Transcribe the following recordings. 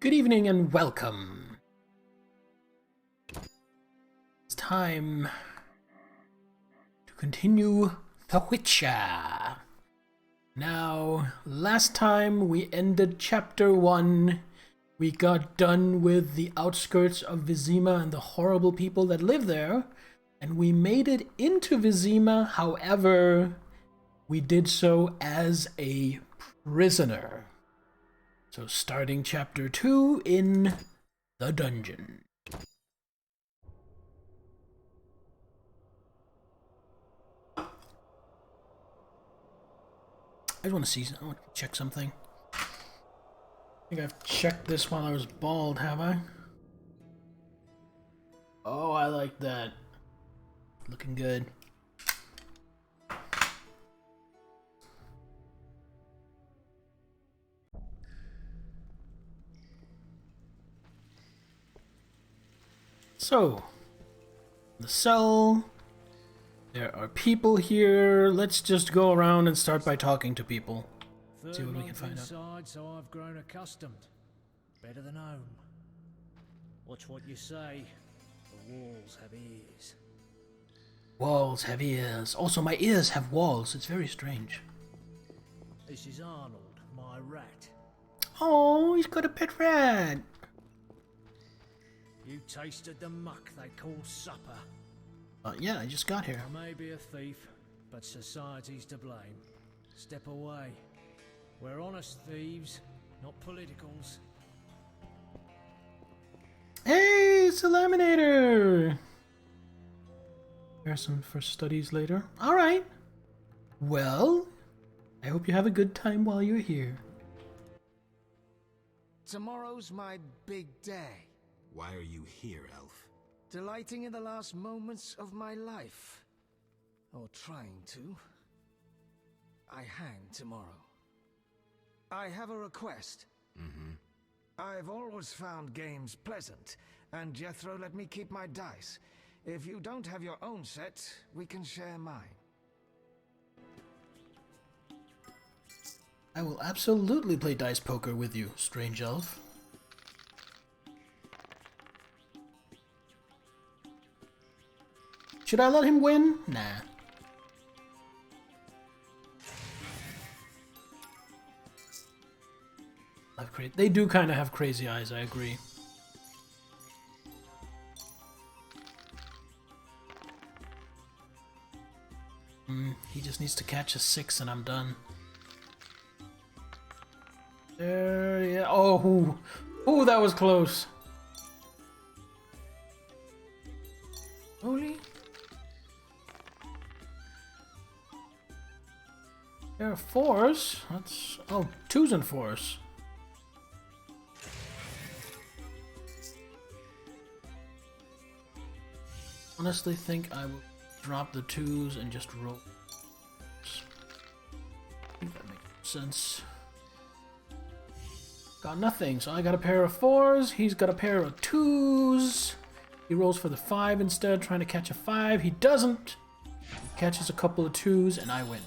Good evening and welcome. It's time to continue The Witcher. Now, last time we ended chapter 1. We got done with the outskirts of Vizima and the horrible people that live there. And we made it into Vizima, however, we did so as a prisoner. So starting chapter 2 in the dungeon. I just want to check something. I think I've checked this while I was bald, have I? Oh, I like that. Looking good. So, the cell, there are people here. Let's just go around and start by talking to people. See what we can find out. So I've grown accustomed. Better than home. Watch what you say. The walls have ears. Walls have ears. Also, my ears have walls. It's very strange. This is Arnold, my rat. Oh, he's got a pet rat. You tasted the muck they call supper. Yeah, I just got here. I may be a thief, but society's to blame. Step away. We're honest thieves, not politicals. Hey, it's a laminator! Comparison for studies later. Alright. Well, I hope you have a good time while you're here. Tomorrow's my big day. Why are you here, Elf? Delighting in the last moments of my life. Or trying to. I hang tomorrow. I have a request. I've always found games pleasant, and Jethro let me keep my dice. If you don't have your own set, we can share mine. I will absolutely play dice poker with you, strange elf. Should I let him win? Nah. They do kind of have crazy eyes, I agree. He just needs to catch a 6 and I'm done. There, yeah. Oh, ooh, that was close. Holy. There are 4s. That's... oh, 2s and 4s. Honestly think I will drop the 2s and just roll. I think that makes sense. Got nothing, so I got a pair of 4s. He's got a pair of 2s. He rolls for the 5 instead, trying to catch a 5. He doesn't. He catches a couple of 2s, and I win.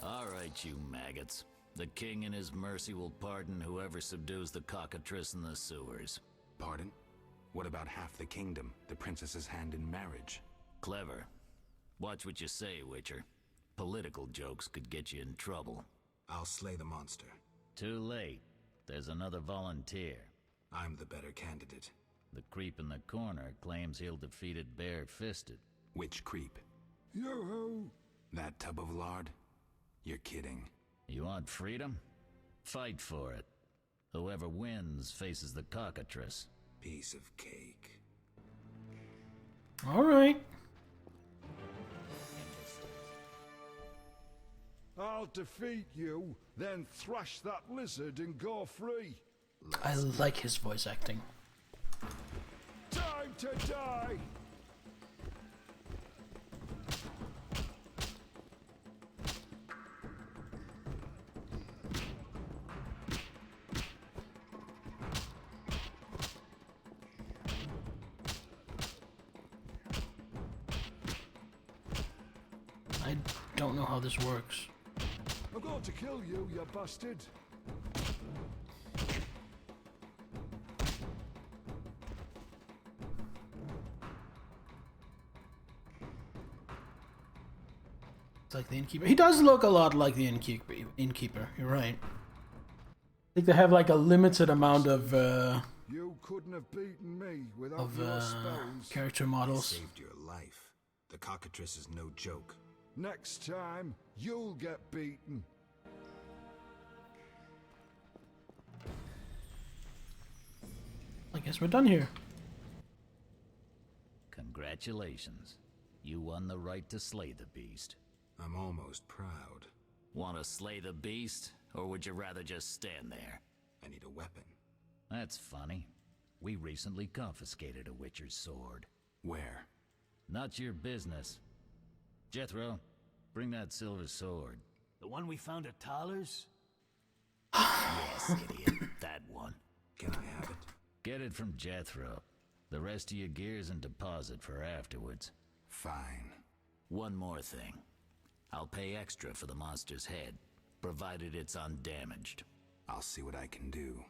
All right, you maggots. The king in his mercy will pardon whoever subdues the cockatrice in the sewers. Pardon? What about half the kingdom, the princess's hand in marriage? Clever. Watch what you say, Witcher. Political jokes could get you in trouble. I'll slay the monster. Too late. There's another volunteer. I'm the better candidate. The creep in the corner claims he'll defeat it bare-fisted. Which creep? Yo-ho! That tub of lard? You're kidding. You want freedom? Fight for it. Whoever wins faces the cockatrice. Piece of cake. Alright. I'll defeat you, then thrash that lizard and go free. I like his voice acting. Time to die! I don't know how this works. I'm going to kill you, you bastard. It's like the innkeeper. He does look a lot like the innkeeper. You're right. I think they have like a limited amount of You couldn't have beaten me without your spells. character models. Saved your life. The cockatrice is no joke. Next time, you'll get beaten. I guess we're done here. Congratulations. You won the right to slay the beast. I'm almost proud. Want to slay the beast, or would you rather just stand there? I need a weapon. That's funny. We recently confiscated a Witcher's sword. Where? Not your business. Jethro, bring that silver sword. The one we found at Thaler's? Yes, idiot. That one. Can I have it? Get it from Jethro. The rest of your gear's in deposit for afterwards. Fine. One more thing. I'll pay extra for the monster's head, provided it's undamaged. I'll see what I can do.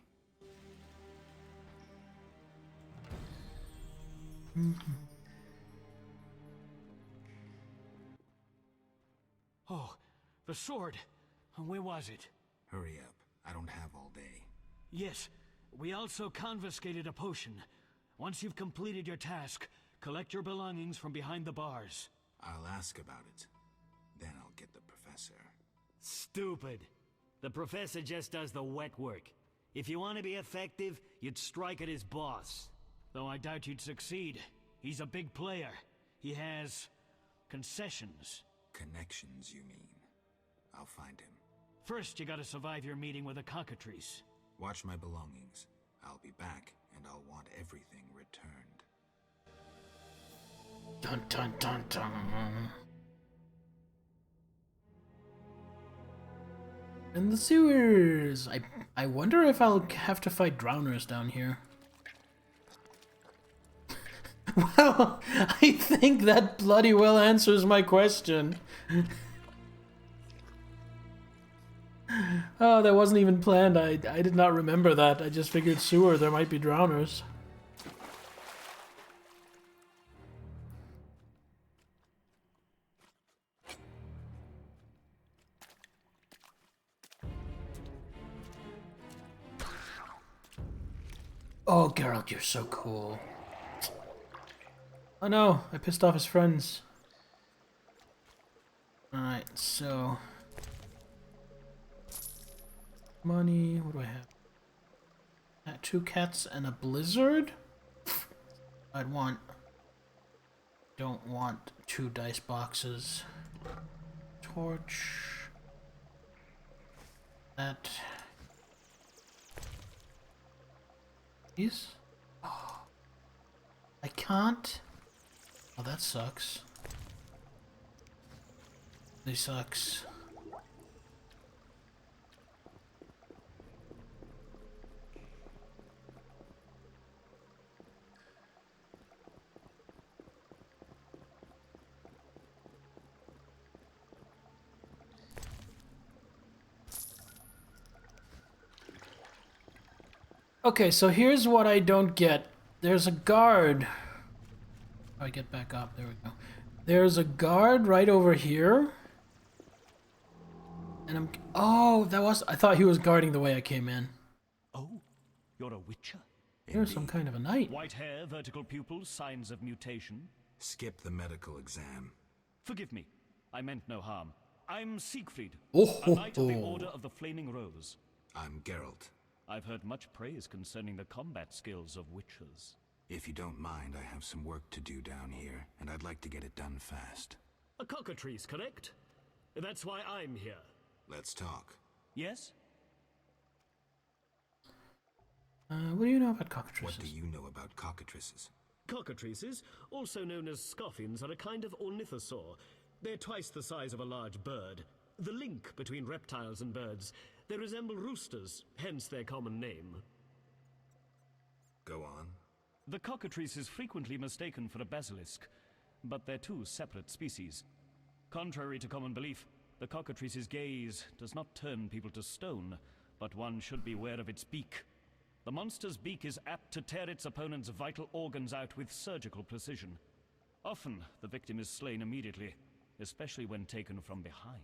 Oh, the sword. Where was it? Hurry up. I don't have all day. Yes, we also confiscated a potion. Once you've completed your task, collect your belongings from behind the bars. I'll ask about it. Then I'll get the professor. Stupid. The professor just does the wet work. If you want to be effective, you'd strike at his boss. Though I doubt you'd succeed. He's a big player. He has concessions. Connections, you mean? I'll find him. First, you gotta survive your meeting with the cockatrice. Watch my belongings. I'll be back, and I'll want everything returned. Dun dun dun dun. In the sewers. I wonder if I'll have to fight drowners down here. Well, I think that bloody well answers my question. Oh, that wasn't even planned. I did not remember that. I just figured sewer, there might be drowners. Oh, Geralt, you're so cool. Oh no, I pissed off his friends. Alright, so... money, what do I have? 2 cats and a blizzard? I'd want... don't want 2 dice boxes. Torch... that... these? Oh, I can't? Oh, that sucks. This sucks. Okay, so here's what I don't get. There's a guard. Oh, I get back up. There we go. There's a guard right over here. And I'm... oh, that was... I thought he was guarding the way I came in. Oh, you're a witcher? There's some kind of a knight. White hair, vertical pupils, signs of mutation. Skip the medical exam. Forgive me, I meant no harm. I'm Siegfried, Oh, a knight of the Order of the Flaming Rose. I'm Geralt. I've heard much praise concerning the combat skills of witchers. If you don't mind, I have some work to do down here, and I'd like to get it done fast. A cockatrice, correct? That's why I'm here. Let's talk. Yes? What do you know about cockatrices? What do you know about cockatrices? Cockatrices, also known as scoffins, are a kind of ornithosaur. They're twice the size of a large bird. The link between reptiles and birds. They resemble roosters, hence their common name. Go on. The cockatrice is frequently mistaken for a basilisk, but they're 2 separate species. Contrary to common belief, the cockatrice's gaze does not turn people to stone, but one should beware of its beak. The monster's beak is apt to tear its opponent's vital organs out with surgical precision. Often, the victim is slain immediately. especially when taken from behind.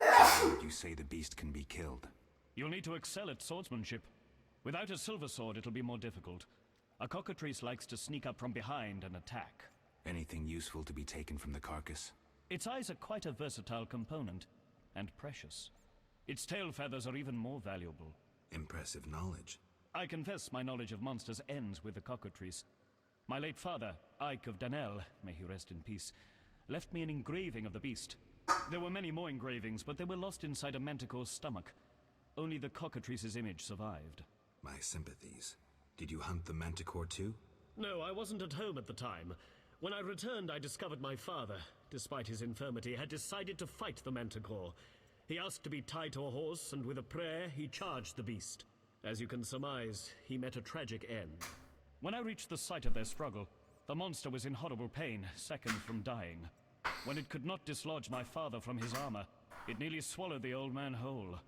How would you say the beast can be killed? You'll need to excel at swordsmanship. Without a silver sword, it'll be more difficult. A cockatrice likes to sneak up from behind and attack. Anything useful to be taken from the carcass? Its eyes are quite a versatile component, and precious. Its tail feathers are even more valuable. Impressive knowledge. I confess my knowledge of monsters ends with the cockatrice. My late father, Ike of Danel, may he rest in peace, left me an engraving of the beast. There were many more engravings, but they were lost inside a manticore's stomach. Only the cockatrice's image survived. My sympathies. Did you hunt the manticore too? No, I wasn't at home at the time. When I returned, I discovered my father, despite his infirmity, had decided to fight the manticore. He asked to be tied to a horse, and with a prayer, he charged the beast. As you can surmise, he met a tragic end. When I reached the site of their struggle, the monster was in horrible pain, second from dying. When it could not dislodge my father from his armor, it nearly swallowed the old man whole.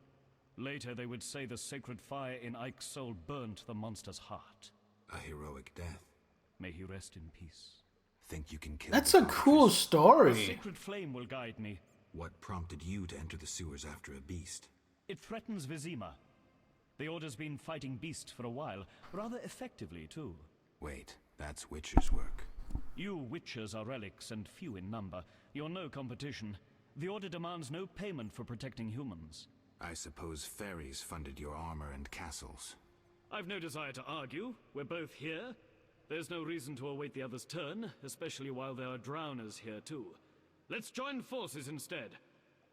Later, they would say the sacred fire in Ike's soul burnt the monster's heart. A heroic death. May he rest in peace. Think you can kill That's the a cool cockatrice? The story. sacred flame will guide me. What prompted you to enter the sewers after a beast? It threatens Vizima. The Order's been fighting beasts for a while, rather effectively, too. Wait, that's Witcher's work. You Witchers are relics and few in number. You're no competition. The Order demands no payment for protecting humans. I suppose fairies funded your armor and castles. I've no desire to argue. We're both here. There's no reason to await the other's turn, especially while there are drowners here too. Let's join forces instead.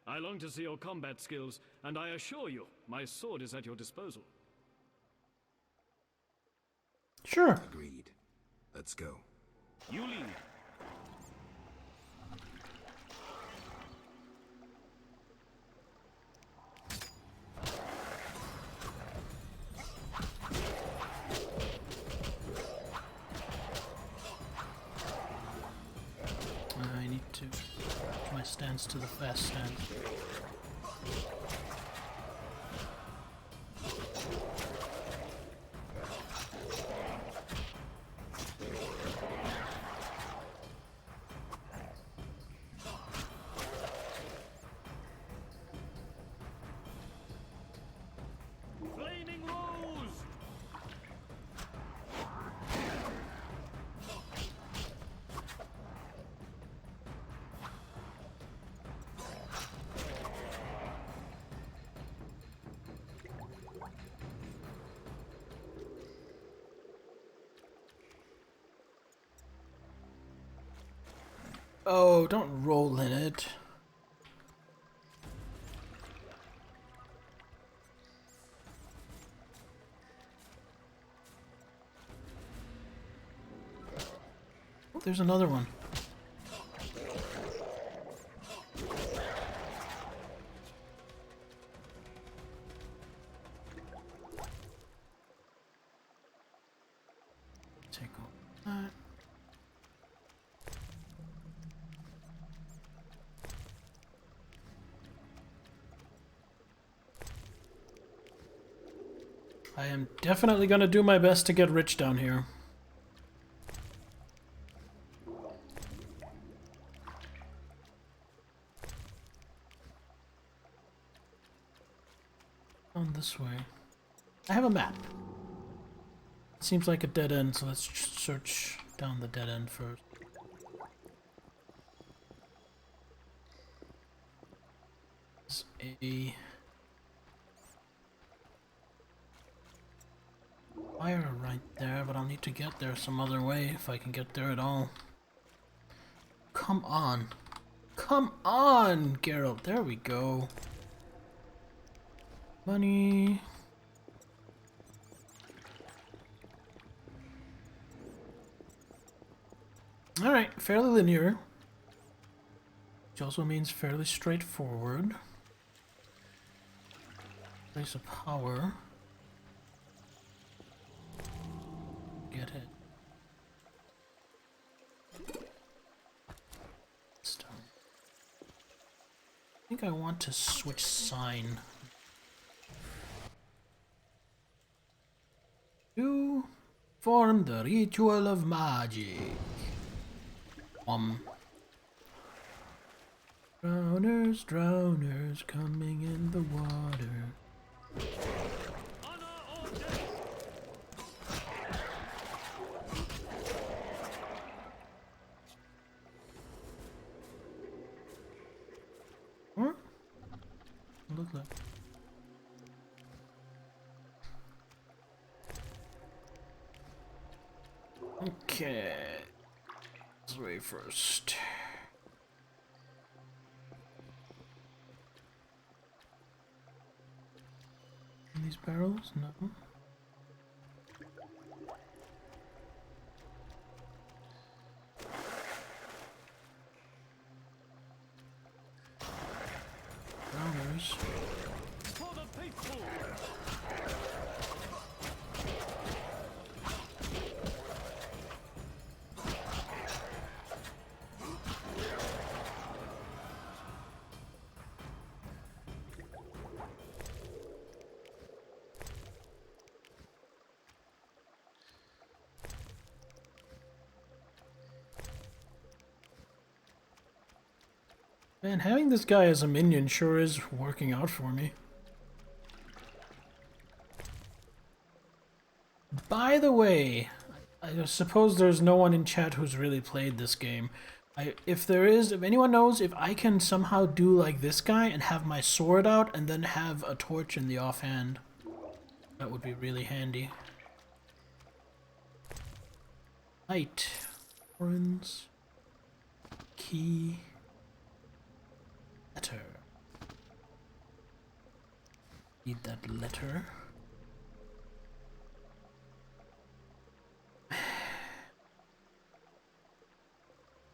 I long to see your combat skills, and I assure you, my sword is at your disposal. Sure. Agreed. Let's go. You lead. I need to change my stance to the fast stance. Flaming Rose! Oh, don't roll in it. Oh, there's another one. Take all that. I am definitely gonna do my best to get rich down here. On this way. I have a map. Seems like a dead end, so let's search down the dead end first. It's a fire right there, but I'll need to get there some other way if I can get there at all. Come on. Come on, Geralt. There we go. Money. Alright, fairly linear. Which also means fairly straightforward. Place of power. Get it. Stone. I think I want to switch sign. To form the ritual of magic. Drowners, drowners, coming in the water. Honor or death! Huh? Look like. Okay. This way first. These barrels? No. Drowners. For the faithful! Man, having this guy as a minion sure is working out for me. By the way, I suppose there's no one in chat who's really played this game. If there is, if anyone knows if I can somehow do like this guy and have my sword out and then have a torch in the offhand, that would be really handy. Light. Horns. Key. Letter. Need that letter.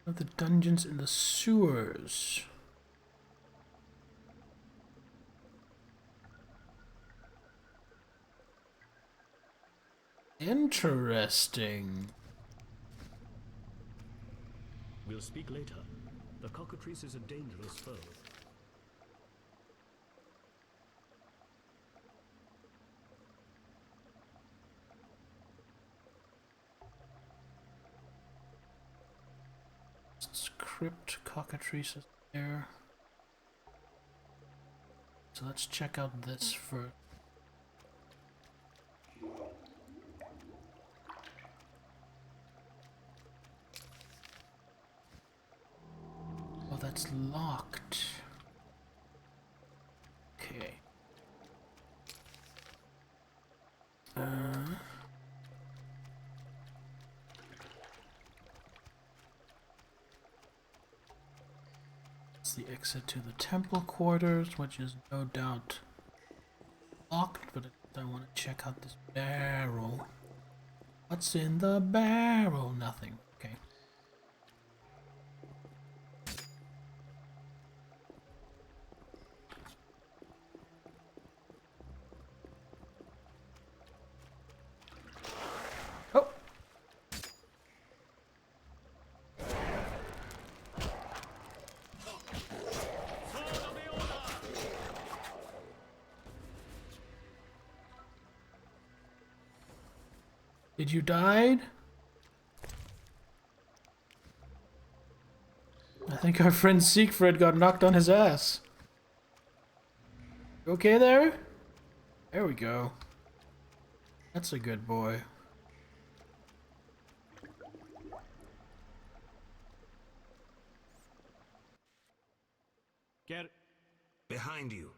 Of the dungeons in the sewers. Interesting. We'll speak later. The cockatrice is a dangerous foe. Crypt cockatrice is there. So let's check out this first. Oh, that's locked. Okay. It's the exit to the temple quarters, which is no doubt locked, but I want to check out this barrel. What's in the barrel? Nothing. Okay. Oh! Did you die? I think our friend Siegfried got knocked on his ass. You okay there? There we go. That's a good boy. Get Behind you.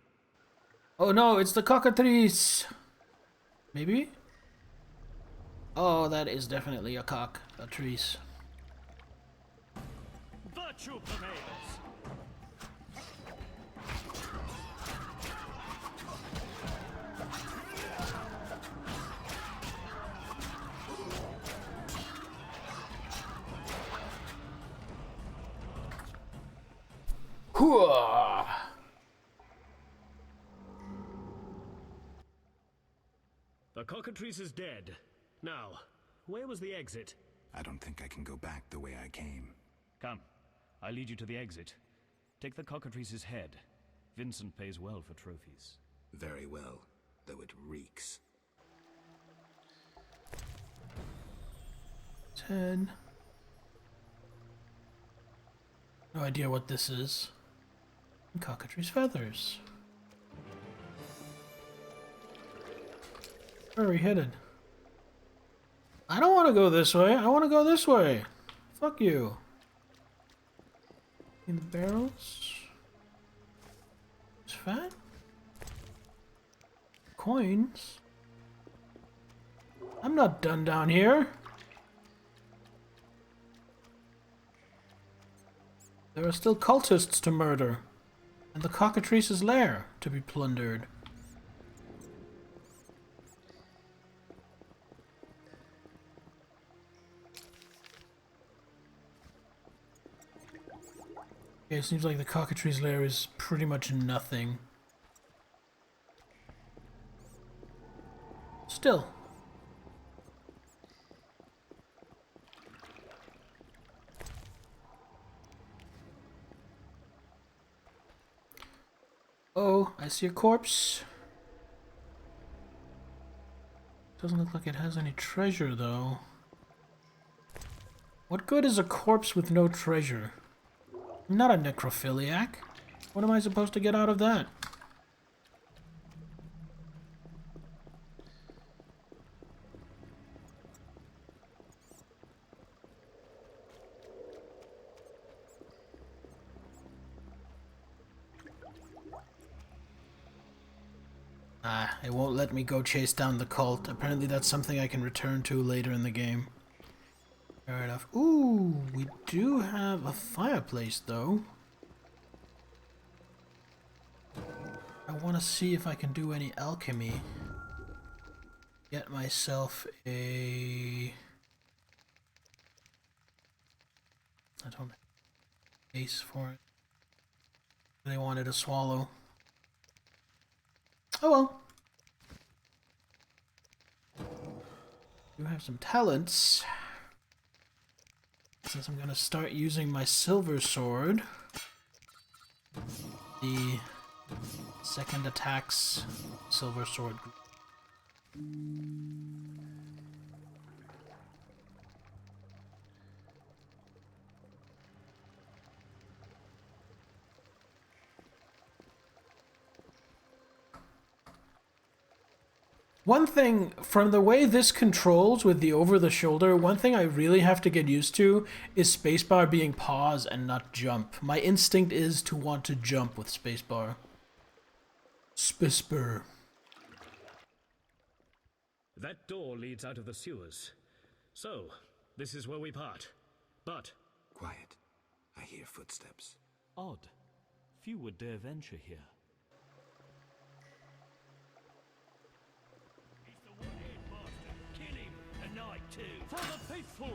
Oh no, it's the cockatrice! Maybe? Oh, that is definitely a cockatrice. virtue prevails! Hooah! The cockatrice is dead. Now, where was the exit? I don't think I can go back the way I came. Come, I'll lead you to the exit. Take the cockatrice's head. Vincent pays well for trophies. Very well, though it reeks. 10. No idea what this is. And cockatrice feathers. Where are we headed? I don't want to go this way. I want to go this way. Fuck you. In the barrels. It's fat. Coins. I'm not done down here. There are still cultists to murder. And the cockatrice's lair to be plundered. Okay, it seems like the cockatrice's lair is pretty much nothing. Still. Oh, I see a corpse. Doesn't look like it has any treasure, though. What good is a corpse with no treasure? I'm not a necrophiliac. What am I supposed to get out of that? Ah, it won't let me go chase down the cult. Apparently that's something I can return to later in the game. Fair enough. Ooh, we do have a fireplace, though. I want to see if I can do any alchemy. Get myself a... I don't have ace for it. They wanted a swallow. Oh well. You have some talents. Since I'm gonna start using my silver sword, the second attack's silver sword. One thing, from the way this controls with the over-the-shoulder, one thing I really have to get used to is spacebar being pause and not jump. My instinct is to want to jump with spacebar. Spacebar. That door leads out of the sewers. So, this is where we part. But... Quiet. I hear footsteps. Odd. Few would dare venture here. For the faithful!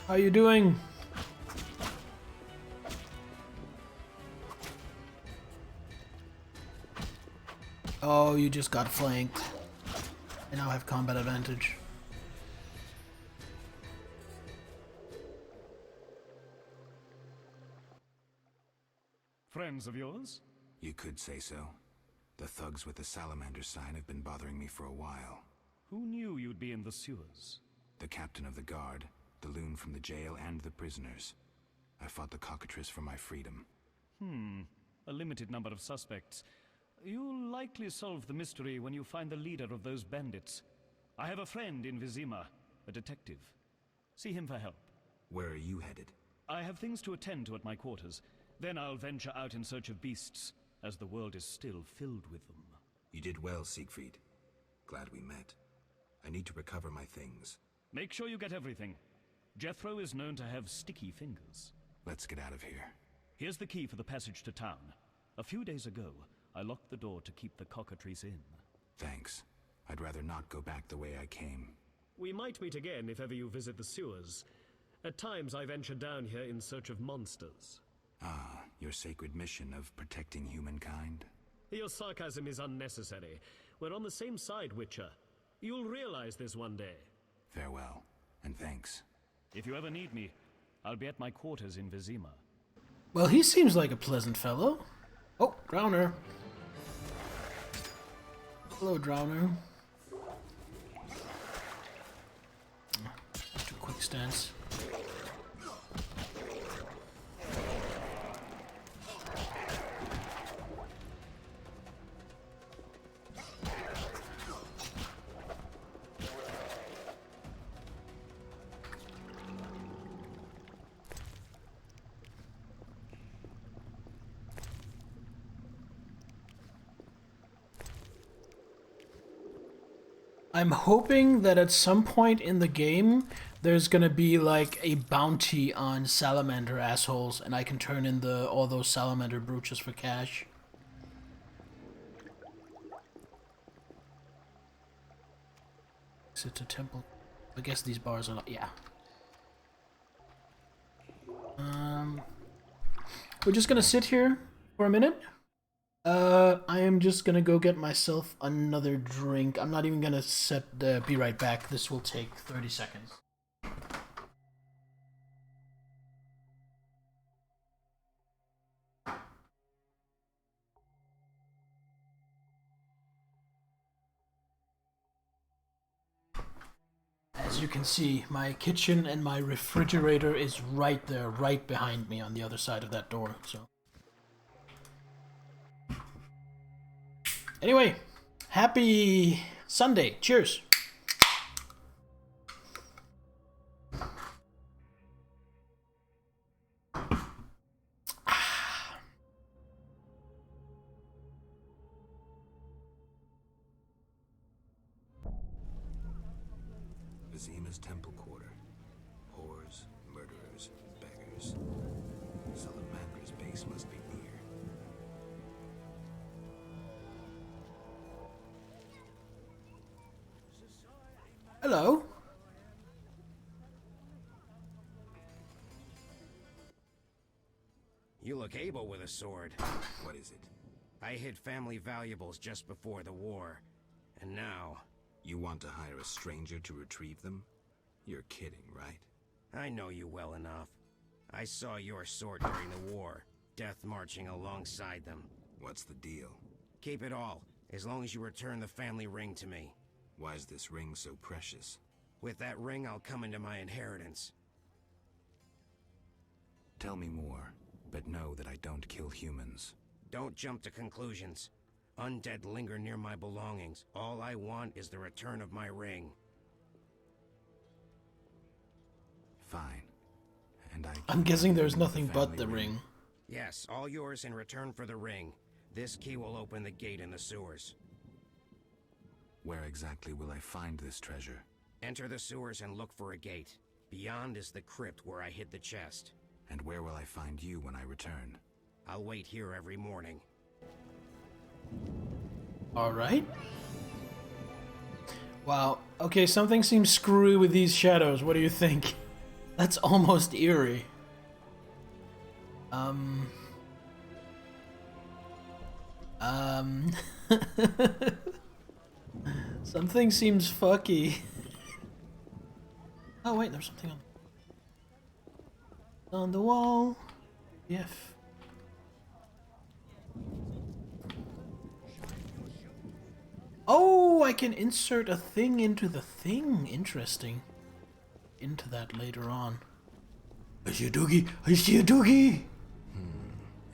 How you doing? Oh, you just got flanked. I now have combat advantage. Friends of yours? You could say so. The thugs with the salamander sign have been bothering me for a while. Who knew you'd be in the sewers? The captain of the guard, the loon from the jail, and the prisoners. I fought the cockatrice for my freedom. A limited number of suspects. You'll likely solve the mystery when you find the leader of those bandits. I have a friend in Vizima, a detective. See him for help. Where are you headed? I have things to attend to at my quarters. Then I'll venture out in search of beasts, as the world is still filled with them. You did well, Siegfried. Glad we met. I need to recover my things. Make sure you get everything. Jethro is known to have sticky fingers. Let's get out of here. Here's the key for the passage to town. A few days ago, I locked the door to keep the cockatrice in. Thanks. I'd rather not go back the way I came. We might meet again if ever you visit the sewers. At times I venture down here in search of monsters. Ah, your sacred mission of protecting humankind? Your sarcasm is unnecessary. We're on the same side, Witcher. You'll realize this one day. Farewell, and thanks. If you ever need me, I'll be at my quarters in Vizima. Well, he seems like a pleasant fellow. Oh, Drowner. Hello, Drowner. stance. I'm hoping that at some point in the game, there's gonna be like a bounty on salamander assholes, and I can turn in all those salamander brooches for cash. Is it a temple? I guess these bars are not, yeah. We're just gonna sit here for a minute. I am just gonna go get myself another drink. I'm not even gonna be right back. This will take 30 seconds. As you can see, my kitchen and my refrigerator is right there, right behind me on the other side of that door, so. Anyway, happy Sunday. Cheers. Vizima's temple quarter. Whores, murderers, beggars. Salamandra's base must be near. Hello. You look able with a sword. What is it? I hid family valuables just before the war. And now... You want to hire a stranger to retrieve them? You're kidding, right? I know you well enough. I saw your sword during the war. Death marching alongside them. What's the deal? Keep it all, as long as you return the family ring to me. Why is this ring so precious? With that ring, I'll come into my inheritance. Tell me more, but know that I don't kill humans. Don't jump to conclusions. Undead linger near my belongings. All I want is the return of my ring. Fine. And I'm guessing there's nothing but the ring. Yes, all yours in return for the ring. This key will open the gate in the sewers. Where exactly will I find this treasure? Enter the sewers and look for a gate. Beyond is the crypt where I hid the chest. And where will I find you when I return? I'll wait here every morning. Alright. Wow. Okay, something seems screwy with these shadows. What do you think? That's almost eerie. Something seems fucky. Oh wait, there's something on the wall. Yes. Oh, I can insert a thing into the thing. Interesting. Into that later on. I see a doogie! I see a doogie!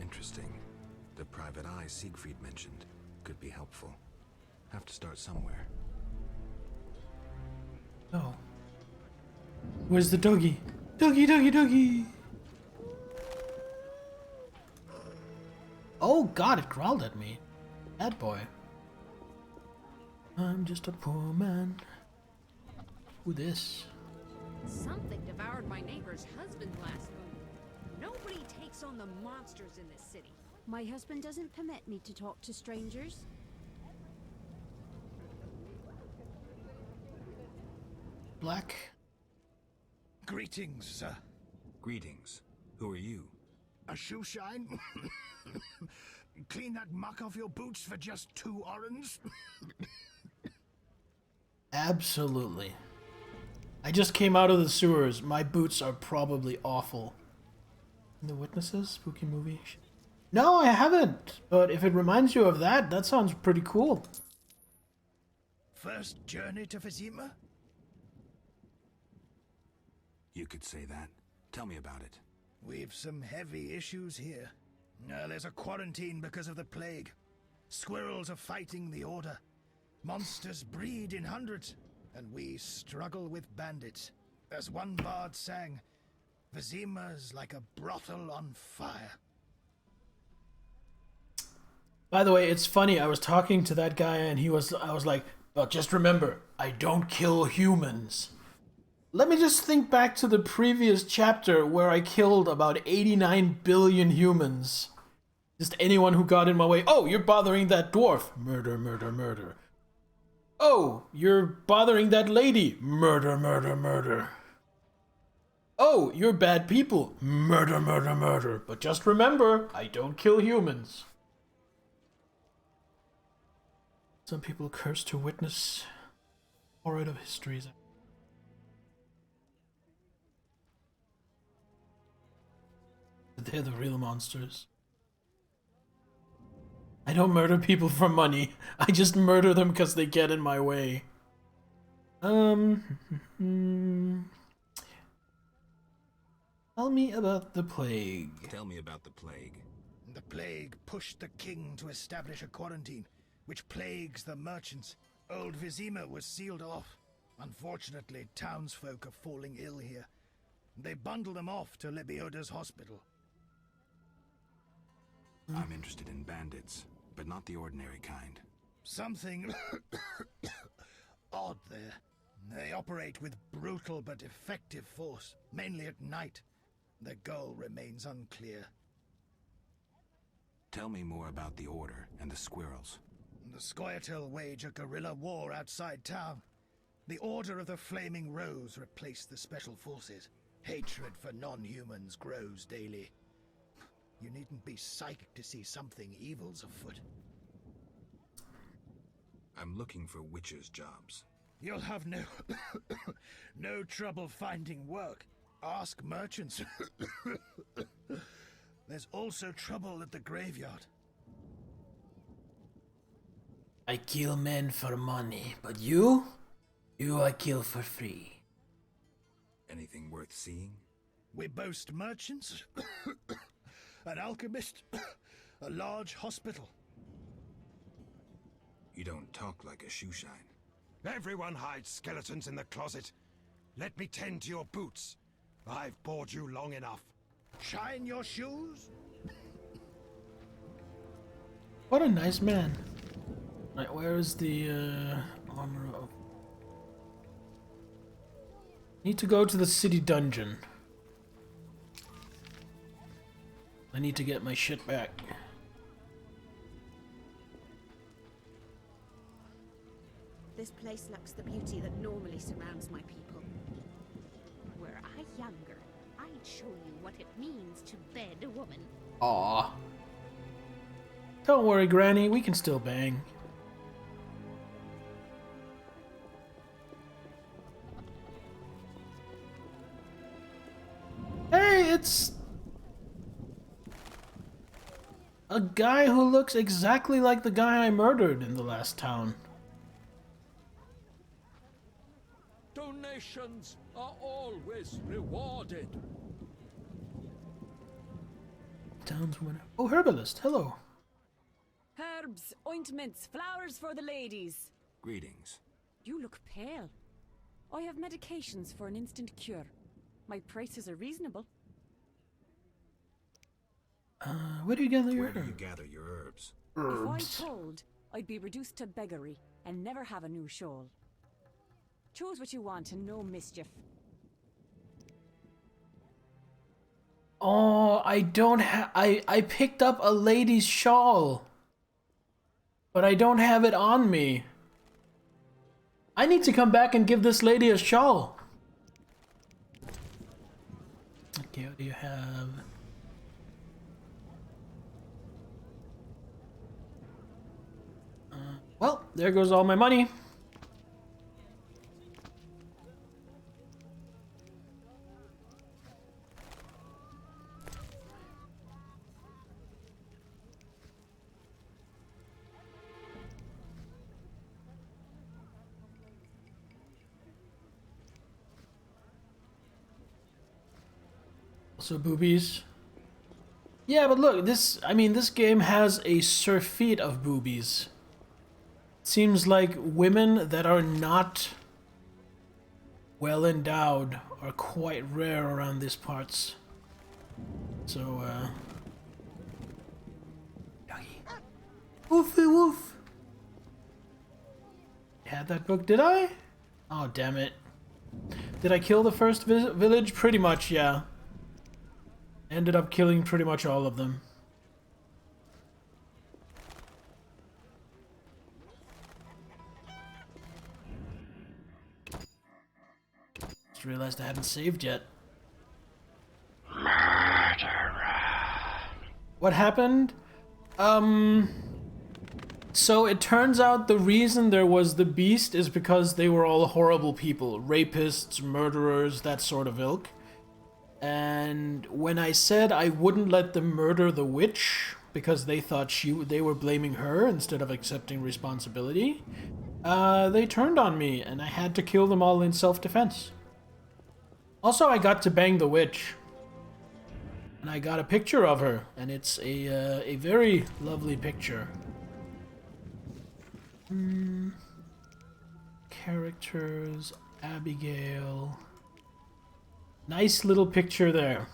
Interesting. The private eye Siegfried mentioned could be helpful. Have to start somewhere. Oh. Where's the doggy? Doggy, doggy, doggy! Oh god, it growled at me. Bad boy. I'm just a poor man. Who this? Something devoured my neighbor's husband last month. Nobody takes on the monsters in this city. My husband doesn't permit me to talk to strangers. Black. Greetings, sir. Greetings. Who are you? A shoe shine? Clean that muck off your boots for just 2 orens? Absolutely. I just came out of the sewers. My boots are probably awful. The Witnesses? Spooky movie? No, I haven't. But if it reminds you of that, that sounds pretty cool. First journey to Vizima? You could say that. Tell me about it. We've some heavy issues here. There's a quarantine because of the plague. Squirrels are fighting the Order. Monsters breed in hundreds, and we struggle with bandits. As one bard sang, Vizima's like a brothel on fire. By the way, it's funny, I was talking to that guy and I was like, well, just remember, I don't kill humans. Let me just think back to the previous chapter where I killed about 89 billion humans. Just anyone who got in my way. Oh, you're bothering that dwarf. Murder, murder, murder. Oh, you're bothering that lady. Murder, murder, murder. Oh, you're bad people. Murder, murder, murder. But just remember, I don't kill humans. Some people curse to witness horror of histories. They're the real monsters. I don't murder people for money. I just murder them because they get in my way. Tell me about the plague. Tell me about the plague. The plague pushed the king to establish a quarantine, which plagues the merchants. Old Vizima was sealed off. Unfortunately, townsfolk are falling ill here. They bundle them off to Lebioda's hospital. I'm interested in bandits, but not the ordinary kind. Something odd there. They operate with brutal but effective force, mainly at night. Their goal remains unclear. Tell me more about the Order and the squirrels. The Scoia'tael wage a guerrilla war outside town. The Order of the Flaming Rose replaced the Special Forces. Hatred for non-humans grows daily. You needn't be psychic to see something evil's afoot. I'm looking for witches' jobs. You'll have no trouble finding work. Ask merchants. There's also trouble at the graveyard. I kill men for money, but you I kill for free. Anything worth seeing? We boast merchants, an alchemist, a large hospital. You don't talk like a shoeshine. Everyone hides skeletons in the closet. Let me tend to your boots. I've bored you long enough. Shine your shoes? What a nice man. Right, where is the armor of... Need to go to the city dungeon. I need to get my shit back. This place lacks the beauty that normally surrounds my people. Were I younger, I'd show you what it means to bed a woman. Aw. Don't worry, Granny, we can still bang. Hey, it's a guy who looks exactly like the guy I murdered in the last town. Donations are always rewarded. Townswoman. Oh, herbalist. Hello. Herbs, ointments, flowers for the ladies. Greetings. You look pale. I have medications for an instant cure. My prices are reasonable. Where do you gather your Where do you herbs? gather your herbs? If I told, I'd be reduced to beggary and never have a new shawl. Choose what you want and no mischief. Oh, I don't have... I picked up a lady's shawl. But I don't have it on me. I need to come back and give this lady a shawl. Okay, what do you have? Well, there goes all my money. Also boobies. Yeah, but look, this game has a surfeit of boobies. Seems like women that are not well endowed are quite rare around these parts. So, doggy. Woofy woof. Had that book, did I? Oh, damn it. Did I kill the first village? Pretty much, yeah. Ended up killing pretty much all of them. Just realized I hadn't saved yet. What happened? So it turns out the reason there was the beast is because they were all horrible people. Rapists, murderers, that sort of ilk. And when I said I wouldn't let them murder the witch, because they thought they were blaming her instead of accepting responsibility, they turned on me, and I had to kill them all in self-defense. Also, I got to bang the witch. And I got a picture of her, and it's a very lovely picture. Characters, Abigail. Nice little picture there.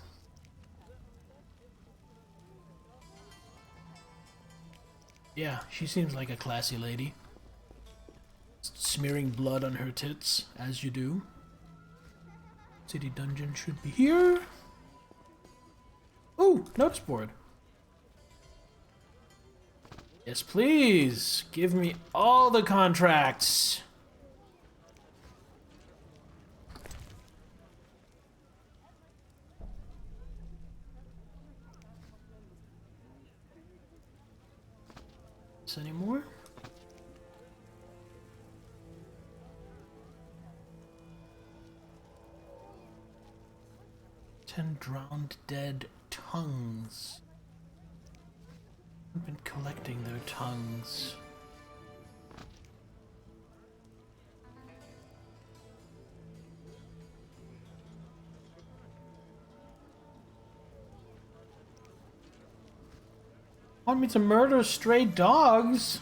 Yeah, she seems like a classy lady. Smearing blood on her tits, as you do. City dungeon should be here. Oh, notice board. Yes, please. Give me all the contracts. Any more? Ten drowned dead tongues. I've been collecting their tongues. Want me to murder stray dogs?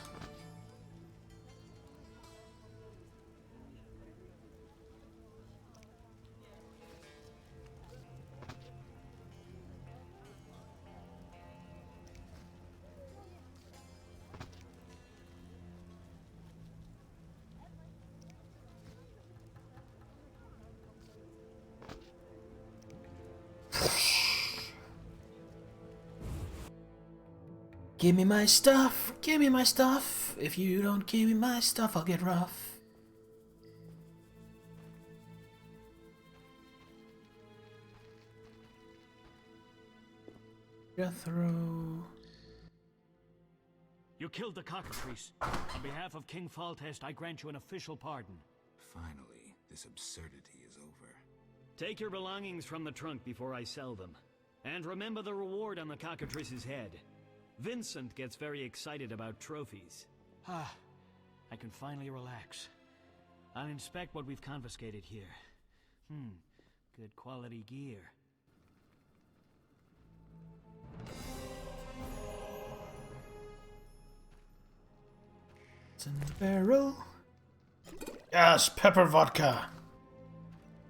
Give me my stuff, give me my stuff. If you don't give me my stuff, I'll get rough. Jethro. You killed the cockatrice. On behalf of King Faltest, I grant you an official pardon. Finally, this absurdity is over. Take your belongings from the trunk before I sell them. And remember the reward on the cockatrice's head. Vincent gets very excited about trophies. Ah, I can finally relax. I'll inspect what we've confiscated here. Good quality gear. It's in the barrel. Yes, pepper vodka.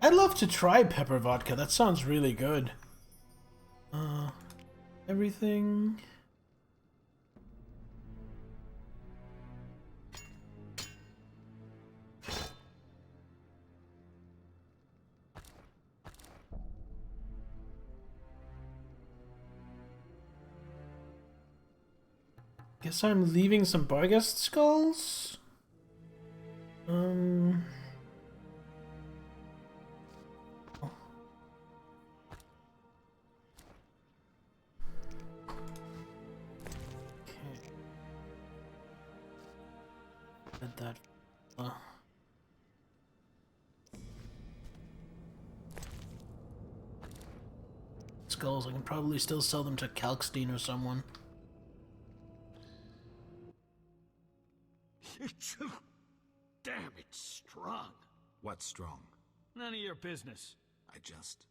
I'd love to try pepper vodka. That sounds really good. Everything. Guess I'm leaving some Barghest skulls? Oh. Okay. Did that. Skulls, I can probably still sell them to Kalkstein or someone. Damn, it's strong. What's strong? None of your business. I just...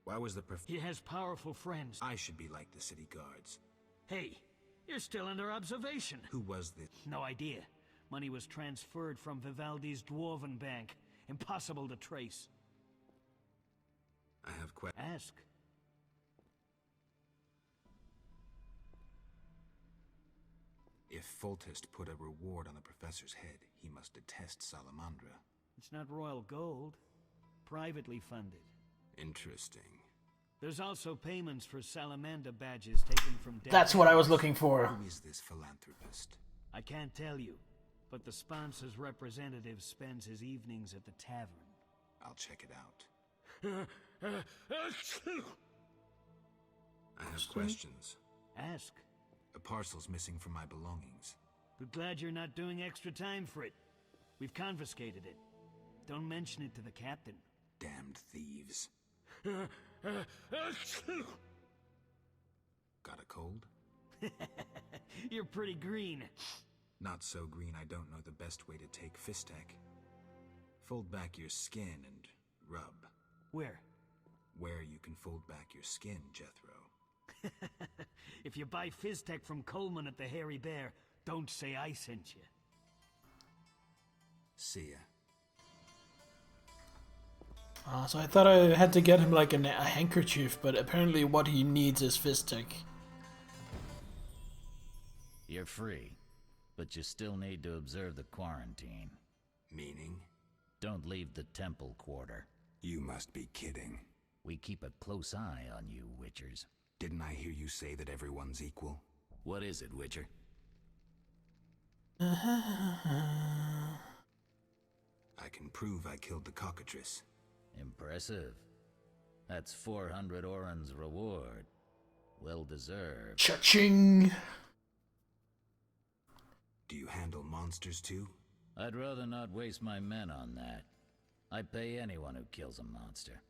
Why was the He has powerful friends. I should be like the city guards. Hey, you're still under observation. Who was this? No idea. Money was transferred from Vivaldi's Dwarven Bank. Impossible to trace. I have questions. Ask. If Foltest put a reward on the professor's head, he must detest Salamandra. It's not royal gold. Privately funded. Interesting. There's also payments for salamander badges taken from dead. That's what I was looking for. Who is this philanthropist? I can't tell you, but the sponsor's representative spends his evenings at the tavern. I'll check it out. I have questions. Ask. A parcel's missing from my belongings. But glad you're not doing extra time for it. We've confiscated it. Don't mention it to the captain. Damned thieves. Got a cold? You're pretty green. Not so green I don't know the best way to take Fistek. Fold back your skin and rub. Where? Where you can fold back your skin, Jethro. If you buy Fizztech from Coleman at the Hairy Bear, don't say I sent you. See ya. So I thought I had to get him like a handkerchief, but apparently what he needs is Fistic. You're free, but you still need to observe the quarantine. Meaning? Don't leave the temple quarter. You must be kidding. We keep a close eye on you, Witchers. Didn't I hear you say that everyone's equal? What is it, Witcher? I can prove I killed the cockatrice. Impressive. That's 400 Oren's reward. Well deserved. Cha-ching! Do you handle monsters too? I'd rather not waste my men on that. I pay anyone who kills a monster.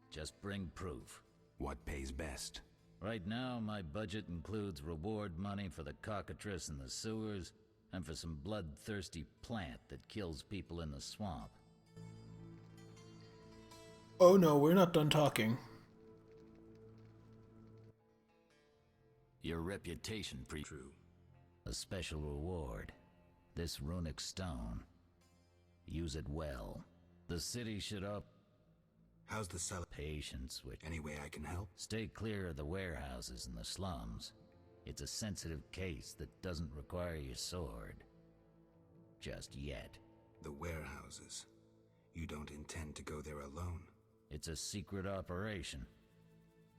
Just bring proof. What pays best? Right now, my budget includes reward money for the cockatrice in the sewers, and for some bloodthirsty plant that kills people in the swamp. Oh no, we're not done talking. Your reputation True. A special reward. This runic stone. Use it well. The city should up. How's the cellar? Patience, Witch. Any way I can help? Stay clear of the warehouses and the slums. It's a sensitive case that doesn't require your sword. Just yet. The warehouses. You don't intend to go there alone? It's a secret operation.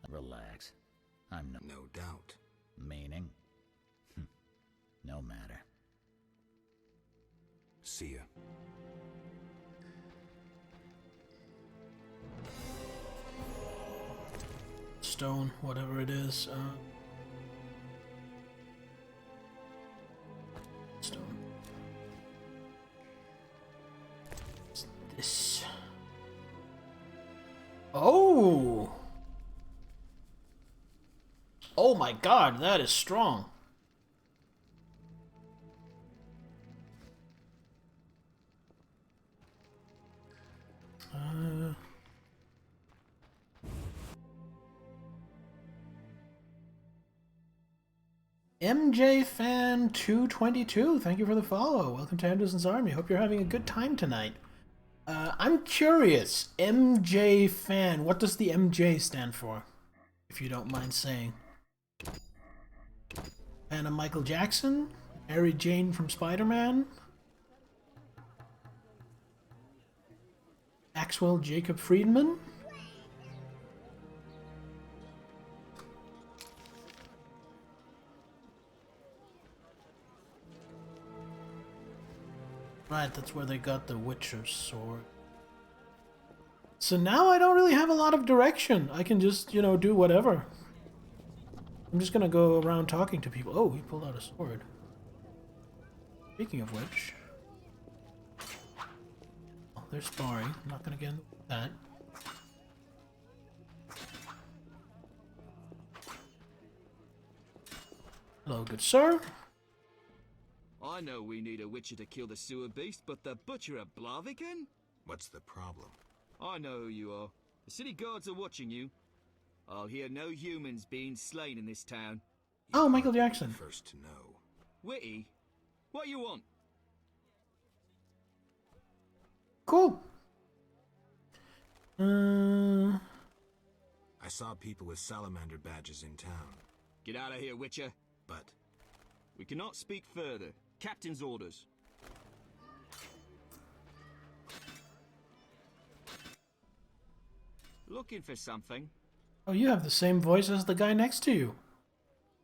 Relax. I'm no... No doubt. Meaning? No matter. See ya. Stone, whatever it is. Stone. What's this? Oh! Oh my god, that is strong. MJ Fan 222, thank you for the follow. Welcome to Anderson's Army. Hope you're having a good time tonight. I'm curious, MJ Fan, what does the MJ stand for? If you don't mind saying. Fan of Michael Jackson? Mary Jane from Spider-Man? Maxwell Jacob Friedman? Right, that's where they got the Witcher's sword. So now I don't really have a lot of direction. I can just, you know, do whatever. I'm just gonna go around talking to people. Oh, he pulled out a sword. Speaking of which... they're sparring. I'm not gonna get into that. Hello, good sir. I know we need a witcher to kill the sewer beast, but the butcher of Blaviken? What's the problem? I know who you are. The city guards are watching you. I'll hear no humans being slain in this town. Oh, Michael Jackson. First to know. Witty, what you want? Cool. I saw people with salamander badges in town. Get out of here, Witcher. But we cannot speak further. Captain's orders. Looking for something? Oh, you have the same voice as the guy next to you.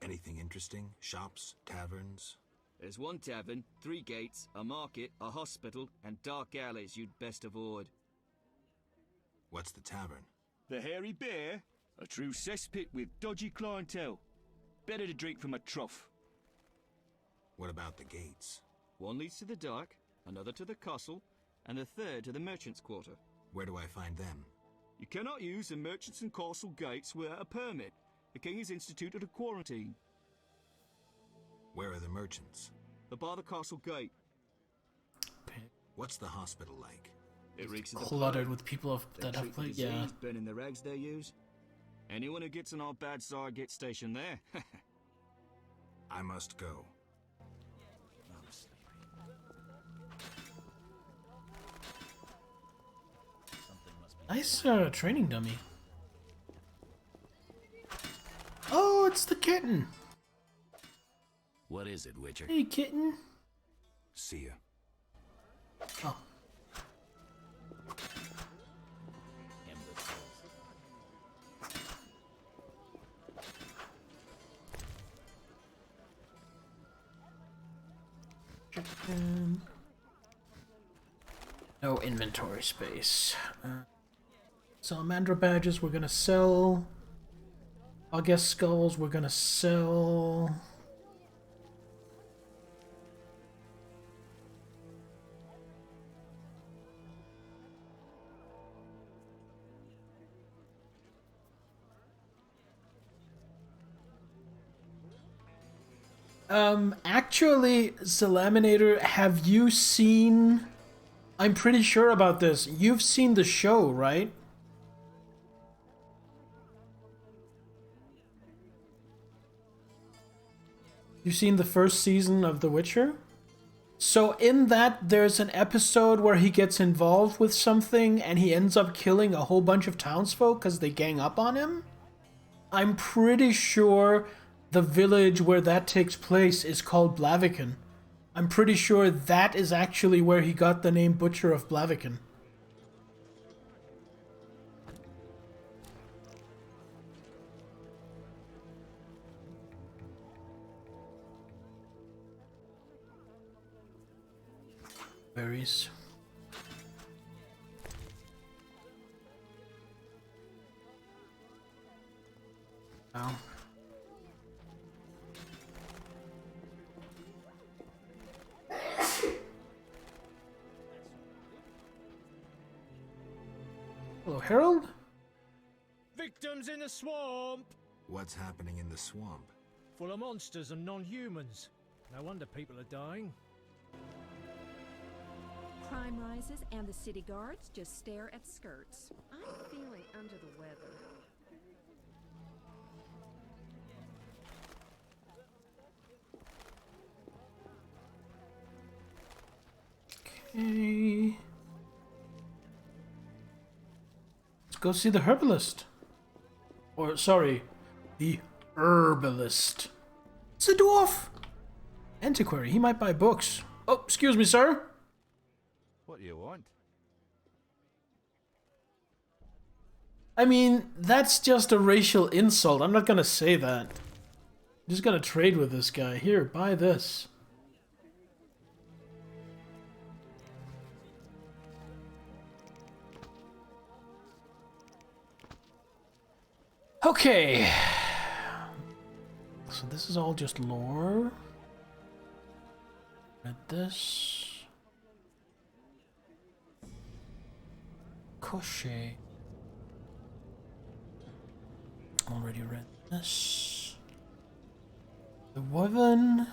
Anything interesting? Shops? Taverns? There's one tavern, 3 gates, a market, a hospital, and dark alleys you'd best avoid. What's the tavern? The Hairy Bear? A true cesspit with dodgy clientele. Better to drink from a trough. What about the gates? One leads to the dock, another to the castle, and the third to the merchant's quarter. Where do I find them? You cannot use the merchants and castle gates without a permit. The king has instituted a quarantine. Where are the merchants? By the castle gate. Okay. What's the hospital like? It reeks of cluttered with people that have played. Yeah. Burning the rags they use. Anyone who gets on our bad side gets stationed there. I must go. Nice training dummy. Oh, it's the kitten. What is it, Witcher? Hey, kitten. See ya. Oh. Chicken. No inventory space. Salamander badges we're gonna sell. August skulls we're gonna sell. Actually, Salaminator, have you seen... I'm pretty sure about this. You've seen the show, right? You've seen the first season of The Witcher? So in that, there's an episode where he gets involved with something and he ends up killing a whole bunch of townsfolk because they gang up on him? I'm pretty sure the village where that takes place is called Blaviken. I'm pretty sure that is actually where he got the name Butcher of Blaviken. Berries. Ow. Hello, Harold? Victims in the swamp! What's happening in the swamp? Full of monsters and non-humans. No wonder people are dying. Crime rises and the city guards just stare at skirts. I'm feeling under the weather. Okay. Let's go see the herbalist. Or, sorry, the herbalist. It's a dwarf! Antiquary, he might buy books. Oh, excuse me, sir. What do you want? I mean, that's just a racial insult. I'm not gonna say that. I'm just gonna trade with this guy. Here, buy this. Okay. So this is all just lore. Read this. Koshe. Already read this. The Wyvern,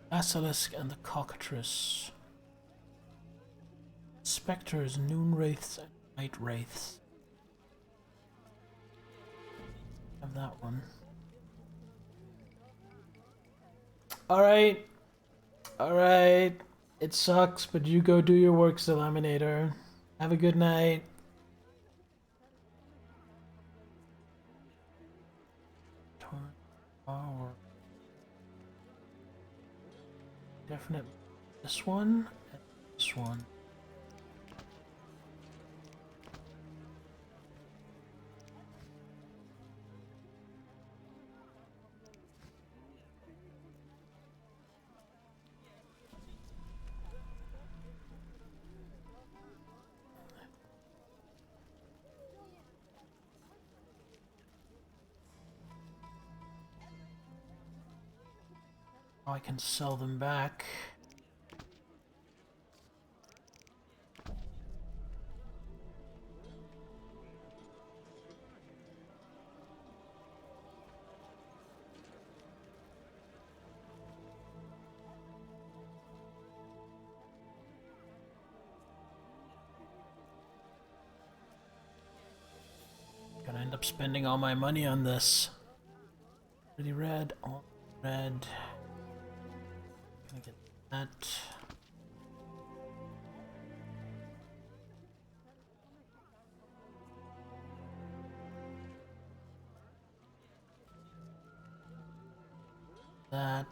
Basilisk, and the Cockatrice. Spectres, Noon Wraiths, and Night Wraiths. Have that one. Alright. Alright. It sucks, but you go do your work, Eliminator. Have a good night. Power. Definite. This one and this one. I can sell them back. Gonna end up spending all my money on this. Really red, all red. Gonna get that. That.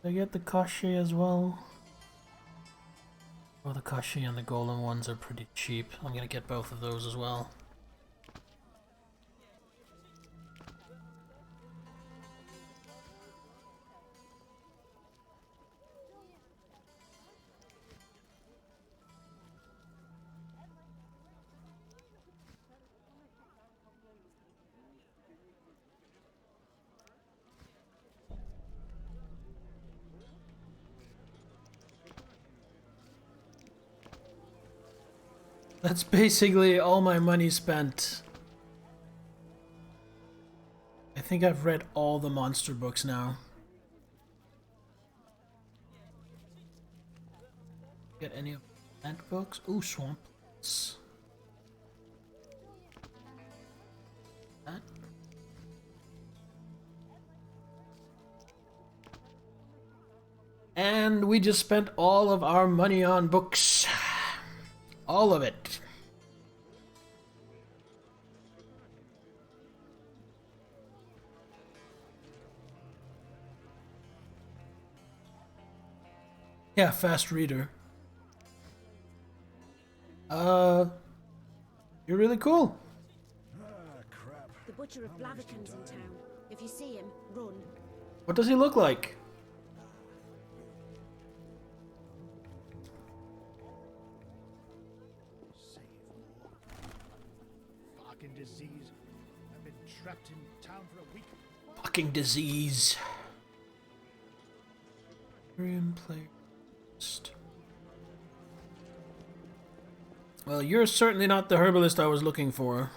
Did I get the Kashi as well? Oh, the Kashi and the Golem ones are pretty cheap. I'm gonna get both of those as well. That's basically all my money spent. I think I've read all the monster books now. Get any of the plant books? Ooh, swamp. That. And we just spent all of our money on books. All of it. Yeah, fast reader. You're really cool. The Butcher of Blaviken's in town. If you see him, run. What does he look like? Fucking disease. I've been trapped in town for a week. Fucking disease. Player. Well, you're certainly not the herbalist I was looking for.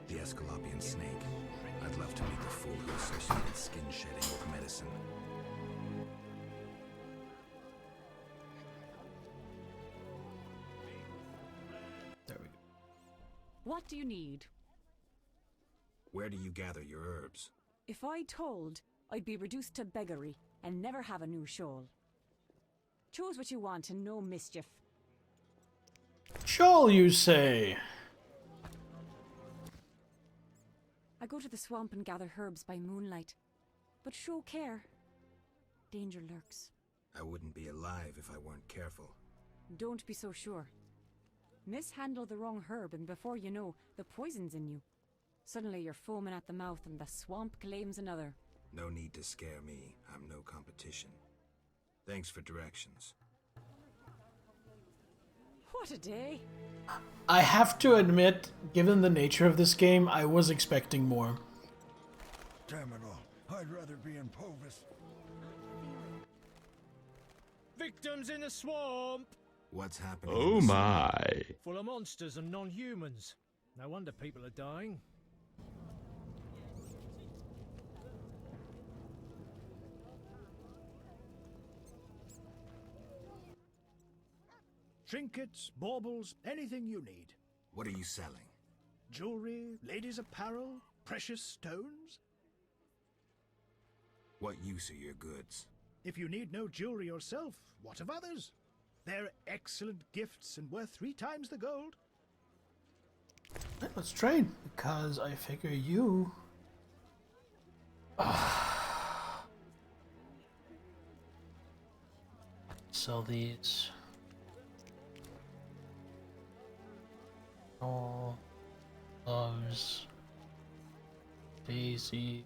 The Escalopian snake. I'd love to meet the fool who associated skin shedding with medicine. There we go. What do you need? Where do you gather your herbs? If I told, I'd be reduced to beggary and never have a new shawl. Choose what you want and no mischief. Shawl, you say? I go to the swamp and gather herbs by moonlight. But show care. Danger lurks. I wouldn't be alive if I weren't careful. Don't be so sure. Mishandle the wrong herb and before you know, the poison's in you. Suddenly you're foaming at the mouth and the swamp claims another. No need to scare me. I'm no competition. Thanks for directions. What a day! I have to admit, given the nature of this game, I was expecting more. Damn it all. I'd rather be in Povis. victims in the swamp! What's happening? Oh my. Full of monsters and non-humans. No wonder people are dying. Trinkets, baubles, anything you need. What are you selling? Jewelry, ladies' apparel, precious stones. What use are your goods? If you need no jewelry yourself, what of others? They're excellent gifts and worth 3 times the gold. Let's trade, because I figure you... Sell these. All gloves, daisies.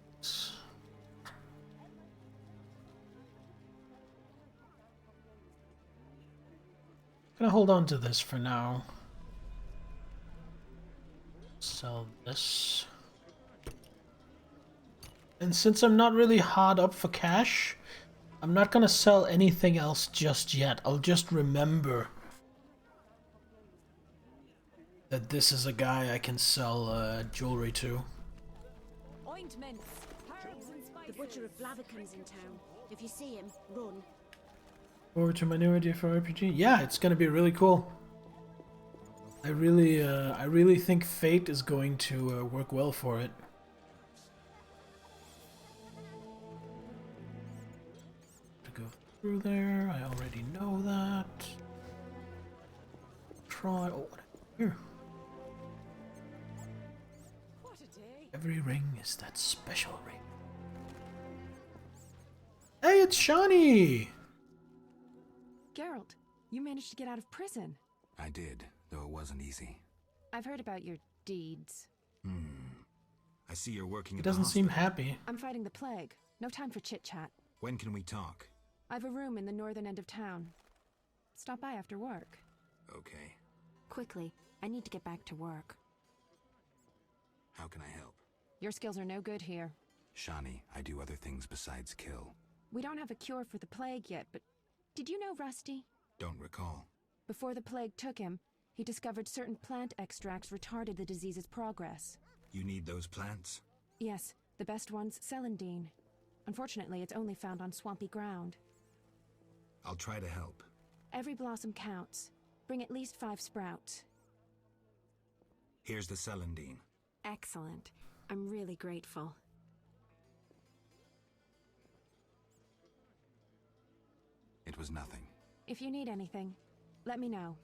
Gonna hold on to this for now. Sell this. And since I'm not really hard up for cash, I'm not gonna sell anything else just yet. I'll just remember that this is a guy I can sell jewelry to. Ointments, herbs and spices. The butcher of Blaviken's in town. If you see him, run. Forward to my new idea for RPG. Yeah, it's gonna be really cool. I really think Fate is going to work well for it. To go through there, I already know that. Try. Oh, what here? What a day. Every ring is that special ring. Hey, it's Shawnee! Geralt, you managed to get out of prison. I did, though it wasn't easy. I've heard about your deeds. I see you're working He at the doesn't seem hospital. happy. I'm fighting the plague. No time for chit-chat. When can we talk? I've a room in the northern end of town. Stop by after work. Okay. Quickly, I need to get back to work. How can I help? Your skills are no good here. Shani, I do other things besides kill. We don't have a cure for the plague yet, but did you know Rusty? Don't recall. Before the plague took him, he discovered certain plant extracts retarded the disease's progress. You need those plants? Yes, the best one's celandine. Unfortunately, it's only found on swampy ground. I'll try to help. Every blossom counts. Bring at least 5 sprouts. Here's the celandine. Excellent. I'm really grateful. It was nothing. If you need anything, let me know.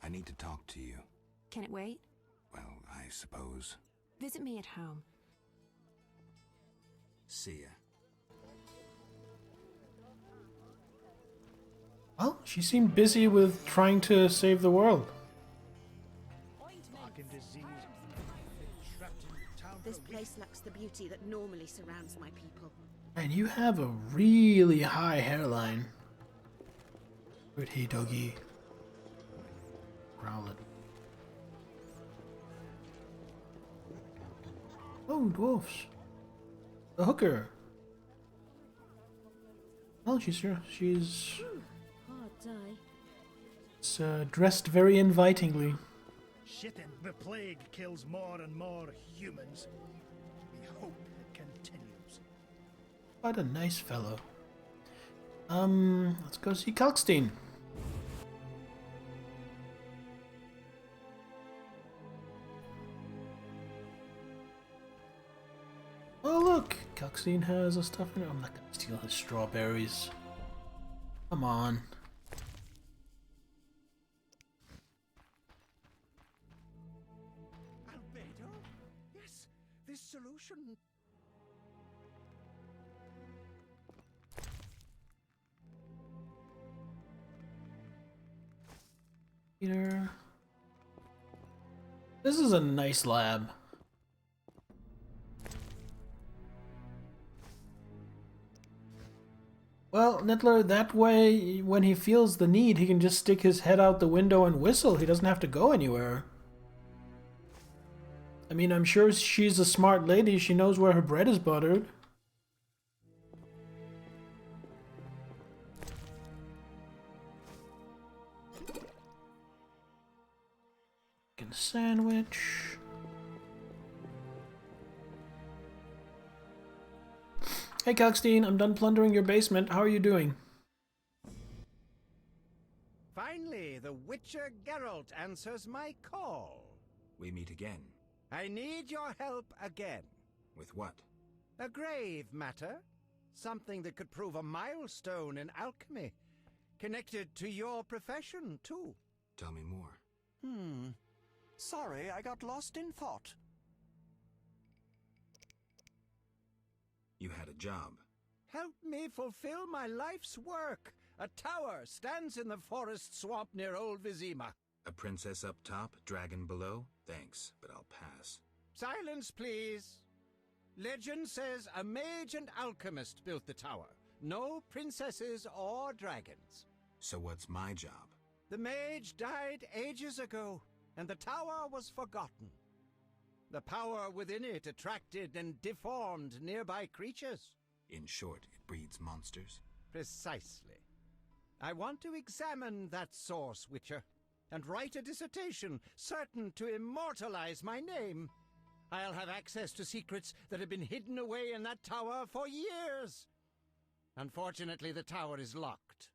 I need to talk to you. Can it wait? Well, I suppose. Visit me at home. See ya. Well, she seemed busy with trying to save the world. This place lacks the beauty that normally surrounds my people. And you have a really high hairline. Pretty doggy. Growl it. Oh, dwarfs. The hooker. Well, she's Hard die. it's, dressed very invitingly. Shitting, the plague kills more and more humans. We hope it continues. What a nice fellow. Let's go see Kalkstein. Oh look, Kalkstein has a stuff in it. I'm not gonna steal his strawberries. Come on. Albedo? Yes, this solution. Peter. This is a nice lab. Well, Nittler, that way, when he feels the need, he can just stick his head out the window and whistle. He doesn't have to go anywhere. I mean, I'm sure she's a smart lady. She knows where her bread is buttered. sandwich. Hey Kalkstein, I'm done plundering your basement. How are you doing? Finally, the Witcher Geralt answers my call. We meet again. I need your help again. With what? A grave matter. Something that could prove a milestone in alchemy. Connected to your profession, too. Tell me more. Sorry, I got lost in thought. You had a job. Help me fulfill my life's work. A tower stands in the forest swamp near Old Vizima. A princess up top, dragon below? Thanks, but I'll pass. Silence, please. Legend says a mage and alchemist built the tower. No princesses or dragons. So what's my job? The mage died ages ago, and the tower was forgotten. The power within it attracted and deformed nearby creatures. In short, it breeds monsters? Precisely. I want to examine that source, Witcher, and write a dissertation certain to immortalize my name. I'll have access to secrets that have been hidden away in that tower for years. Unfortunately, the tower is locked.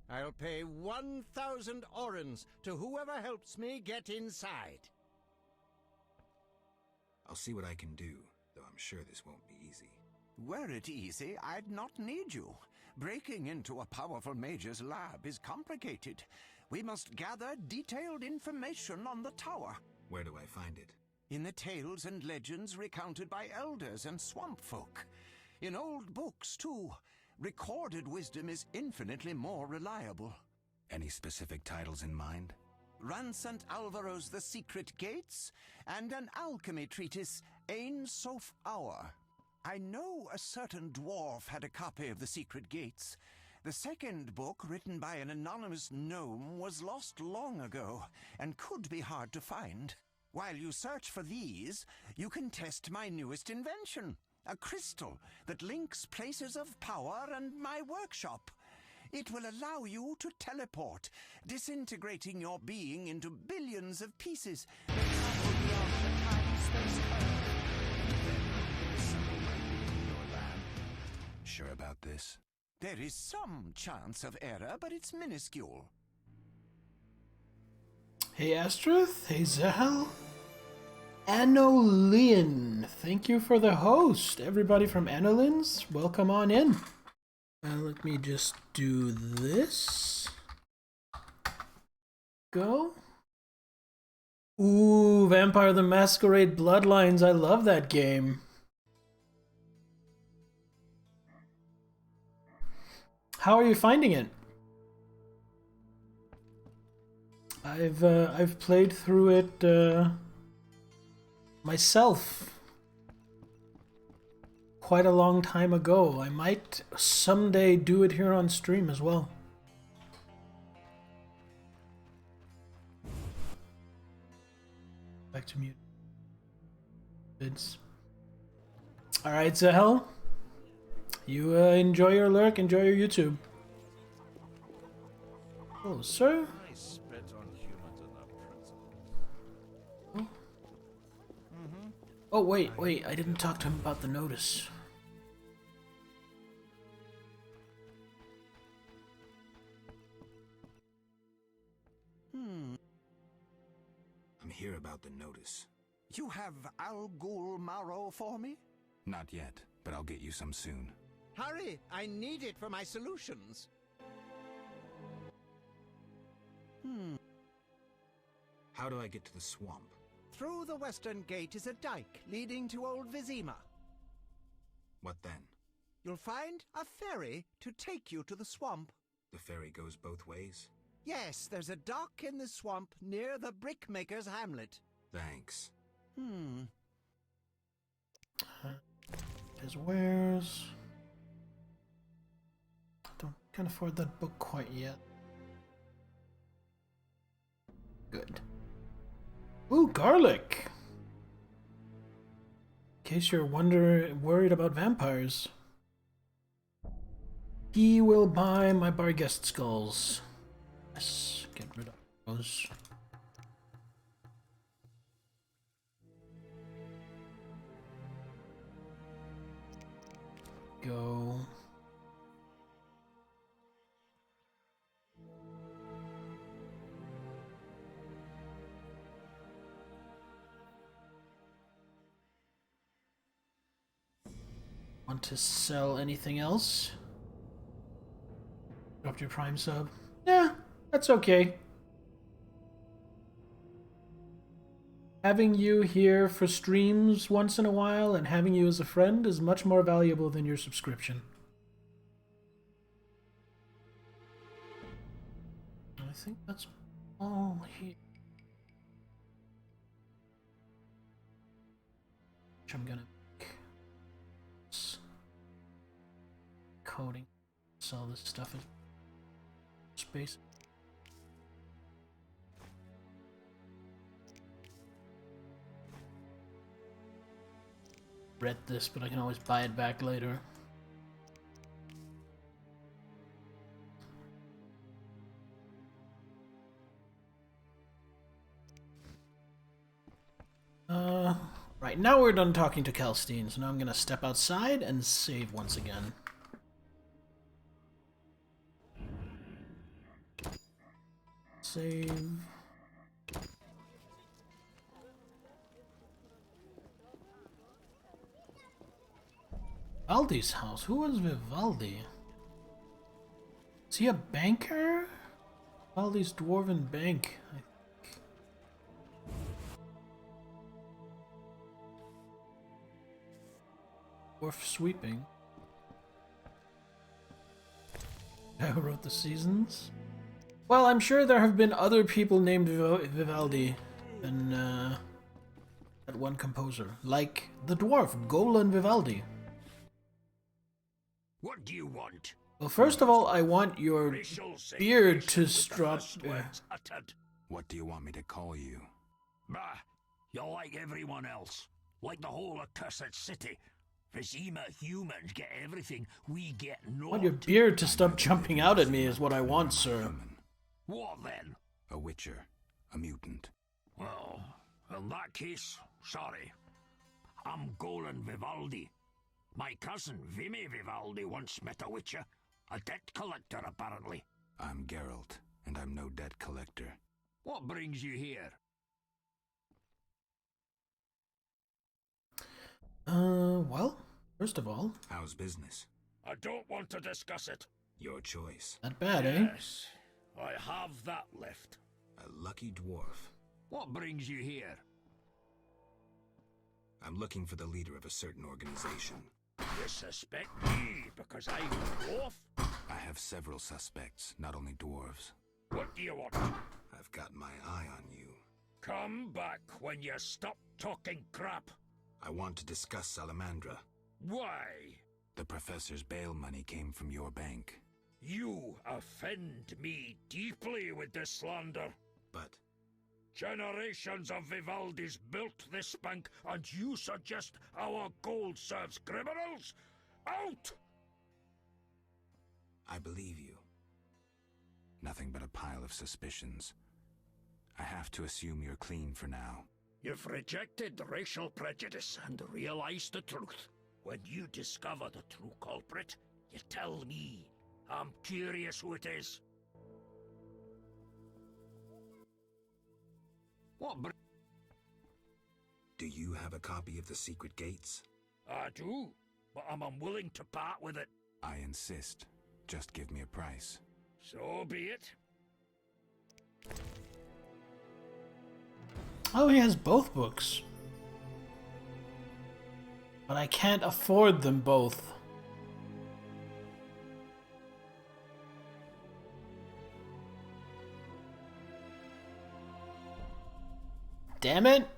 I'll pay 1,000 orens to whoever helps me get inside. I'll see what I can do, though I'm sure this won't be easy. Were it easy, I'd not need you. Breaking into a powerful mage's lab is complicated. We must gather detailed information on the tower. Where do I find it? In the tales and legends recounted by elders and swamp folk. In old books, too. Recorded wisdom is infinitely more reliable. Any specific titles in mind? Ransant Alvaro's The Secret Gates, and an alchemy treatise, Ain Soph Hour. I know a certain dwarf had a copy of The Secret Gates. The second book, written by an anonymous gnome, was lost long ago, and could be hard to find. While you search for these, you can test my newest invention, a crystal that links places of power and my workshop. It will allow you to teleport, disintegrating your being into billions of pieces that travel beyond the time-space curve. Sure about this? There is some chance of error, but it's minuscule. Hey Astruth, hey Zahel, Anolin, thank you for the host. Everybody from Anolin's, welcome on in. Let me just do this. Go. Ooh, Vampire the Masquerade Bloodlines, I love that game. How are you finding it? I've played through it myself quite a long time ago. I might someday do it here on stream as well. Back to mute. It's all right, Zahel. You enjoy your lurk, enjoy your YouTube. Oh, sir. I spit on humans in that prison. Oh, wait, I didn't talk to him about the notice. I'm here about the notice. You have Al Ghul marrow for me? Not yet, but I'll get you some soon. Hurry! I need it for my solutions. How do I get to the swamp? Through the western gate is a dike leading to Old Vizima. What then? You'll find a ferry to take you to the swamp. The ferry goes both ways? Yes, there's a dock in the swamp near the brickmaker's hamlet. Thanks. His wares. Can't afford that book quite yet. Good. Ooh, garlic! In case you're worried about vampires. He will buy my Barghest skulls. Yes, get rid of those. go. Want to sell anything else? Dropped your Prime sub? Yeah, that's okay. Having you here for streams once in a while and having you as a friend is much more valuable than your subscription. I think that's all here. Which I'm gonna make. Coding. Sell this stuff in space. Read this, but I can always buy it back later. Right, now we're done talking to Kalstein, so now I'm gonna step outside and save once again. Save. Vivaldi's house? Who was Vivaldi? Is he a banker? Vivaldi's Dwarven Bank, I think. Dwarf sweeping. Who wrote the seasons? Well, I'm sure there have been other people named Vivaldi than that one composer, like the dwarf Golan Vivaldi. What do you want? Well, first of all, I want your beard to strut. What do you want me to call you? Bah, you're like everyone else. Like the whole accursed city. Vizima humans get everything, we get I naught. want your beard to stop jumping out at me is what I want, sir. What then? A witcher. A mutant. Well, in that case, sorry. I'm Golan Vivaldi. My cousin, Vimy Vivaldi, once met a witcher. A debt collector, apparently. I'm Geralt, and I'm no debt collector. What brings you here? Well, first of all... How's business? I don't want to discuss it. Your choice. Not bad, eh? Yes, I have that left. A lucky dwarf. What brings you here? I'm looking for the leader of a certain organization. You suspect me because I'm a dwarf? I have several suspects, not only dwarves. What do you want? I've got my eye on you. Come back when you stop talking crap. I want to discuss Salamandra. Why? The professor's bail money came from your bank. You offend me deeply with this slander. But... generations of Vivaldis built this bank, and you suggest our gold serves criminals? Out! I believe you. Nothing but a pile of suspicions. I have to assume you're clean for now. You've rejected racial prejudice and realized the truth. When you discover the true culprit, you tell me. I'm curious who it is. Do you have a copy of the secret gates? I do, but I'm unwilling to part with it. I insist. Just give me a price. So be it. Oh, he has both books. But I can't afford them both. Damn it!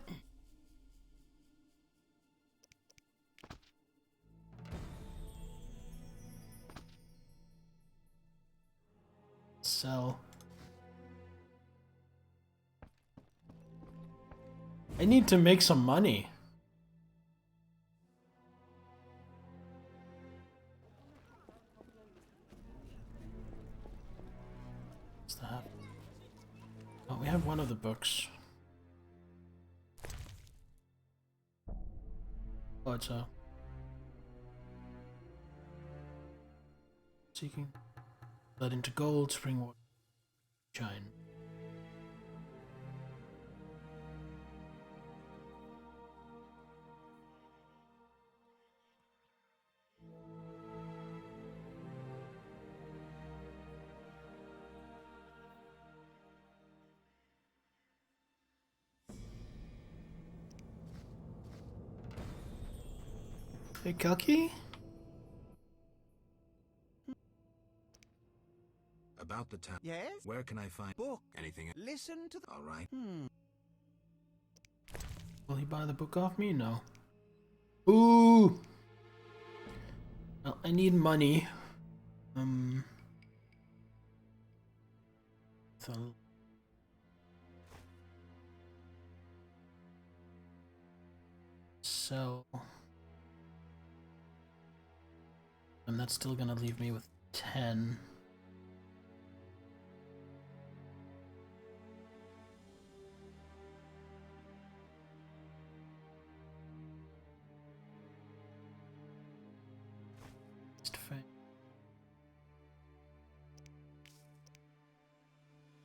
Sell. I need to make some money. What's that? Oh, we have one of the books. Oh, it's a... seeking blood into gold, spring water, shine. Hey, Kalki? About the town. Yes? Where can I find Book. anything? Listen to the... All right. Will he buy the book off me? No. Ooh! Well, I need money. So... And that's still gonna leave me with 10.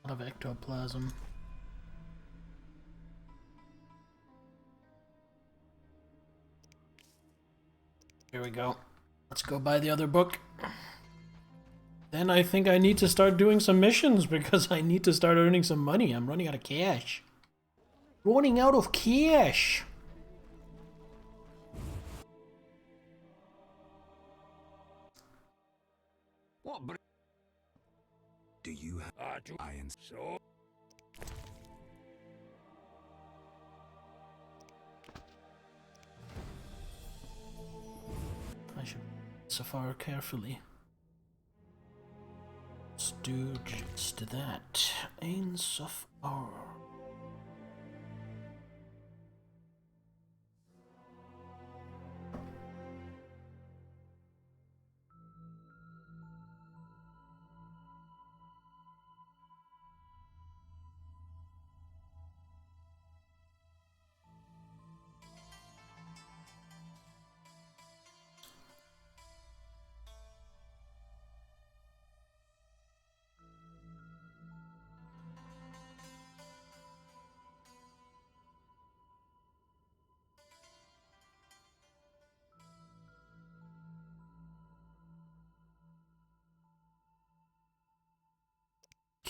A lot of ectoplasm. Here we go. Let's go buy the other book. Then I think I need to start doing some missions because I need to start earning some money. I'm running out of cash. Running out of cash! What do you have iron? So I should safari carefully. Let's do just that. Ein Safar.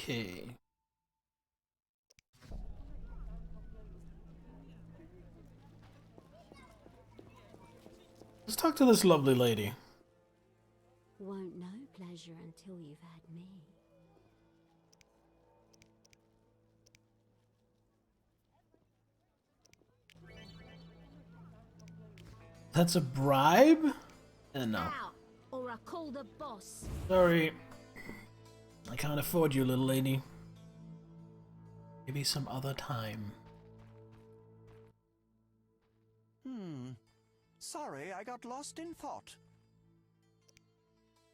Okay. Let's talk to this lovely lady. Won't know pleasure until you've had me. That's a bribe? No. Out, or I'll call the boss. Sorry. I can't afford you, little lady. Maybe some other time. Sorry, I got lost in thought.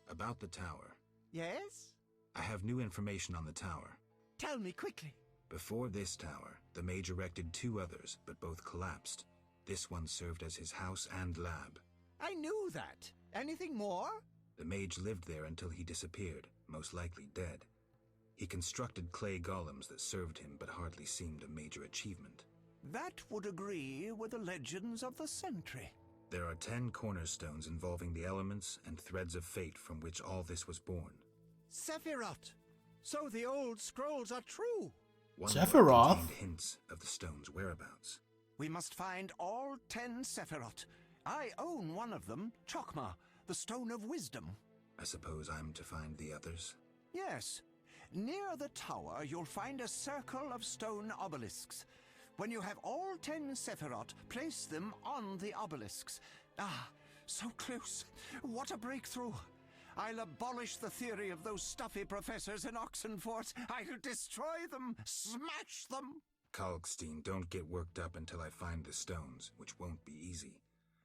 About the tower. Yes? I have new information on the tower. Tell me quickly. Before this tower, the mage erected 2 others, but both collapsed. This one served as his house and lab. I knew that. Anything more? The mage lived there until he disappeared, most likely dead. He constructed clay golems that served him but hardly seemed a major achievement. That would agree with the legends of the Sentry. There are 10 cornerstones involving the elements and threads of fate from which all this was born. Sephiroth! So the old scrolls are true! One Sephiroth? contained hints of the stone's whereabouts. We must find all 10 Sephiroth. I own one of them, Chokmah, the Stone of Wisdom. I suppose I'm to find the others? Yes. Near the tower, you'll find a circle of stone obelisks. When you have all 10 Sephiroth, place them on the obelisks. Ah, so close. What a breakthrough. I'll abolish the theory of those stuffy professors in Oxenfort. I'll destroy them, smash them. Kalkstein, don't get worked up until I find the stones, which won't be easy.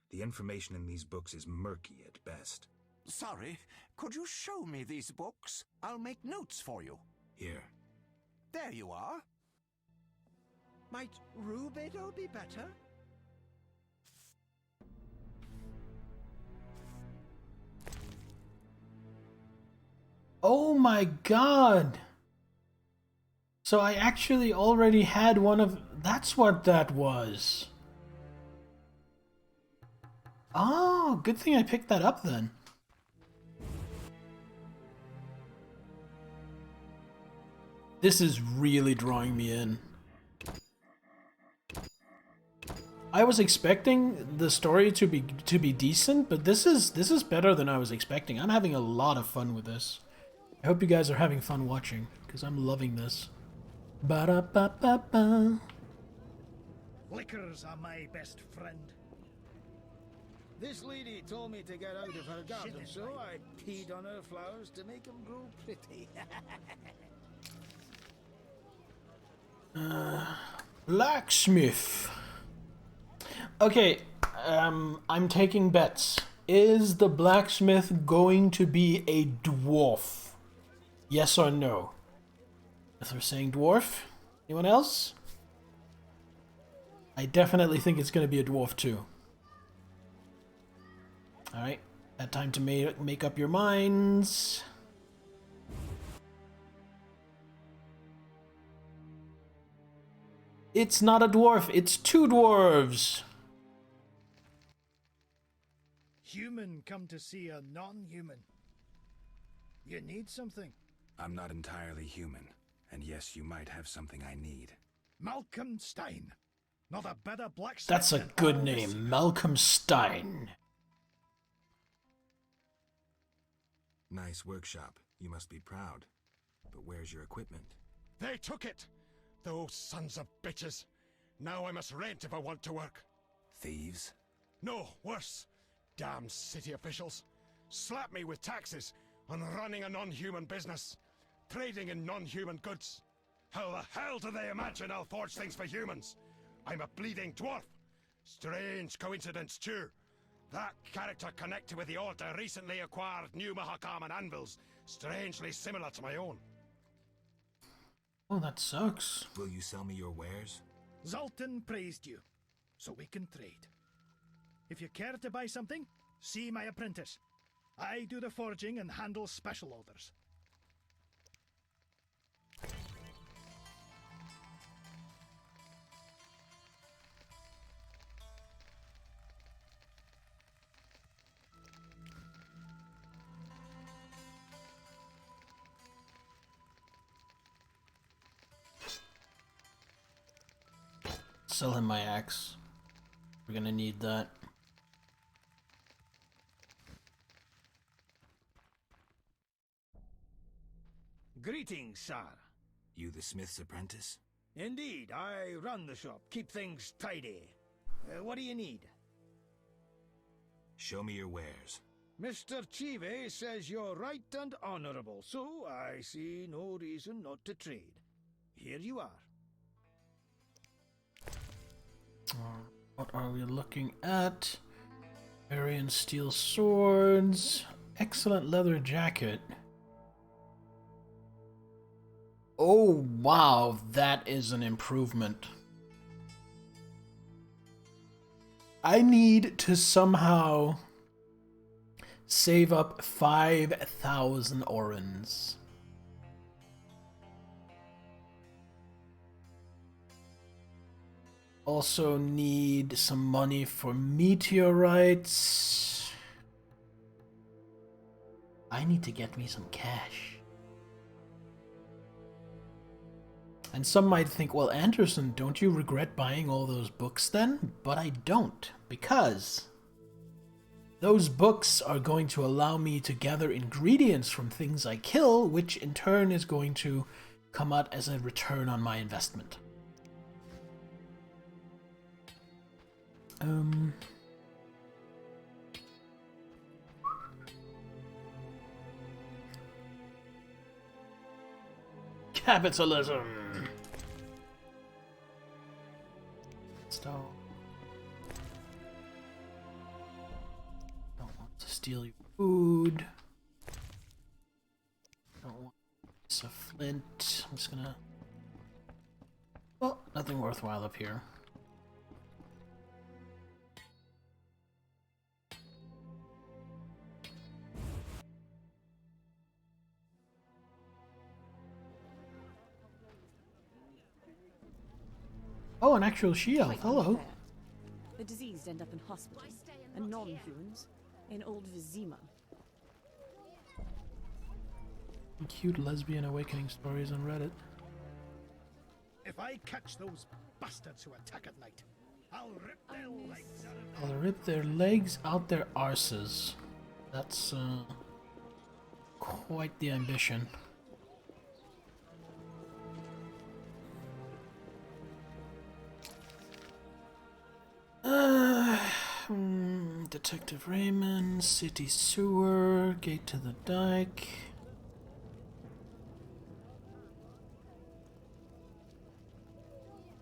The information in these books is murky at best. Sorry, could you show me these books? I'll make notes for you. Here. There you are. Might Rubido be better? Oh my god! So I actually already had one of... That's what that was. Oh, good thing I picked that up then. This is really drawing me in. I was expecting the story to be decent, but this is better than I was expecting. I'm having a lot of fun with this. I hope you guys are having fun watching, because I'm loving this. Ba-da-ba-ba-ba. Liquors are my best friend. This lady told me to get out of her garden, so I peed on her flowers to make them grow pretty. Blacksmith. Okay, I'm taking bets. Is the blacksmith going to be a dwarf? Yes or no? If they're saying dwarf, anyone else? I definitely think it's going to be a dwarf too. Alright, that time to make up your minds. It's not a dwarf, it's two dwarves! Human come to see a non-human. You need something. I'm not entirely human, and yes, you might have something I need. Malcolm Stein. Not a better blacksmith. That's a good name, Malcolm Stein. Nice workshop. You must be proud. But where's your equipment? They took it! Those sons of bitches! Now I must rent if I want to work. Thieves? No, worse. Damn city officials. Slap me with taxes on running a non-human business. Trading in non-human goods. How the hell do they imagine I'll forge things for humans? I'm a bleeding dwarf. Strange coincidence too. That character connected with the Order recently acquired new Mahakaman anvils, strangely similar to my own. Oh, that sucks. Will you sell me your wares? Zoltan praised you, so we can trade. If you care to buy something, see my apprentice. I do the forging and handle special orders. Sell him my axe. We're gonna need that. Greetings, sir. You the smith's apprentice? Indeed, I run the shop, keep things tidy. What do you need? Show me your wares. Mr. Chive says you're right and honorable, so I see no reason not to trade. Here you are. What are we looking at? Aryan steel swords. Excellent leather jacket. Oh wow, that is an improvement. I need to somehow save up 5,000 orens. Also need some money for meteorites. I need to get me some cash. And some might think, well, Anderson, don't you regret buying all those books then? But I don't, because those books are going to allow me to gather ingredients from things I kill, which in turn is going to come out as a return on my investment. Capitalism. Don't want to steal your food. Don't want a piece of flint. I'm just gonna... Well, nothing worthwhile up here. Oh, an actual she-elf. Hello. The diseased end up in hospital, and non-humans in old Vizima. Cute lesbian awakening stories on Reddit. If I catch those bastards who attack at night, I'll rip their legs out of I'll rip their legs out their arses. That's quite the ambition. Detective Raymond, city sewer, gate to the dike.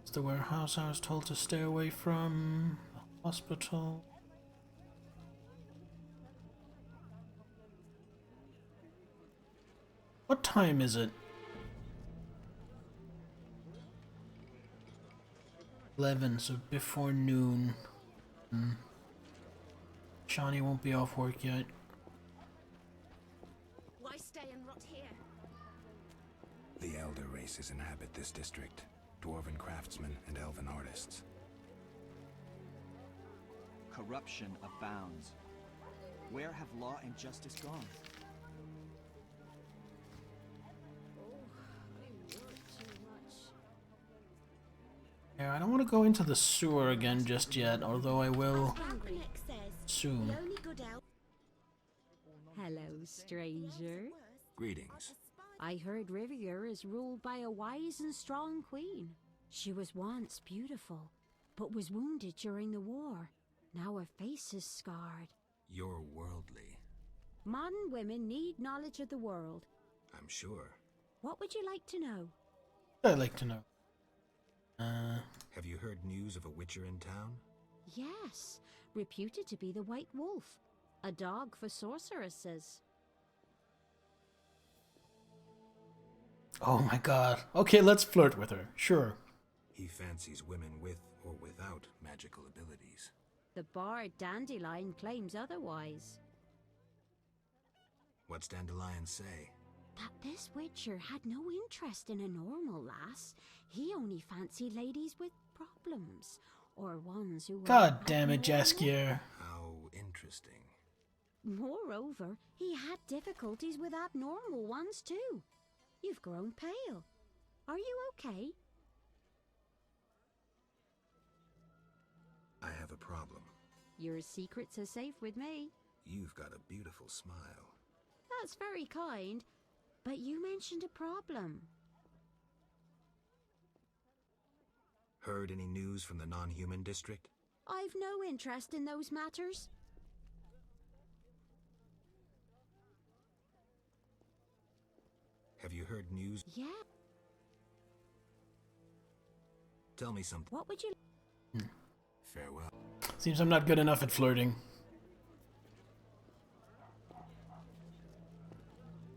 It's the warehouse I was told to stay away from. The hospital. What time is it? 11, so before noon. Shawnee won't be off work yet. Why stay and rot here? The elder races inhabit this district. Dwarven craftsmen and elven artists. Corruption abounds. Where have law and justice gone? Yeah, I don't want to go into the sewer again just yet, although I will soon. Hello, stranger. Greetings. I heard Riviera is ruled by a wise and strong queen. She was once beautiful, but was wounded during the war. Now her face is scarred. You're worldly. Modern women need knowledge of the world. I'm sure. What would you like to know? I'd like to know. Have you heard news of a witcher in town? Yes, reputed to be the White Wolf. A dog for sorceresses. Oh my god. Okay, let's flirt with her. Sure. He fancies women with or without magical abilities. The bard Dandelion claims otherwise. What's Dandelion say? That this witcher had no interest in a normal lass. He only fancied ladies with problems, or ones who were... God damn it, Jaskier. How interesting. Moreover, he had difficulties with abnormal ones too. You've grown pale. Are you okay? I have a problem. Your secrets are safe with me. You've got a beautiful smile. That's very kind, but you mentioned a problem. Heard any news from the non-human district? I've no interest in those matters. Have you heard news? Yeah. Tell me something. What would you... Farewell. Seems I'm not good enough at flirting.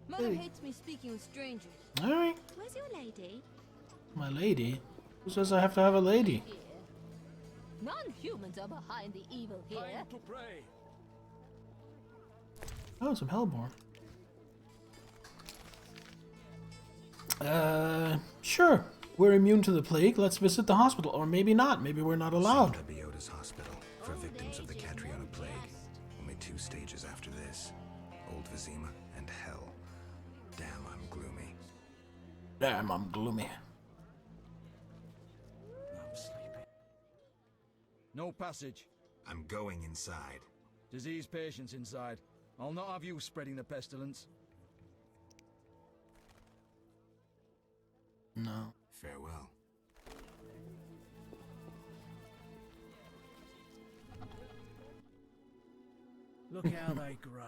Mother hates me speaking with strangers. Alright. Where's your lady? My lady? Who says I have to have a lady? Here. Non-humans are behind the evil here. Time to pray. Oh, some Hellborn. Sure. We're immune to the plague. Let's visit the hospital. Or maybe not. Maybe we're not allowed. Biota's hospital for victims of the Catriona plague. Only 2 stages after this. Old Vizima and Hell. Damn, I'm gloomy. Damn, I'm gloomy. I'm sleepy. No passage. I'm going inside. Disease patients inside. I'll not have you spreading the pestilence. No. Farewell. Look how they grow.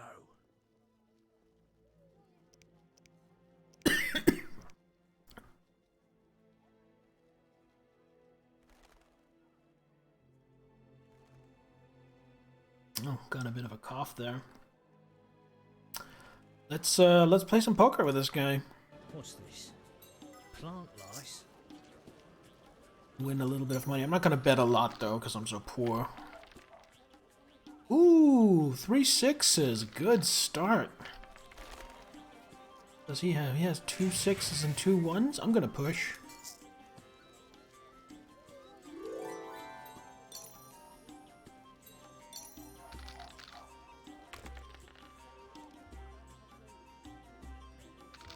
Oh, got a bit of a cough there. Let's play some poker with this guy. What's this? Plant lice? Win a little bit of money. I'm not gonna bet a lot though, because I'm so poor. Ooh, 3 6s. Good start. Does he have? He has 2 6s and 2 1s. I'm gonna push.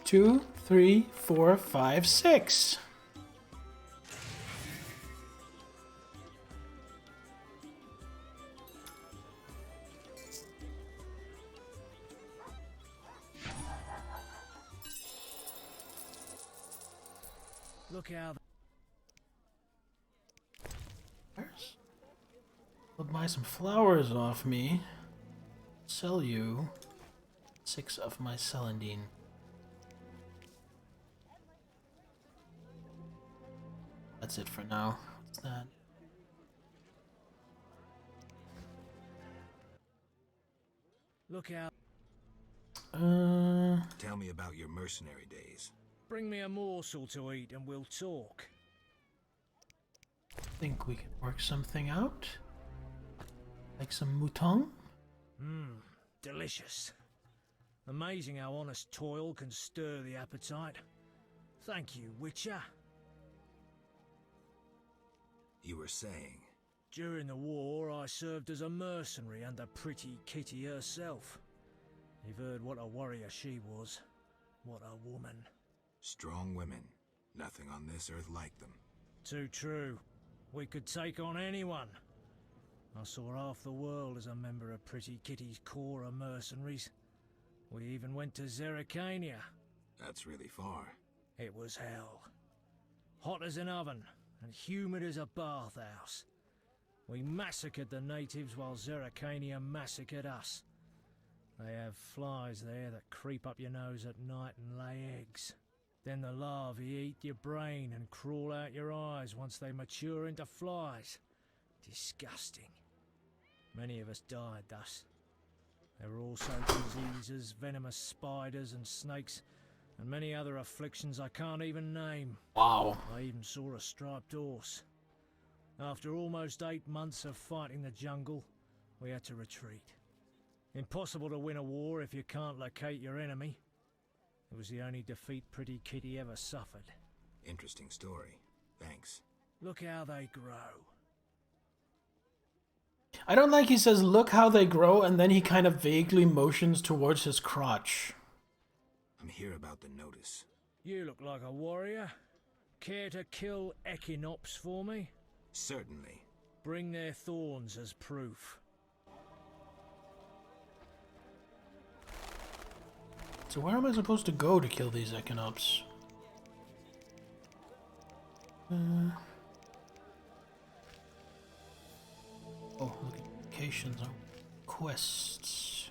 2, 3, 4, 5, 6. Look how. Will buy some flowers off me. Sell you 6 of my celandine. That's it for now. What's that? Look out. Tell me about your mercenary days. Bring me a morsel to eat and we'll talk. Think we can work something out? Like some mouton? Delicious. Amazing how honest toil can stir the appetite. Thank you, Witcher. You were saying? During the war, I served as a mercenary under Pretty Kitty herself. You've heard what a warrior she was. What a woman. Strong women. Nothing on this earth like them. Too true. We could take on anyone. I saw half the world as a member of Pretty Kitty's corps of mercenaries. We even went to Zerrikania. That's really far. It was hell. Hot as an oven, and humid as a bathhouse. We massacred the natives while Zerrikania massacred us. They have flies there that creep up your nose at night and lay eggs. Then the larvae eat your brain and crawl out your eyes once they mature into flies. Disgusting. Many of us died thus. There were also diseases, venomous spiders and snakes, and many other afflictions I can't even name. Wow. I even saw a striped horse. After almost 8 months of fighting the jungle, we had to retreat. Impossible to win a war if you can't locate your enemy. It was the only defeat Pretty Kitty ever suffered. Interesting story. Thanks. Look how they grow. I don't like he says, look how they grow, and then he kind of vaguely motions towards his crotch. I'm here about the notice. You look like a warrior. Care to kill Echinops for me? Certainly. Bring their thorns as proof. So where am I supposed to go to kill these Echinops? Oh, look at locations on quests.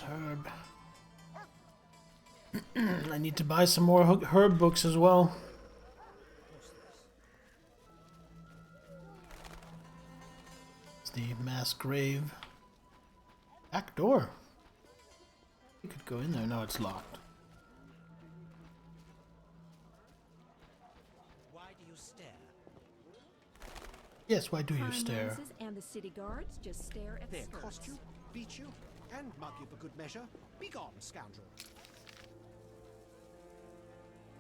Herb. I need to buy some more herb books as well. It's the mass grave. Back door. You could go in there. No, it's locked. Why do you stare? Yes, why do you stare? Finances and the city guards just stare at They skirts. accost you, beat you, and mug you for good measure. Begone, scoundrel.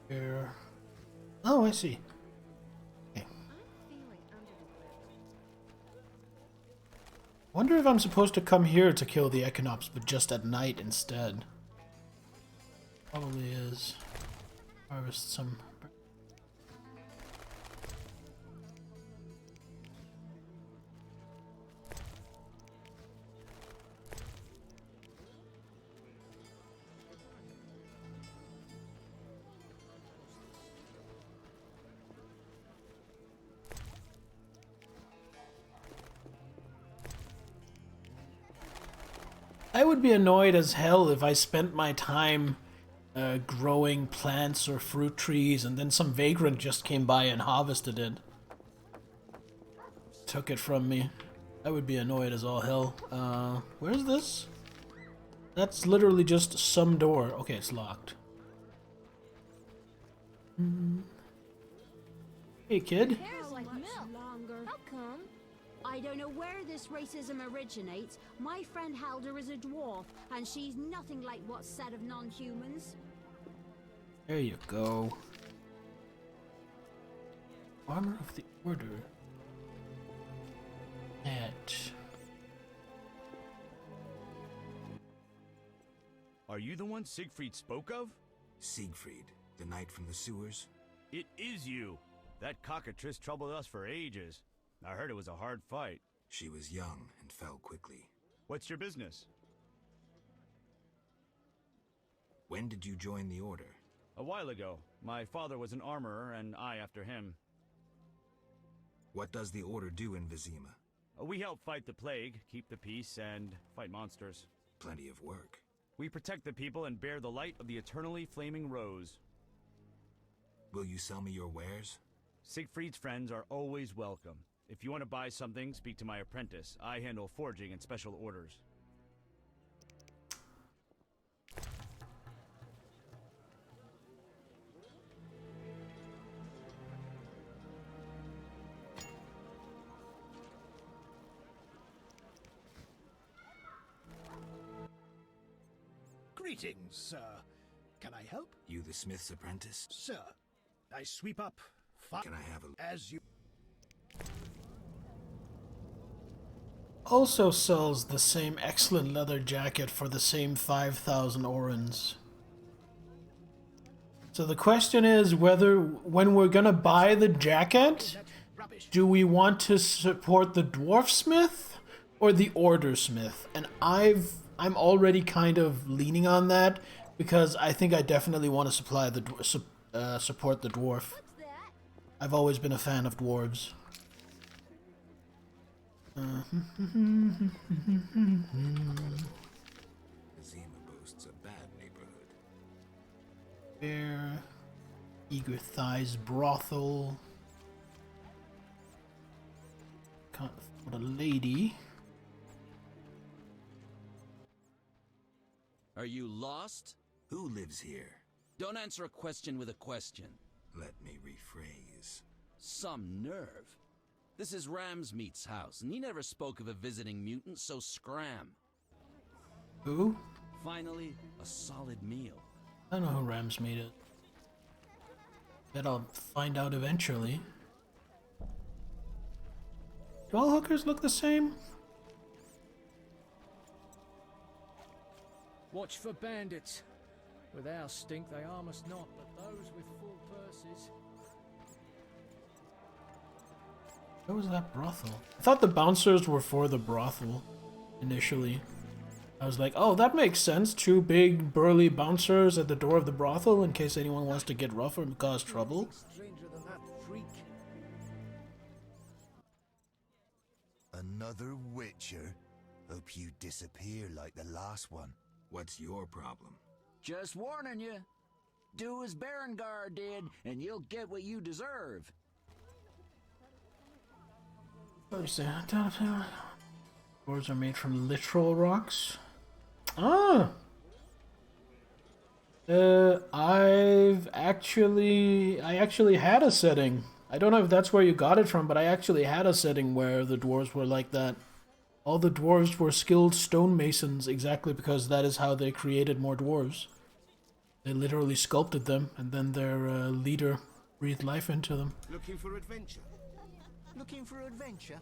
Here. Oh, I see. Okay. Wonder if I'm supposed to come here to kill the Echinops, but just at night instead. Probably is. Harvest some. I would be annoyed as hell if I spent my time growing plants or fruit trees and then some vagrant just came by and harvested it. Took it from me. I would be annoyed as all hell. Where's this? That's literally just some door. Okay, it's locked. Hey, kid. Hair's like milk. How welcome. I don't know where this racism originates. My friend Halder is a dwarf, and she's nothing like what's said of non-humans. There you go. Armor of the Order. Are you the one Siegfried spoke of? Siegfried, the knight from the sewers? It is you. That cockatrice troubled us for ages. I heard it was a hard fight. She was young and fell quickly. What's your business? When did you join the Order? A while ago. My father was an armorer, and I after him. What does the Order do in Vizima? We help fight the plague, keep the peace, and fight monsters. Plenty of work. We protect the people and bear the light of the eternally flaming rose. Will you sell me your wares? Siegfried's friends are always welcome. If you want to buy something, speak to my apprentice. I handle forging and special orders. Greetings, sir. Can I help? You the smith's apprentice? Sir, I sweep up. Can I have a... As you... Also sells the same excellent leather jacket for the same 5,000 orens. So the question is whether, when we're gonna buy the jacket, do we want to support the dwarf smith or the order smith? And I'm already kind of leaning on that because I think I definitely want to support the dwarf. I've always been a fan of dwarves. Vizima boasts a bad neighborhood. Fair, Eager Thighs brothel. Can't afford a lady. Are you lost? Who lives here? Don't answer a question with a question. Let me rephrase. Some nerve. This is Ramsmeat's house, and he never spoke of a visiting mutant, so scram. Who? Finally, a solid meal. I don't know who Ramsmeat is. Bet I'll find out eventually. Do all hookers look the same? Watch for bandits. With our stink, they harm us not, but those with full purses. Where was that brothel? I thought the bouncers were for the brothel initially. I was like, oh, that makes sense. Two big burly bouncers at the door of the brothel in case anyone wants to get rough or cause trouble. Stranger than that freak. Another Witcher? Hope you disappear like the last one. What's your problem? Just warning you. Do as Berengar did, and you'll get what you deserve. Doors are made from literal rocks. Ah! I actually had a setting. I don't know if that's where you got it from, but I actually had a setting where the dwarves were like that. All the dwarves were skilled stonemasons exactly because that is how they created more dwarves. They literally sculpted them, and then their leader breathed life into them. Looking for adventure? Looking for adventure?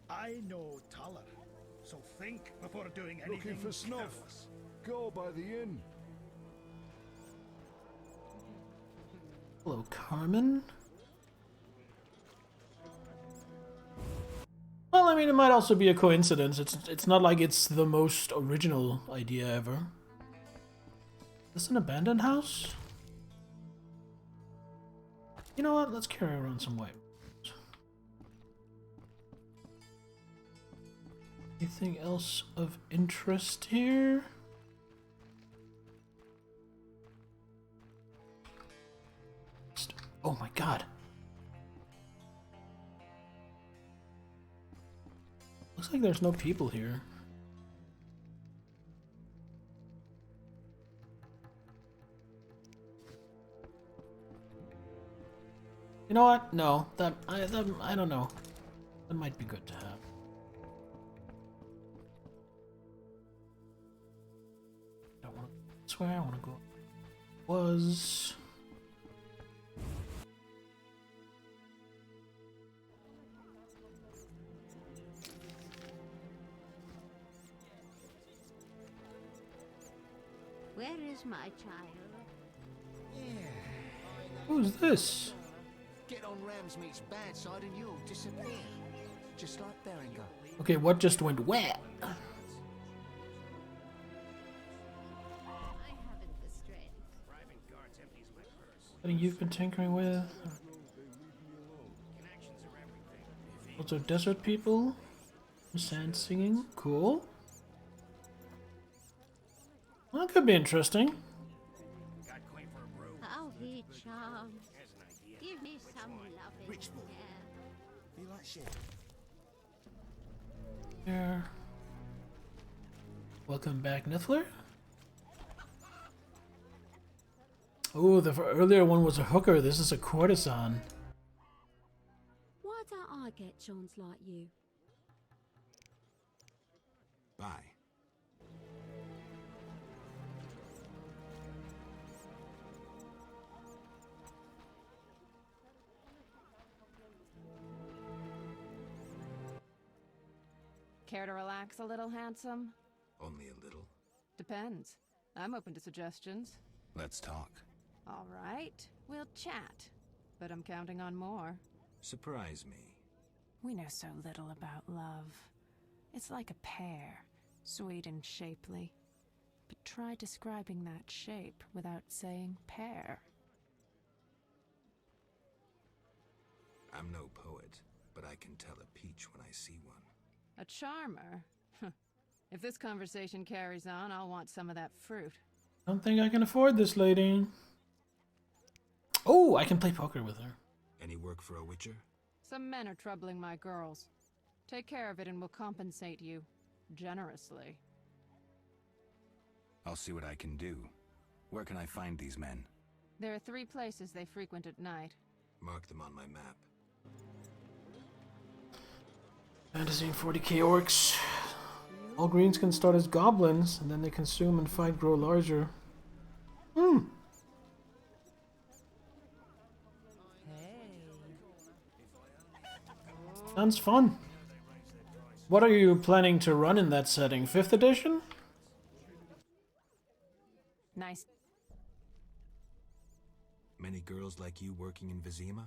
I know Taller, so think before doing anything. Looking for snuff? careless. Go by the inn. Hello, Carmen. Well, I mean, it might also be a coincidence. It's not like it's the most original idea ever. Is this an abandoned house? You know what? Let's carry around some white. Anything else of interest here? Oh my god. Looks like there's no people here. You know what? No, I don't know. That might be good to have. Don't want to swear. I want to go. Was. Where is my child? Who's this? Get on Ramsmeat's bad side and you'll disappear. Just like Berenger. Okay, what just went wet? Something you've been tinkering with? Also, desert people? Sand singing? Cool. Well, that could be interesting. How he charms. Give me some loving Rich boy. care. You like shit? Here. Welcome back, Niffler. Oh, the earlier one was a hooker. This is a courtesan. Why don't I get Johns like you? Bye. Care to relax a little, handsome? Only a little. Depends. I'm open to suggestions. Let's talk. All right, we'll chat. But I'm counting on more. Surprise me. We know so little about love. It's like a pear, sweet and shapely. But try describing that shape without saying pear. I'm no poet, but I can tell a peach when I see one. A charmer? If this conversation carries on, I'll want some of that fruit. Don't think I can afford this lady. Oh, I can play poker with her. Any work for a witcher? Some men are troubling my girls. Take care of it and we'll compensate you. Generously. I'll see what I can do. Where can I find these men? There are 3 places they frequent at night. Mark them on my map. Fantasy and 40k orcs. All greens can start as goblins, and then they consume and fight grow larger. Sounds fun. What are you planning to run in that setting? 5th edition? Nice. Many girls like you working in Vizima?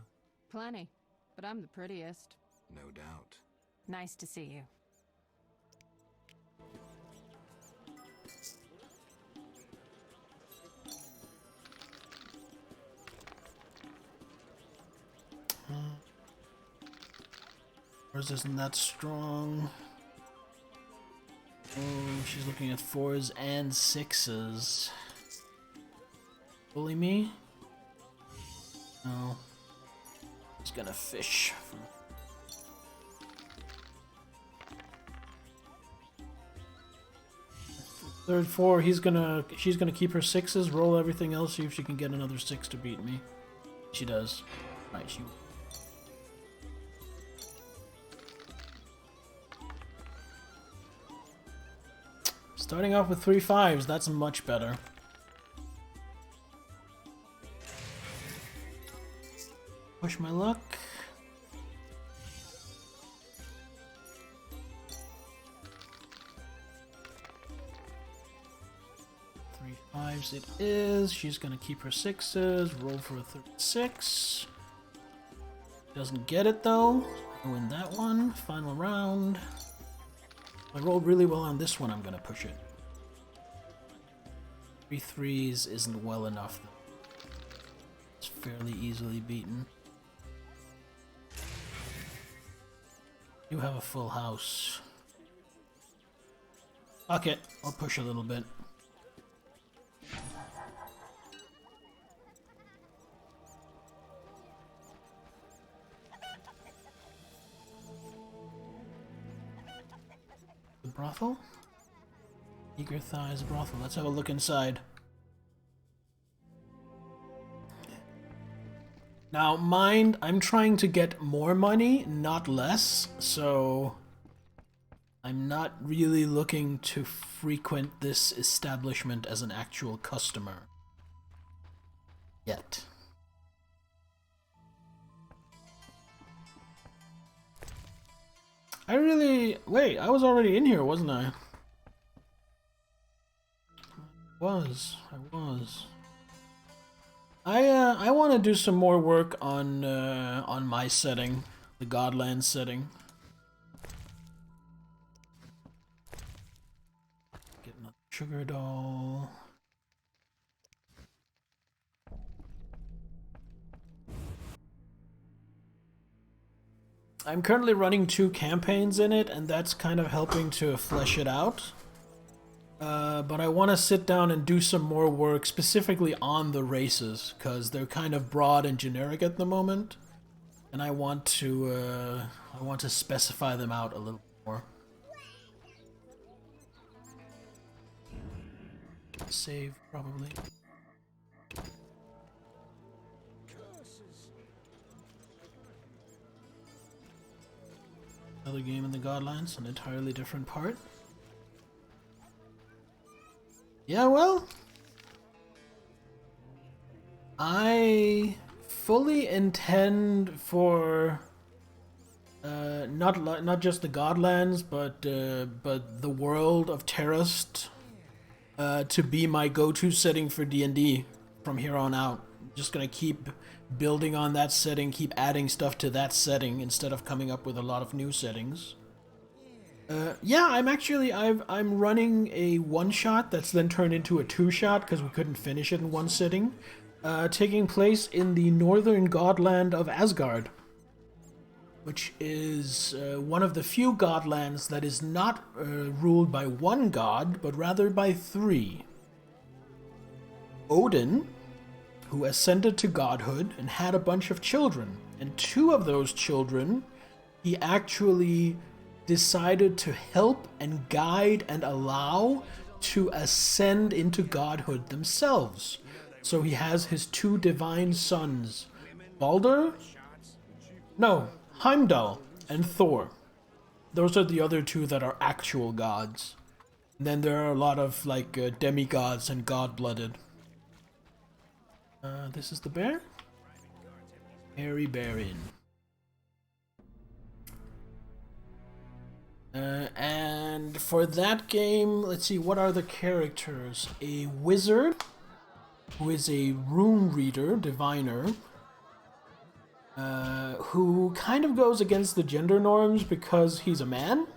Plenty. But I'm the prettiest. No doubt. Nice to see you. Yours isn't that strong. Oh, she's looking at 4s and 6s. Bully me? No. He's gonna fish. Third 4, she's gonna keep her 6s, roll everything else, see if she can get another 6 to beat me. She does. Right, she. Starting off with 3 5s, that's much better. Push my luck. Three 5s it is. She's gonna keep her 6s, roll for a 36. Doesn't get it though. I win that one. Final round. I rolled really well on this one, I'm gonna push it. 3 3s isn't well enough. It's fairly easily beaten. You have a full house. Fuck it, I'll push a little bit. The brothel? Eager Thighs brothel. Let's have a look inside. Now, mind, I'm trying to get more money, not less, so I'm not really looking to frequent this establishment as an actual customer. Yet. Wait, I was already in here, wasn't I? I was. I want to do some more work on my setting, the Godland setting. Get another sugar doll. I'm currently running 2 campaigns in it, and that's kind of helping to flesh it out. But I want to sit down and do some more work specifically on the races, because they're kind of broad and generic at the moment, and I want to specify them out a little more. Save, probably. Another game in the Godlands, an entirely different part. Yeah, well, I fully intend for not just the Godlands, but the world of Terrast to be my go-to setting for D&D from here on out. I'm just gonna keep building on that setting, keep adding stuff to that setting instead of coming up with a lot of new settings. Yeah, I'm running a one-shot that's then turned into a two-shot because we couldn't finish it in one sitting, taking place in the northern godland of Asgard, which is one of the few godlands that is not ruled by one god, but rather by 3. Odin, who ascended to godhood and had a bunch of children, and 2 of those children he actually decided to help and guide and allow to ascend into godhood themselves. So he has his 2 divine sons, Heimdall and Thor. Those are the other 2 that are actual gods. And then there are a lot of like demigods and god-blooded. This is the bear? Harry Baron. And for that game, let's see, what are the characters? A wizard, who is a rune reader, diviner, who kind of goes against the gender norms because he's a man.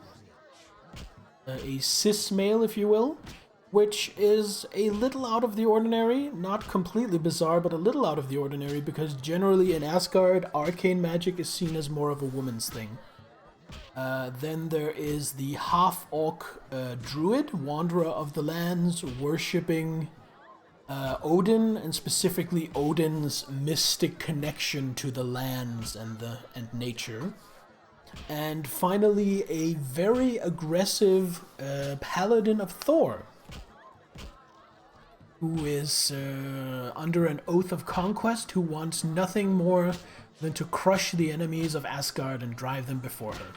A cis male, if you will, which is a little out of the ordinary, not completely bizarre, but a little out of the ordinary, because generally in Asgard, arcane magic is seen as more of a woman's thing. Then there is the half-orc druid, wanderer of the lands, worshipping Odin, and specifically Odin's mystic connection to the lands and nature. And finally, a very aggressive paladin of Thor, who is under an oath of conquest, who wants nothing more than to crush the enemies of Asgard and drive them before her.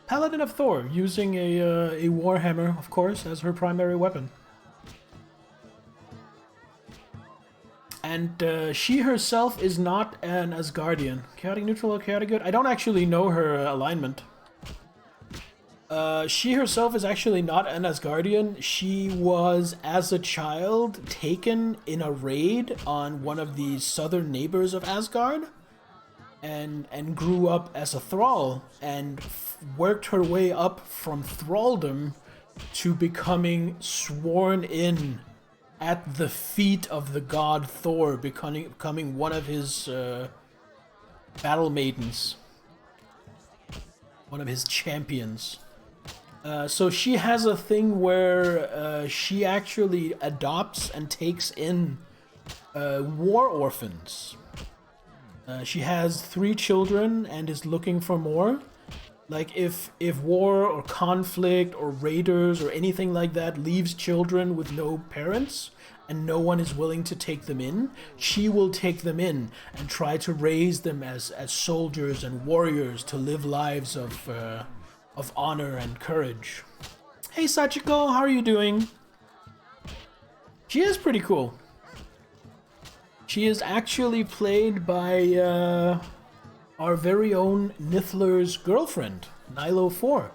Paladin of Thor, using a warhammer, of course, as her primary weapon. And she herself is not an Asgardian. Chaotic neutral or chaotic good? I don't actually know her alignment. She herself is actually not an Asgardian. She was, as a child, taken in a raid on one of the southern neighbors of Asgard, and grew up as a thrall, and worked her way up from thralldom to becoming sworn in at the feet of the god Thor, becoming one of his battle maidens, one of his champions. So she has a thing where she actually adopts and takes in war orphans. She has 3 children and is looking for more. Like if war or conflict or raiders or anything like that leaves children with no parents and no one is willing to take them in, she will take them in and try to raise them as soldiers and warriors to live lives of honor and courage. Hey Sachiko, how are you doing? She is pretty cool. She is actually played by our very own Nithler's girlfriend, Nilo 4,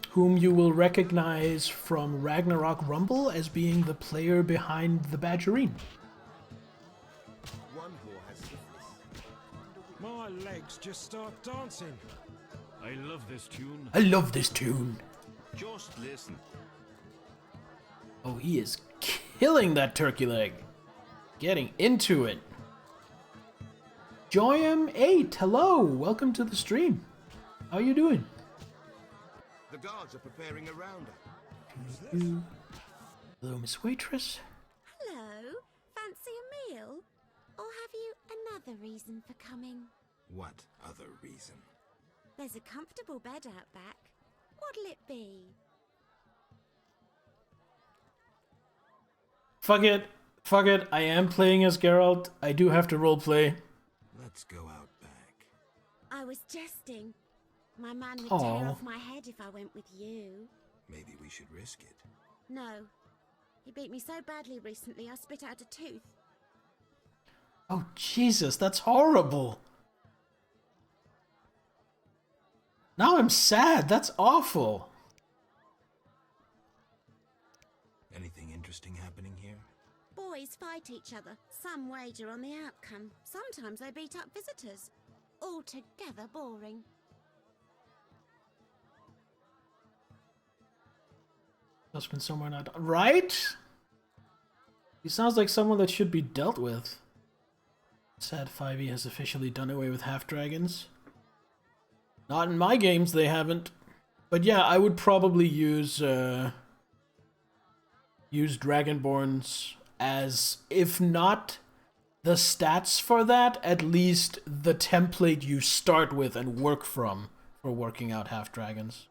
whom you will recognize from Ragnarok Rumble as being the player behind the Badgerine. My legs just start dancing. I love this tune. I love this tune. Just listen. Oh, he is killing that turkey leg. Getting into it. Joyam8, hello, welcome to the stream. How you doing? The guards are preparing a roundup. Hello, Miss Waitress. Hello. Fancy a meal? Or have you another reason for coming? What other reason? There's a comfortable bed out back. What'll it be? Fuck it. Fuck it. I am playing as Geralt. I do have to roleplay. Let's go out back. I was jesting. My man would Aw. tear off my head if I went with you. Maybe we should risk it. No. He beat me so badly recently I spit out a tooth. Oh, Jesus, that's horrible. Now I'm sad. That's awful. Anything interesting happening here? Boys fight each other. Some wager on the outcome. Sometimes they beat up visitors. Altogether boring. Husband somewhere not... Right? He sounds like someone that should be dealt with. Sad 5e has officially done away with half-dragons. Not in my games, they haven't. But yeah, I would probably use Dragonborns as, if not the stats for that, at least the template you start with and work from for working out half-dragons.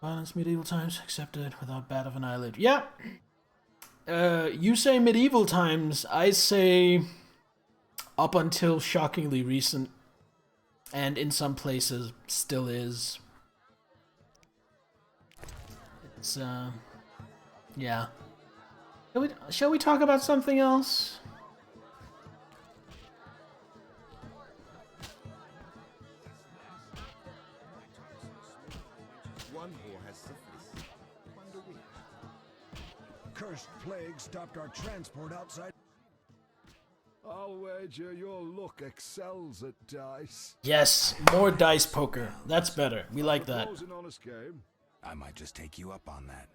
Violence medieval times, accepted without bat of an eyelid. Yeah! You say medieval times, I say up until shockingly recent. And in some places, still is. It's, yeah. Shall we talk about something else? One whore has syphilis. Wonder which. Cursed plague stopped our transport outside. I'll wager your luck excels at dice. Yes, more dice poker. That's better. We like that. Propose an honest game. I might just take you up on that.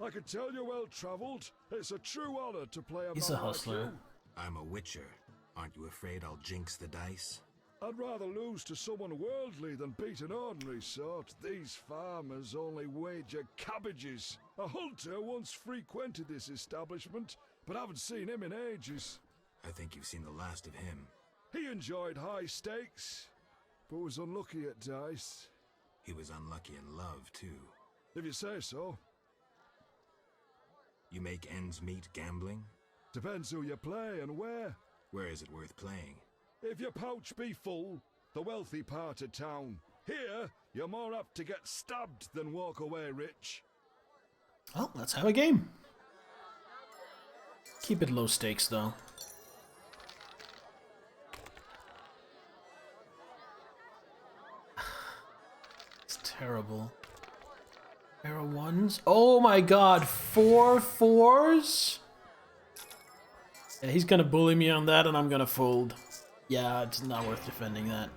I can tell you're well-traveled. It's a true honor to play a He's man a hustler. like you. I'm a witcher. Aren't you afraid I'll jinx the dice? I'd rather lose to someone worldly than beat an ordinary sort. These farmers only wager cabbages. A hunter once frequented this establishment, but I haven't seen him in ages. I think you've seen the last of him. He enjoyed high stakes, but was unlucky at dice. He was unlucky in love, too. If you say so. You make ends meet gambling? Depends who you play and where. Where is it worth playing? If your pouch be full, the wealthy part of town. Here, you're more apt to get stabbed than walk away rich. Well, let's have a game. Keep it low stakes, though. It's terrible. Arrow ones. Oh my god, 4 4s? Yeah, he's gonna bully me on that and I'm gonna fold. Yeah, it's not worth defending that.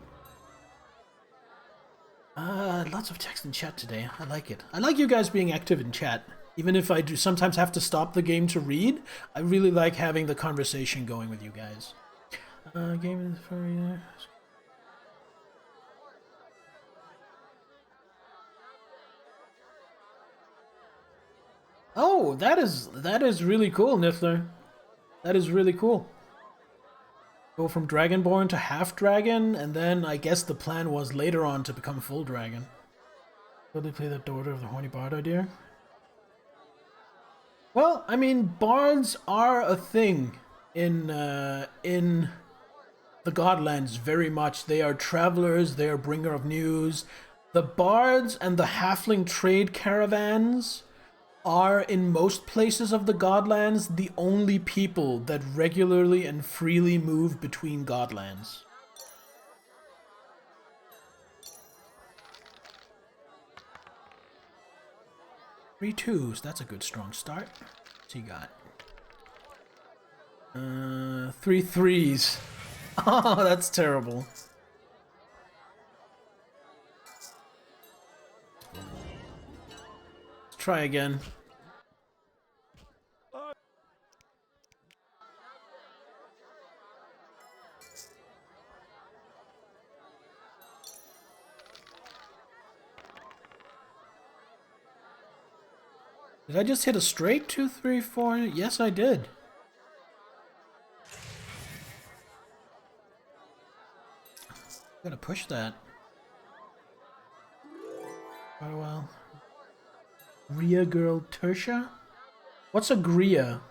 Lots of text in chat today. I like it. I like you guys being active in chat. Even if I do sometimes have to stop the game to read, I really like having the conversation going with you guys. Game is for Oh, that is really cool, Niffler. That is really cool. Go from Dragonborn to half dragon, and then I guess the plan was later on to become full dragon. Will they play the daughter of the horny bard idea? Well, I mean, bards are a thing in the Godlands very much. They are travelers, they are bringer of news. The bards and the halfling trade caravans are, in most places of the Godlands, the only people that regularly and freely move between Godlands. Three twos, that's a good strong start. What's he got? 3 threes. Oh, that's terrible. Let's try again. Did I just hit a straight 2, 3, 4? Yes, I did. Gotta push that. Quite a while. Gria girl Tersha? What's a Gria?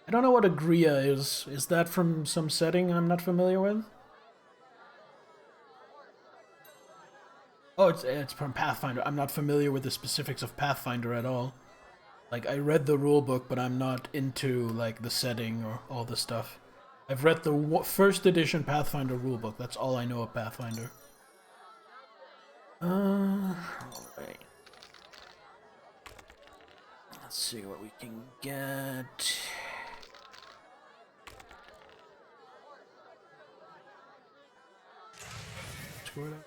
I don't know what a Gria is. Is that from some setting I'm not familiar with? Oh, it's from Pathfinder. I'm not familiar with the specifics of Pathfinder at all. Like, I read the rulebook, but I'm not into, like, the setting or all the stuff. I've read the first edition Pathfinder rulebook. That's all I know of Pathfinder. Alright. Let's see what we can get. Screw it up.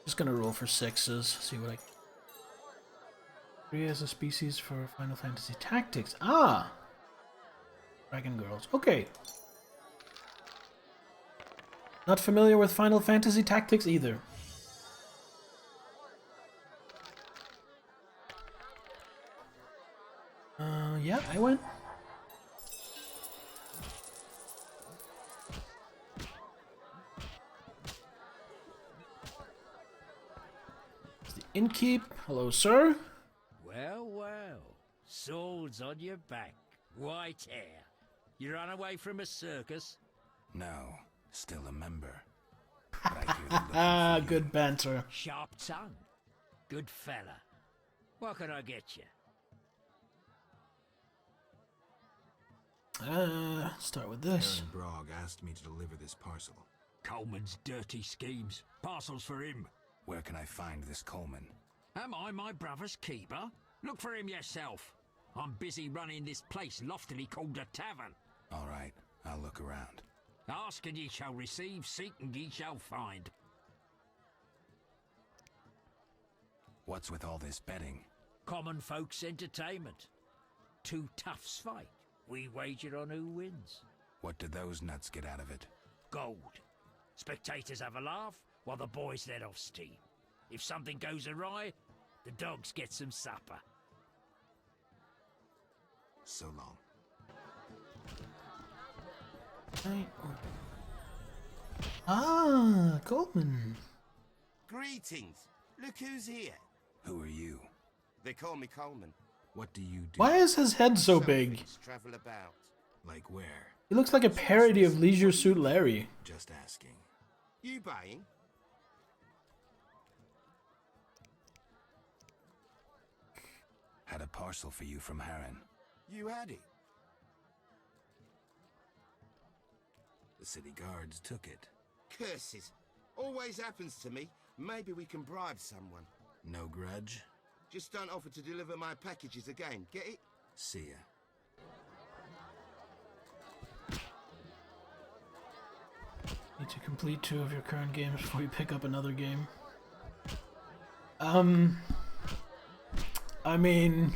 Just gonna roll for 6s, see what I can. 3 as a species for Final Fantasy Tactics. Ah! Dragon Girls. Okay. Not familiar with Final Fantasy Tactics either. Yeah, I went. Innkeep, hello, sir. Well, well. Swords on your back. White hair. You ran away from a circus? No, still a member. But I hear them looking for you. Good banter. Sharp tongue. Good fella. What can I get you? Start with this. Aaron Brogg asked me to deliver this parcel. Coleman's dirty schemes. Parcels for him. Where can I find this Coleman? Am I my brother's keeper? Look for him yourself. I'm busy running this place loftily called a tavern. All right, I'll look around. Ask and ye shall receive, seek and ye shall find. What's with all this betting? Common folks' entertainment. Two toughs fight. We wager on who wins. What do those nuts get out of it? Gold. Spectators have a laugh while the boys let off steam. If something goes awry, the dogs get some supper. So long. Ah, Coleman. Greetings. Look who's here. Who are you? They call me Coleman. What do you do? Why is his head so big? Travel about. Like where? He looks like a parody of Leisure Suit Larry. Just asking. You buying? Had a parcel for you from Harren. You had it. The city guards took it. Curses. Always happens to me. Maybe we can bribe someone. No grudge? Just don't offer to deliver my packages again. Get it? See ya. Need to complete 2 of your current games before you pick up another game. I mean,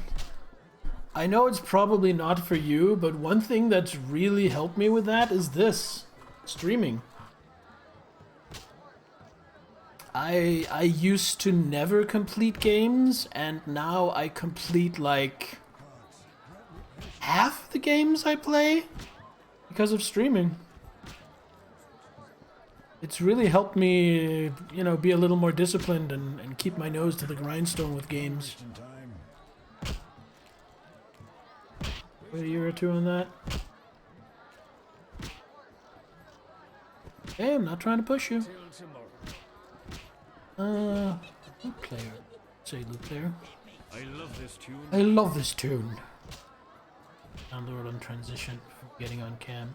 I know it's probably not for you, but one thing that's really helped me with that is this. Streaming. I used to never complete games, and now I complete like half the games I play because of streaming. It's really helped me, you know, be a little more disciplined and keep my nose to the grindstone with games. Wait a year or two on that. Hey, I'm not trying to push you. Loot player. Say loot player. I love this tune. I love this tune. Download on transition from getting on cam.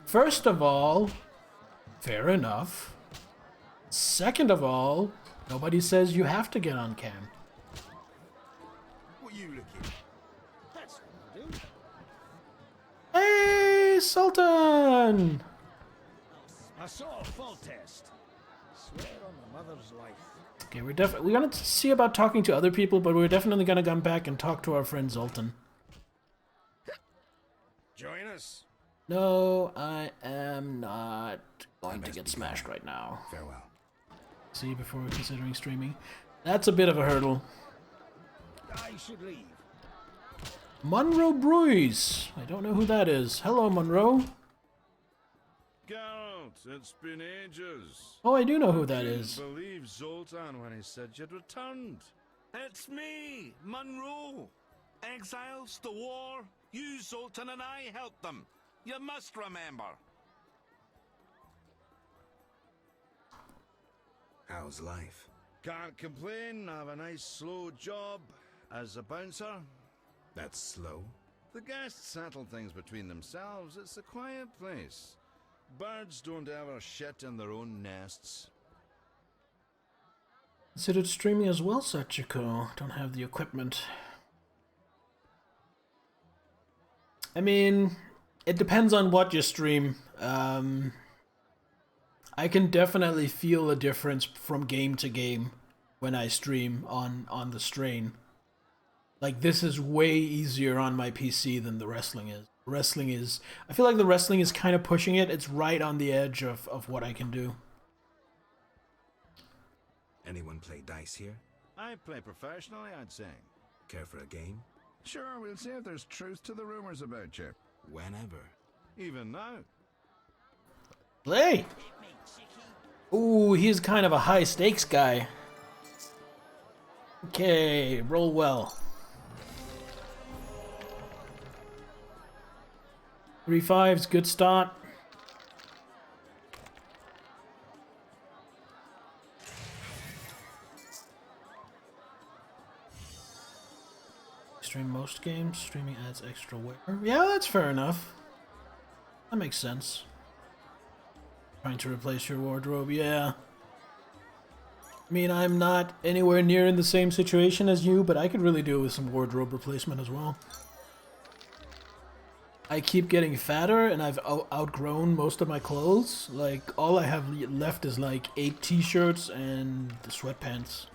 First of all, fair enough. Second of all, nobody says you have to get on cam. What you looking? That's what I do. Hey, Sultan! I saw a full test. Swear on my mother's life. Okay, we're gonna see about talking to other people, but we're definitely gonna come back and talk to our friend Zoltan. Join us. No, I am not going to get smashed right now. Farewell. See, before considering streaming. That's a bit of a hurdle. I should leave. Monroe Bruise. I don't know who that is. Hello, Monroe. Geralt, it's been ages. Oh, I do know who that I is. couldn't believe Zoltan when he said you'd returned. It's me, Monroe. Exiles, the war, you, Zoltan, and I helped them. You must remember. How's life? Can't complain, I have a nice slow job as a bouncer. That's slow? The guests settle things between themselves. It's a quiet place. Birds don't ever shit in their own nests. Considered streaming as well, Sachiko. Don't have the equipment. I mean, it depends on what you stream. I can definitely feel a difference from game to game when I stream on the strain. Like, this is way easier on my PC than the wrestling is. Wrestling is... I feel like the wrestling is kind of pushing it. It's right on the edge of what I can do. Anyone play dice here? I play professionally, I'd say. Care for a game? Sure, we'll see if there's truth to the rumors about you. Whenever. Even now. Play! Ooh, he's kind of a high stakes guy. Okay, roll well. 3 5's good start. Stream most games. Streaming adds extra wear. Yeah, that's fair enough. That makes sense. Trying to replace your wardrobe, yeah. I mean, I'm not anywhere near in the same situation as you, but I could really do with some wardrobe replacement as well. I keep getting fatter, and I've outgrown most of my clothes. Like, all I have left is like 8 t-shirts and the sweatpants.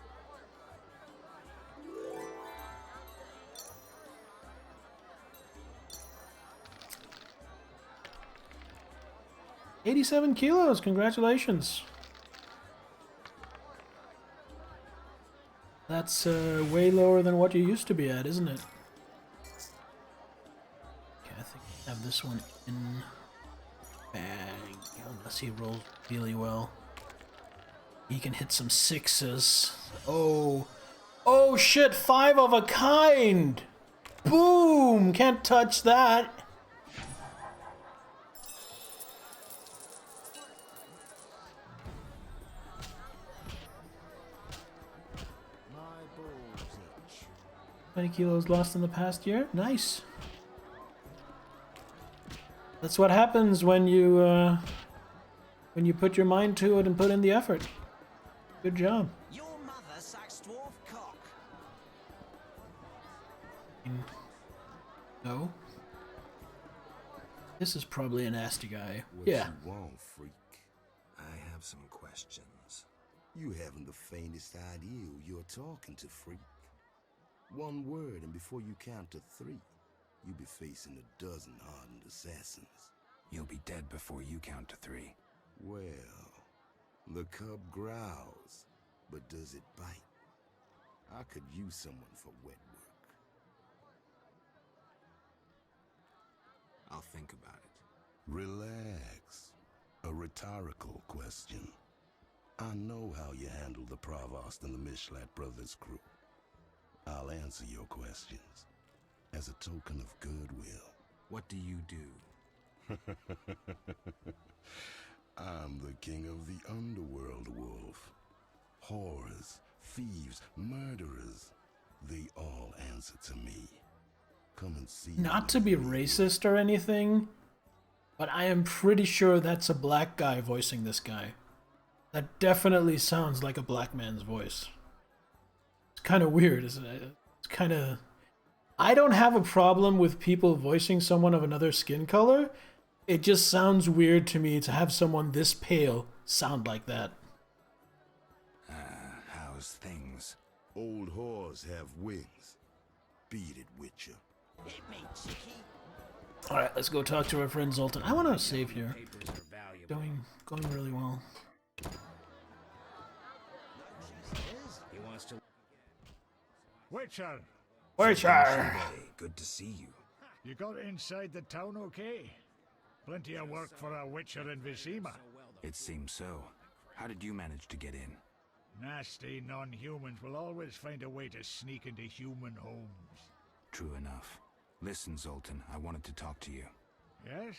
$87 kilos, congratulations. That's way lower than what you used to be at, isn't it? Okay, I think I have this one in bag, unless he rolls really well. He can hit some 6s. Oh. Oh shit, 5 of a kind! Boom! Can't touch that. My balls itch. 20 kilos lost in the past year. Nice. That's what happens when you put your mind to it and put in the effort. Good job. Your mother sucks dwarf cock. No. This is probably a nasty guy. What Yeah. you want, freak? I have some questions. You haven't the faintest idea who you're talking to, freak. One word, and before you count to 3, you'll be facing a dozen hardened assassins. You'll be dead before you count to 3. Well, The cub growls, but does it bite? I could use someone for wet work. I'll think about it. Relax. A rhetorical question. I know how you handle the Provost and the Mishlat brothers' crew. I'll answer your questions as a token of goodwill. What do you do? I'm the king of the underworld, Wolf. Whores, thieves, murderers, they all answer to me. Come and see. Not to be racist or anything, but I am pretty sure that's a black guy voicing this guy. That definitely sounds like a black man's voice. It's kind of weird, isn't it? It's kind of... I don't have a problem with people voicing someone of another skin color. It just sounds weird to me to have someone this pale sound like that. How's things? Old whores have wings. Beat it, Witcher. Hit me, chickie. Alright, let's go talk to our friend Zoltan. I want to save here. Going really well. He wants to... Witcher! Witcher! Good to see you. You got inside the town okay? Plenty of work for a Witcher in Vizima. It seems so. How did you manage to get in? Nasty non-humans will always find a way to sneak into human homes. True enough. Listen, Zoltan, I wanted to talk to you. Yes?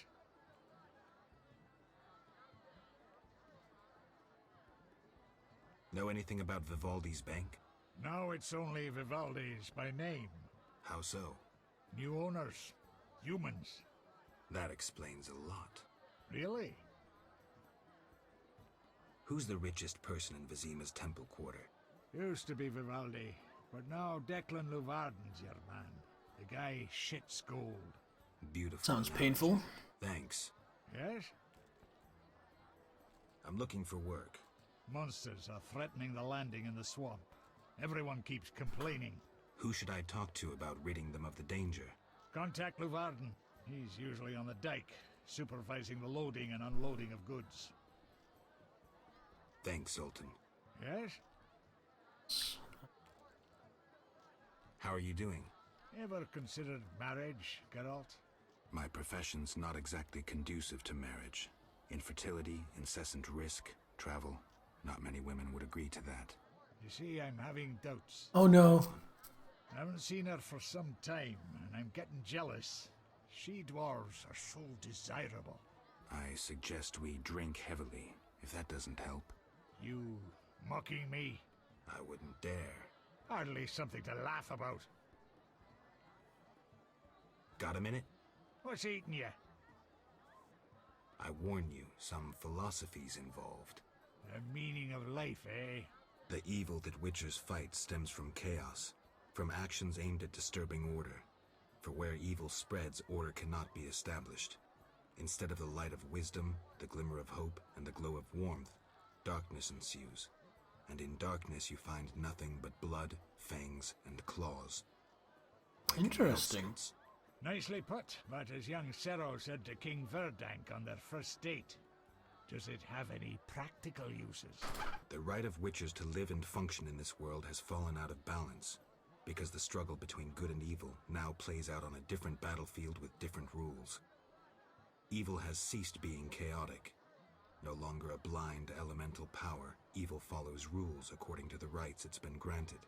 Know anything about Vivaldi's bank? Now it's only Vivaldi's by name. How so? New owners. Humans. That explains a lot. Really? Who's the richest person in Vizima's temple quarter? Used to be Vivaldi, but now Declan Luvarden's your man. The guy shits gold. Beautiful. Sounds painful. Thanks. Yes? I'm looking for work. Monsters are threatening the landing in the swamp. Everyone keeps complaining. Who should I talk to about ridding them of the danger? Contact Luvarden. He's usually on the dike, supervising the loading and unloading of goods. Thanks, Zoltan. Yes? How are you doing? Ever considered marriage, Geralt? My profession's not exactly conducive to marriage. Infertility, incessant risk, travel. Not many women would agree to that. You see, I'm having doubts. Oh no. I haven't seen her for some time, and I'm getting jealous. She-dwarves are so desirable. I suggest we drink heavily, if that doesn't help. You mocking me? I wouldn't dare. Hardly something to laugh about. Got a minute? What's eating you? I warn you, some philosophy's involved. The meaning of life, eh? The evil that Witchers fight stems from chaos, from actions aimed at disturbing order. For where evil spreads, order cannot be established. Instead of the light of wisdom, the glimmer of hope, and the glow of warmth, darkness ensues. And in darkness you find nothing but blood, fangs, and claws. Interesting. Nicely put, but as young Cero said to King Verdank on their first date, does it have any practical uses? The right of Witchers to live and function in this world has fallen out of balance, because the struggle between good and evil now plays out on a different battlefield with different rules. Evil has ceased being chaotic. No longer a blind elemental power, evil follows rules according to the rights it's been granted.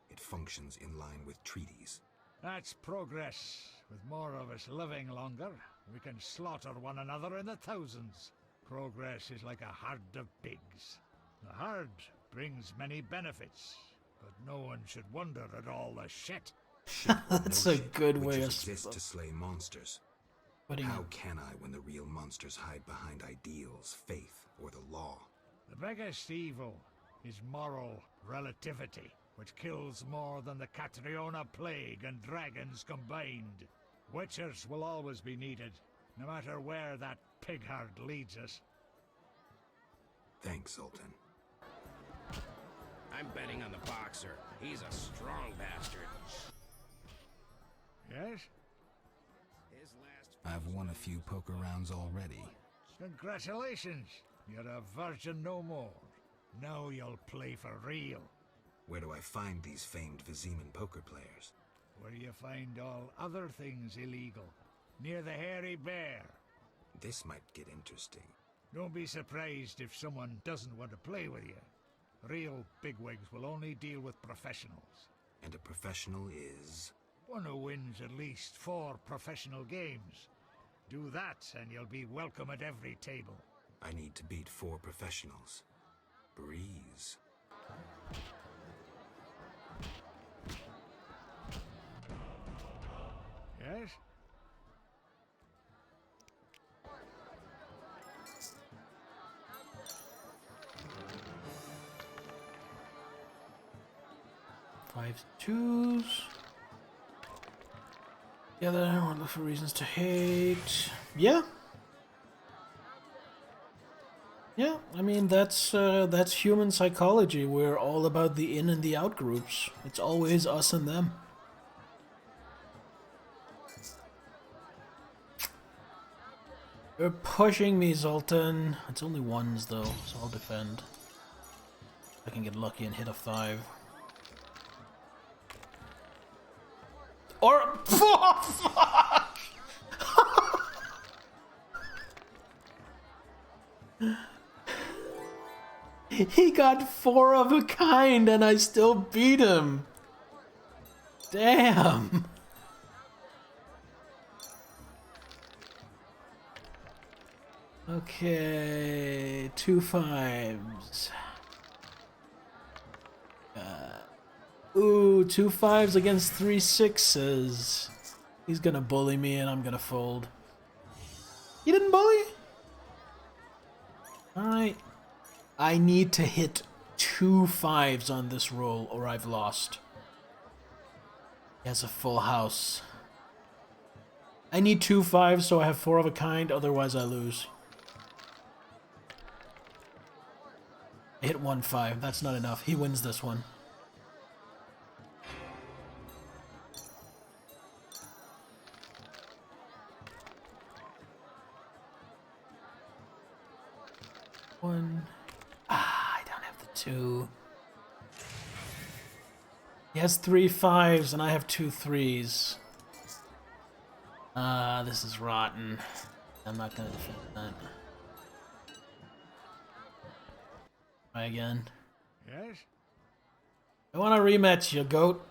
It functions in line with treaties. That's progress. With more of us living longer, we can slaughter one another in the thousands. Progress is like a herd of pigs. The herd brings many benefits, but no one should wonder at all the shit. That's a good way of exist to slay monsters. How can I when the real monsters hide behind ideals, faith, or the law? The biggest evil is moral relativity, which kills more than the Catriona plague and dragons combined. Witchers will always be needed, no matter where that pig herd leads us. Thanks, Zoltan. I'm betting on the boxer. He's a strong bastard. Yes? His last... I've won a few poker rounds already. Congratulations. You're a virgin no more. Now you'll play for real. Where do I find these famed Viziman poker players? Where you find all other things illegal. Near the hairy bear. This might get interesting. Don't be surprised if someone doesn't want to play with you. Real bigwigs will only deal with professionals. And a professional is? One who wins at least 4 professional games. Do that and you'll be welcome at every table. I need to beat 4 professionals. Breeze. Yes? Fives, twos. The other one, look for reasons to hate. Yeah. Yeah, I mean that's human psychology. We're all about the in and the out groups. It's always us and them. You're pushing me, Zoltan. It's only ones though, so I'll defend. I can get lucky and hit a 5. Or oh, fuck! He got 4 of a kind and I still beat him. Damn. Okay, 2 5s. Ooh, 2 5s against 3 6s. He's gonna bully me and I'm gonna fold. He didn't bully? Alright. I need to hit 2 5s on this roll or I've lost. He has a full house. I need 2 5s so I have 4 of a kind, otherwise I lose. I hit 1 5, that's not enough. He wins this one. One. I don't have the 2. He has 3 5s and I have 2 3s. This is rotten. I'm not gonna defend that. Try again. Yes? I want a rematch, you goat.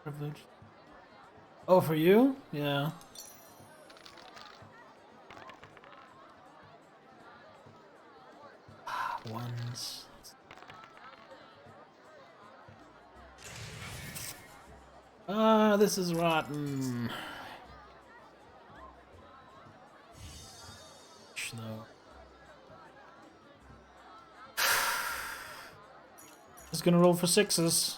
Privilege. Oh, for you? Yeah. Ones. This is rotten. No. Just gonna roll for 6s.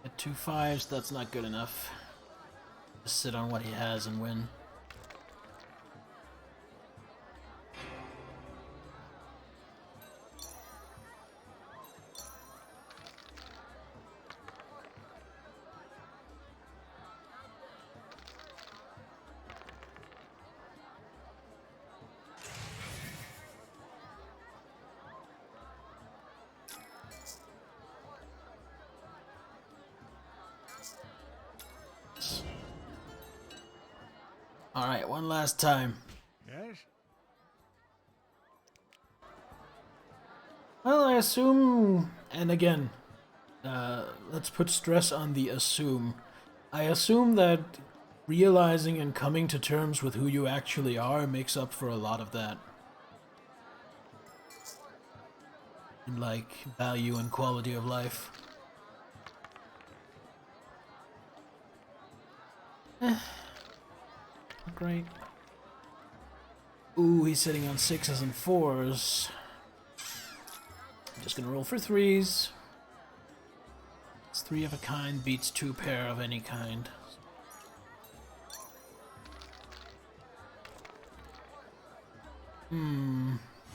At 2 5s, that's not good enough. Just sit on what he has and win. Alright, one last time. Yes? Well, I assume, and again, let's put stress on the assume. I assume that realizing and coming to terms with who you actually are makes up for a lot of that. In, like, value and quality of life. Great. Ooh, he's sitting on 6s and 4s. I'm just gonna roll for 3s. It's 3 of a kind beats 2 pair of any kind.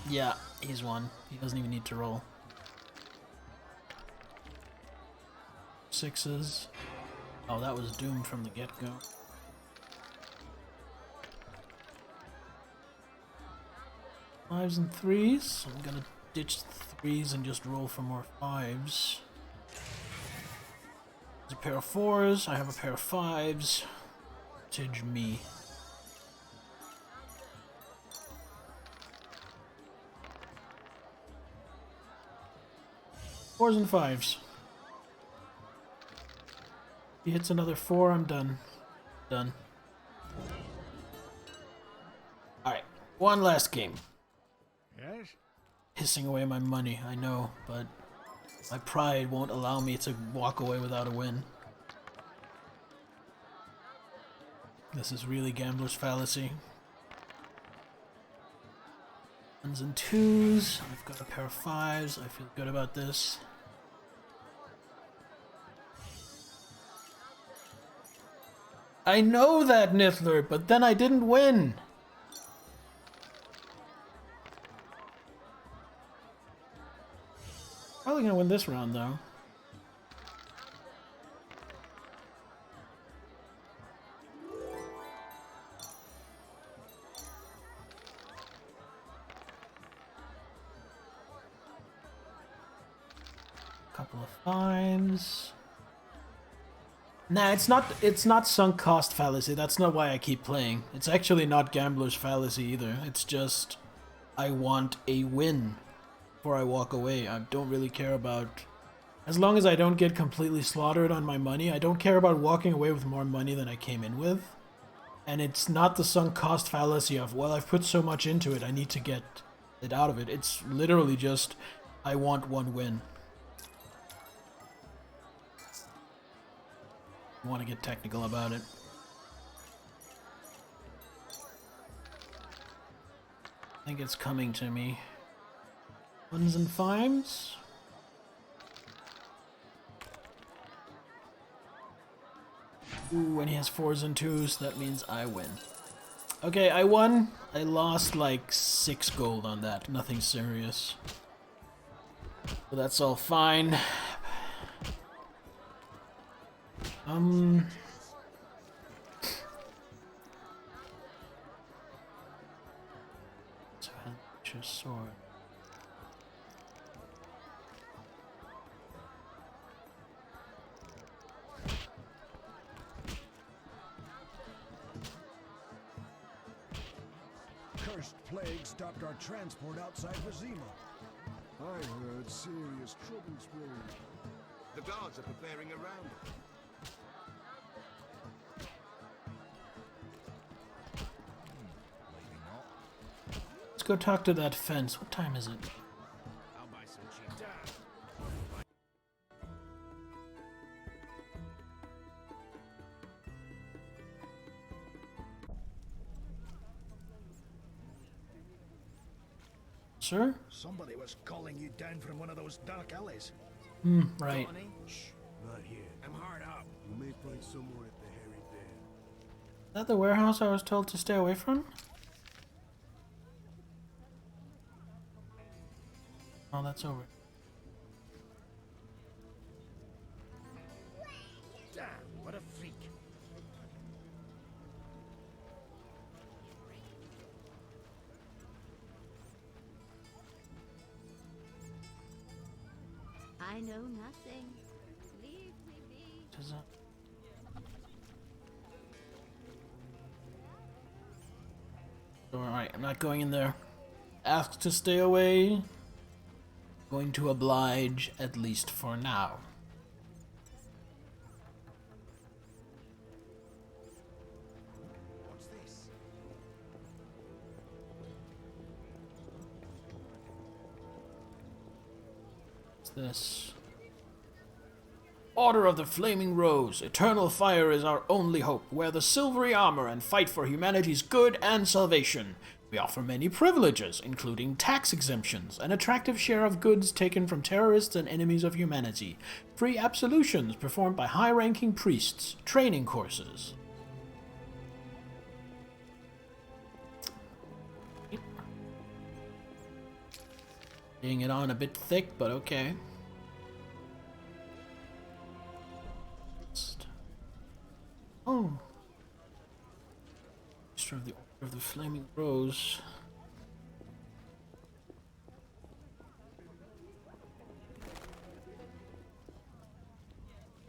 Yeah, he's won. He doesn't even need to roll. 6s. Oh, that was doomed from the get-go. 5s and 3s. I'm gonna ditch the 3s and just roll for more 5s. There's a pair of 4s. I have a pair of 5s. Tidge me. 4s and 5s. If he hits another 4, I'm done. Done. Alright, one last game. Yes? Pissing away my money, I know, but my pride won't allow me to walk away without a win. This is really gambler's fallacy. 1s and 2s. I've got a pair of 5s. I feel good about this. I know that, Nithler, but then I didn't win. Probably gonna win this round, though. Couple of 5s. Nah, it's not sunk cost fallacy. That's not why I keep playing. It's actually not gambler's fallacy either. It's just I want a win before I walk away. I don't really care about, as long as I don't get completely slaughtered on my money, I don't care about walking away with more money than I came in with. And it's not the sunk cost fallacy of, well, I've put so much into it, I need to get it out of it. It's literally just I want one win. I want to get technical about it. I think it's coming to me. 1s and 5s. Ooh, when he has 4s and 2s, that means I win. Okay, I won. I lost like 6 gold on that. Nothing serious. But that's all fine. Sword. Cursed plague stopped our transport outside Vizima. I heard serious trouble's brewing. The guards are preparing a round. Let's go talk to that fence. What time is it? I'll buy some cheap time. Sir? Somebody was calling you down from one of those dark alleys. Right. Shh, not here. I'm hard up. You may find someone at the Hairy Den. Is that the warehouse I was told to stay away from? Oh, that's over. Damn, what a freak. I know nothing. Leave me be. Does that... Alright, I'm not going in there. Asked to stay away. Going to oblige, at least for now. What's this? What's this? Order of the Flaming Rose. Eternal fire is our only hope. Wear the silvery armor and fight for humanity's good and salvation. We offer many privileges, including tax exemptions, an attractive share of goods taken from terrorists and enemies of humanity, free absolutions performed by high-ranking priests, training courses. Laying it on a bit thick, but okay. Oh. Master of the Order of the Flaming Rose.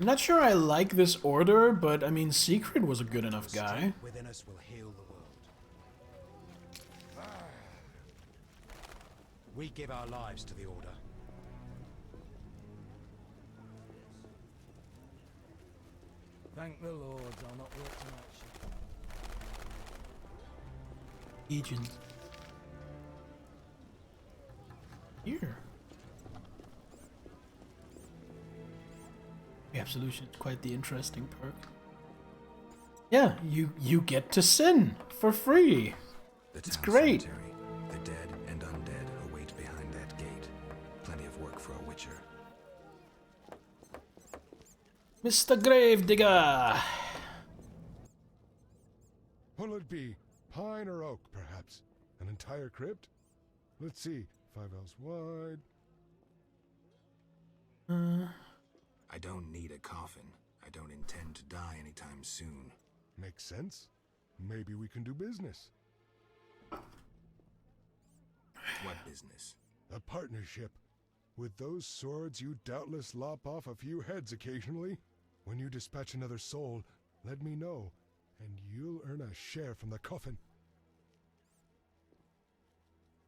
I'm not sure I like this order, but I mean, Secret was a good enough guy. Within us will heal the world. We give our lives to the Order. Thank the Lord, I'll not work tonight. Agent. Here. The Absolution is quite the interesting perk. Yeah, you get to sin for free. It's great. Cemetery. The dead and undead await behind that gate. Plenty of work for a witcher. Mr. Gravedigger. What'll it be? Pine or oak, perhaps? An entire crypt? Let's see. 5 L's wide. I don't need a coffin. I don't intend to die anytime soon. Makes sense. Maybe we can do business. What business? A partnership. With those swords, you doubtless lop off a few heads occasionally. When you dispatch another soul, let me know, and you'll earn a share from the coffin.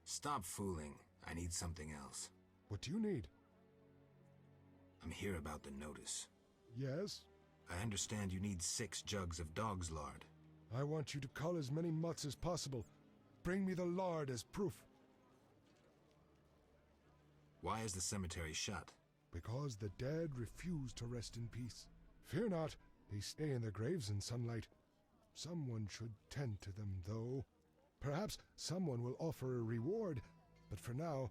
Stop fooling. I need something else. What do you need? I'm here about the notice. Yes? I understand you need 6 jugs of dog's lard. I want you to cull as many mutts as possible. Bring me the lard as proof. Why is the cemetery shut? Because the dead refuse to rest in peace. Fear not, they stay in their graves in sunlight. Someone should tend to them, though. Perhaps someone will offer a reward, but for now,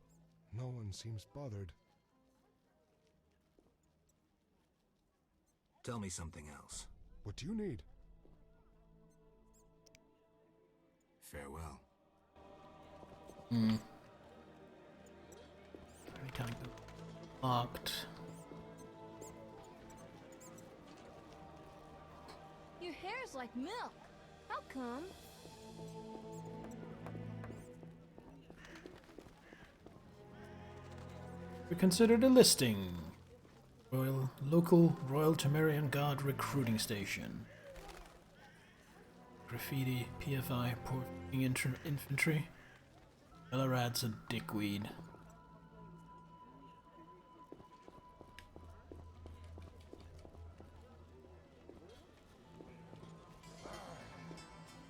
no one seems bothered. Tell me something else. What do you need? Farewell. Every time locked. Your hair's like milk. How come? We considered a listing. Local Royal Temerian Guard recruiting station. Graffiti, PFI, porting infantry. Ellarad's a dickweed.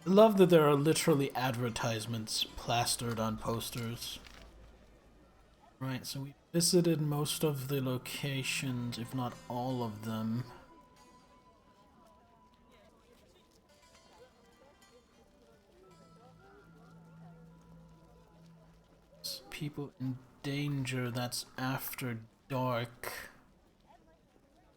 I love that there are literally advertisements plastered on posters. Right, so we visited most of the locations, if not all of them. People in danger, that's after dark.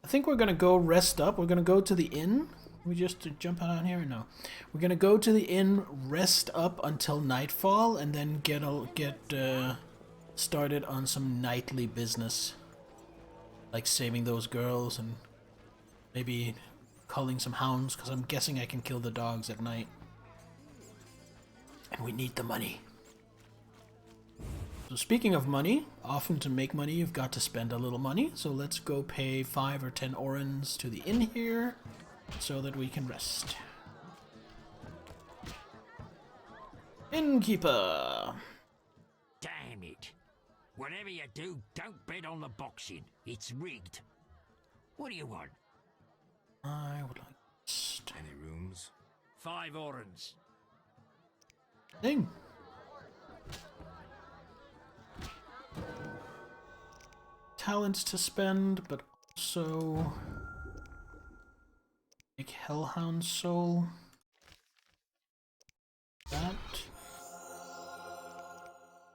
I think we're gonna go rest up. We're gonna go to the inn. We just jump out on here? No. We're gonna go to the inn, rest up until nightfall, and then get started on some nightly business. Like saving those girls and maybe culling some hounds, because I'm guessing I can kill the dogs at night. And we need the money. So speaking of money, often to make money you've got to spend a little money. So let's go pay 5 or 10 orens to the inn here so that we can rest. Innkeeper! Damn it. Whatever you do, don't bet on the boxing. It's rigged. What do you want? I would like... Any rooms? 5 orens. Ding! Talents to spend, but also... make Hellhound Soul. That.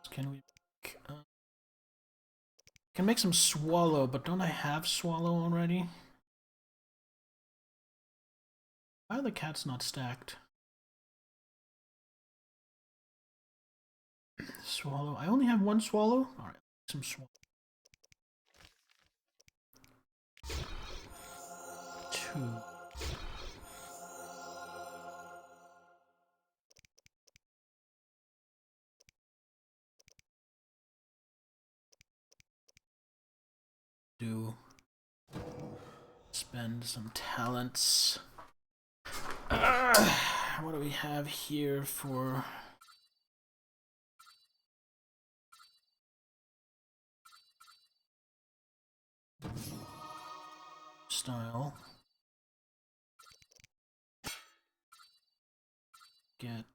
Can we make... can make some Swallow, but don't I have Swallow already? Why are the cats not stacked? Swallow. I only have 1 Swallow? Alright, Some swamp. 2. Do spend some talents. What do we have here for style? Get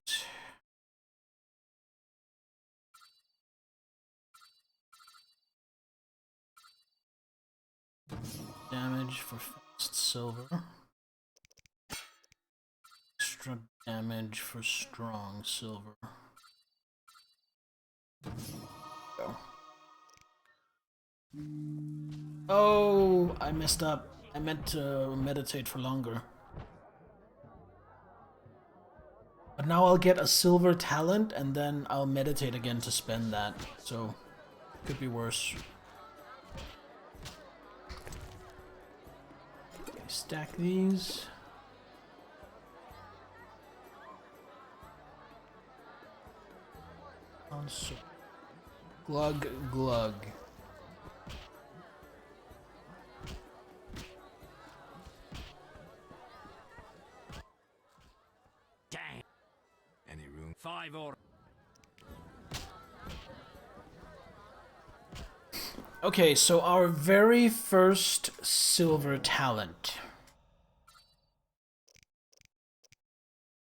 damage for fast silver. Extra damage for strong silver. Go. Oh, I messed up. I meant to meditate for longer. But now I'll get a silver talent and then I'll meditate again to spend that. So, could be worse. Okay, stack these. Glug glug. Dang. Any room? 5 or... Okay, so our very first silver talent.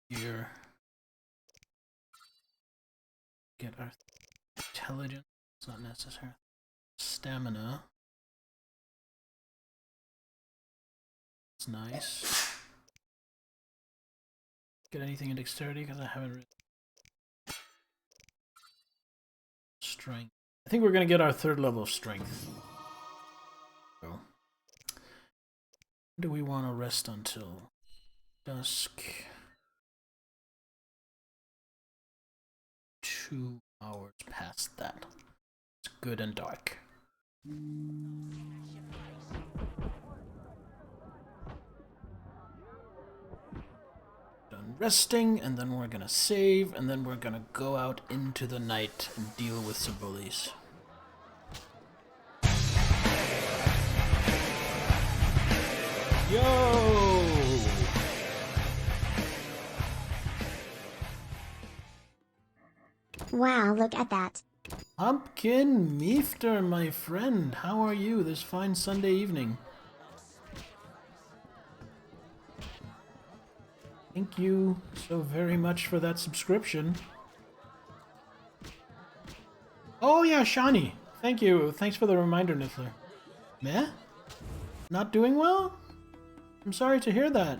Here. Get our intelligence. It's not necessary. Stamina. It's nice. Get anything in dexterity because I haven't really. Strength. I think we're gonna get our 3rd level of strength. So, do we want to rest until dusk? 2 hours past that. It's good and dark. Done resting, and then we're gonna save, and then we're gonna go out into the night and deal with some bullies. Yo! Wow, look at that. Pumpkin Meefter, my friend, how are you this fine Sunday evening? Thank you so very much for that subscription. Oh yeah, Shani. Thank you. Thanks for the reminder, Niffler. Meh? Not doing well? I'm sorry to hear that.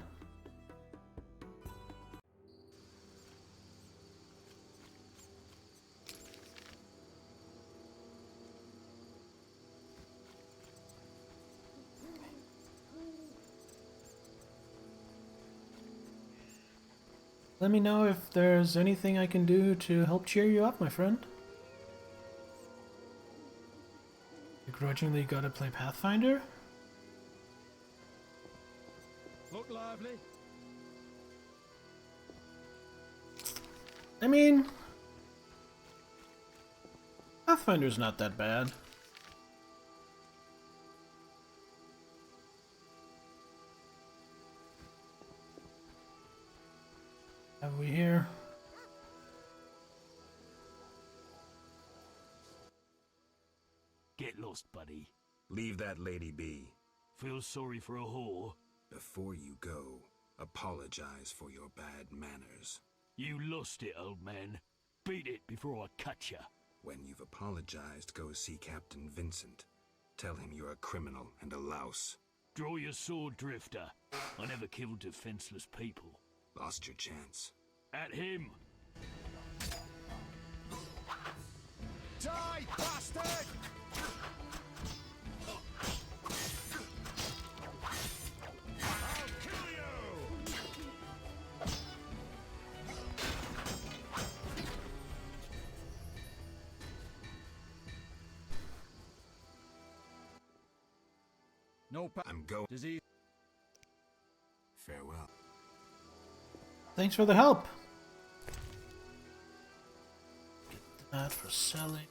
Let me know if there's anything I can do to help cheer you up, my friend. Begrudgingly gotta play Pathfinder? Look lively. I mean, Pathfinder's not that bad. Have we here? Get lost, buddy. Leave that lady be. Feel sorry for a whore? Before you go, apologize for your bad manners. You lost it, old man. Beat it before I cut ya. When you've apologized, go see Captain Vincent. Tell him you're a criminal and a louse. Draw your sword, Drifter. I never killed defenseless people. Lost your chance. At him! Die, bastard! I'll kill you! No I'm going. disease. Farewell. Thanks for the help. Get that for selling.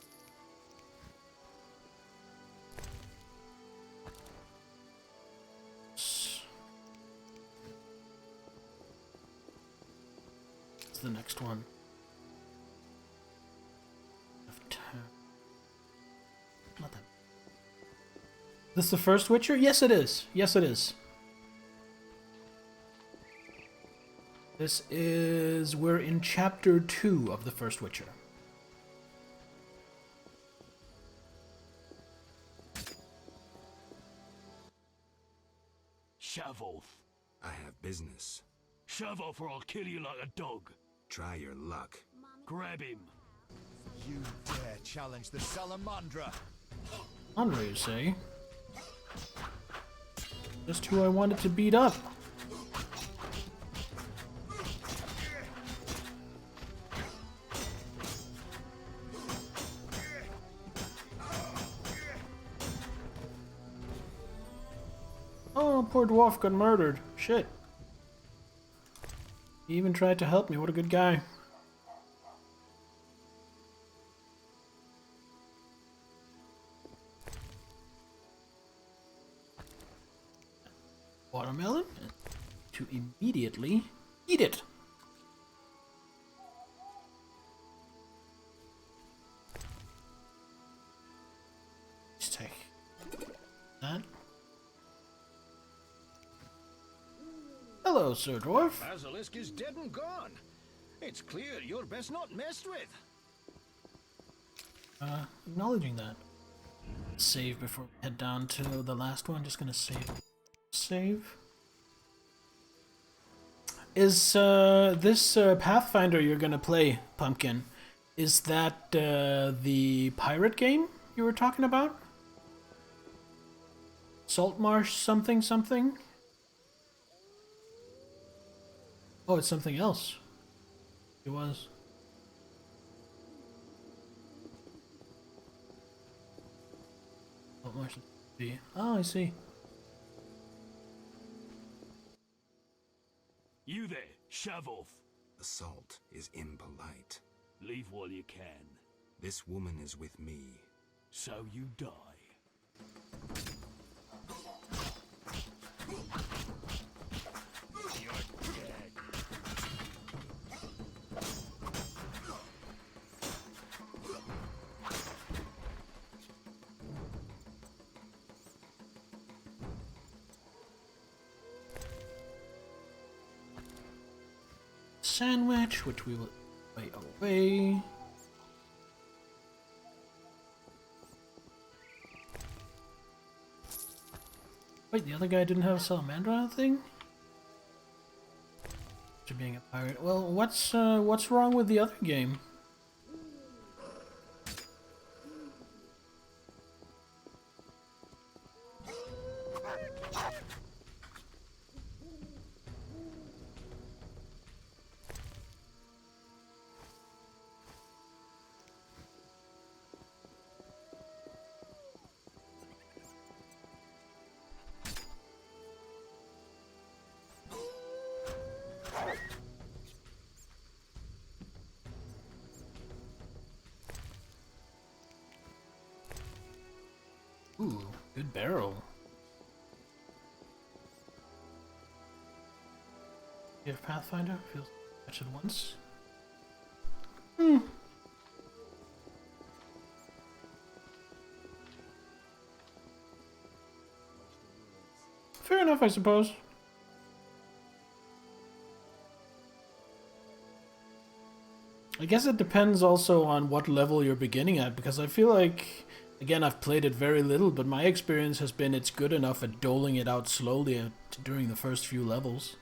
What's the next one? Not that. This the first Witcher? Yes, it is. Yes, it is. This is... We're in chapter 2 of the first Witcher. Shove off. I have business. Shove off or I'll kill you like a dog. Try your luck. Grab him. You dare challenge the Salamandra? Andre, you say? Just who I wanted to beat up. Oh, poor dwarf got murdered. Shit. He even tried to help me. What a good guy. Watermelon to immediately eat it. Let's take that. Hello, Sir Dwarf. Basilisk is dead and gone. It's clear you're best not messed with. Acknowledging that. Save before we head down to the last one. Just gonna save. Save. Is this Pathfinder you're gonna play, Pumpkin? Is that the pirate game you were talking about? Saltmarsh something something? Oh, it's something else. It was. Saltmarsh. Oh, I see. You there, shove off. Assault is impolite. Leave while you can. This woman is with me. So you die. You're dead. Sandwich, which we will lay away. Wait, the other guy didn't have a Salamandra thing? To being a pirate. Well, what's wrong with the other game? Ooh, good barrel. You have Pathfinder? Feels much at once. Fair enough, I suppose. I guess it depends also on what level you're beginning at, because I feel like, again, I've played it very little, but my experience has been it's good enough at doling it out slowly during the first few levels.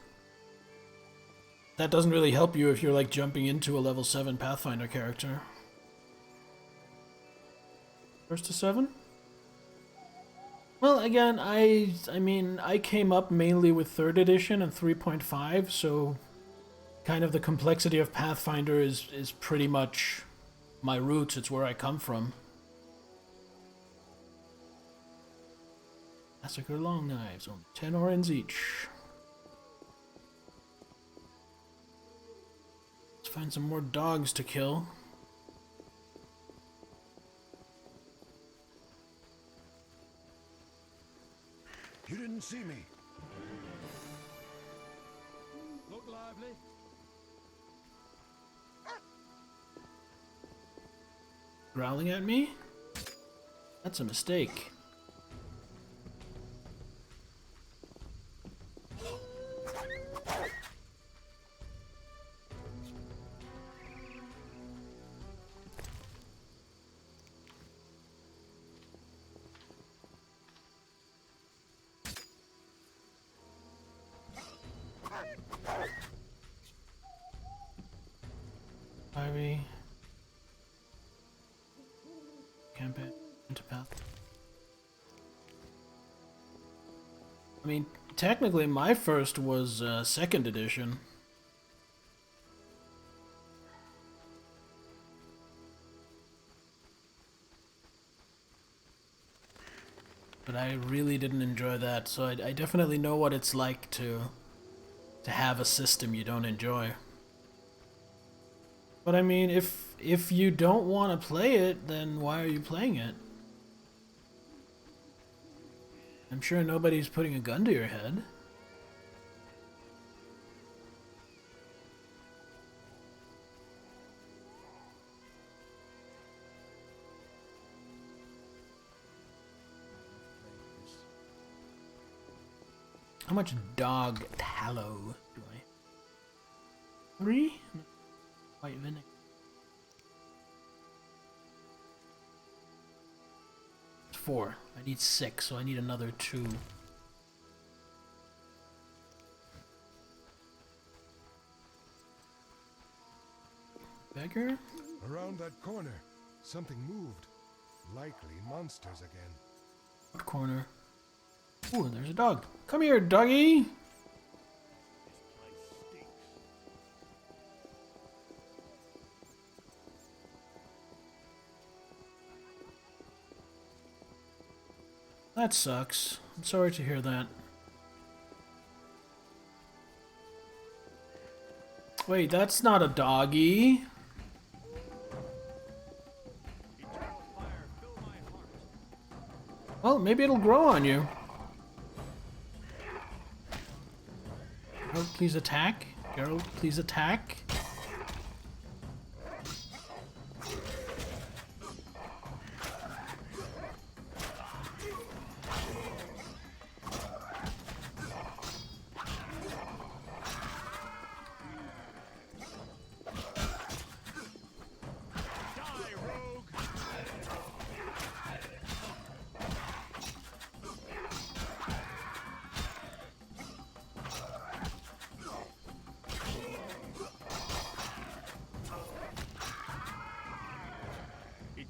That doesn't really help you if you're like jumping into a level 7 Pathfinder character. First to 7? Well, again, I mean, I came up mainly with 3rd edition and 3.5, so kind of the complexity of Pathfinder is pretty much my roots. It's where I come from. Massacre long knives, only 10 orens each. Let's find some more dogs to kill. You didn't see me. Look lively. Growling at me? That's a mistake. Ivy. Campaign into path. I mean, technically my first was second edition. But I really didn't enjoy that, so I definitely know what it's like to have a system you don't enjoy. But I mean, if you don't want to play it, then why are you playing it? I'm sure nobody's putting a gun to your head. How much dog tallow do I? 3? White vinegar. It's 4. I need 6, so I need another 2. Beggar? Around that corner, something moved. Likely monsters again. What corner? Ooh, there's a dog. Come here, doggy! That sucks. I'm sorry to hear that. Wait, that's not a doggy. Well, maybe it'll grow on you. Gerald, please attack. Gerald, please attack.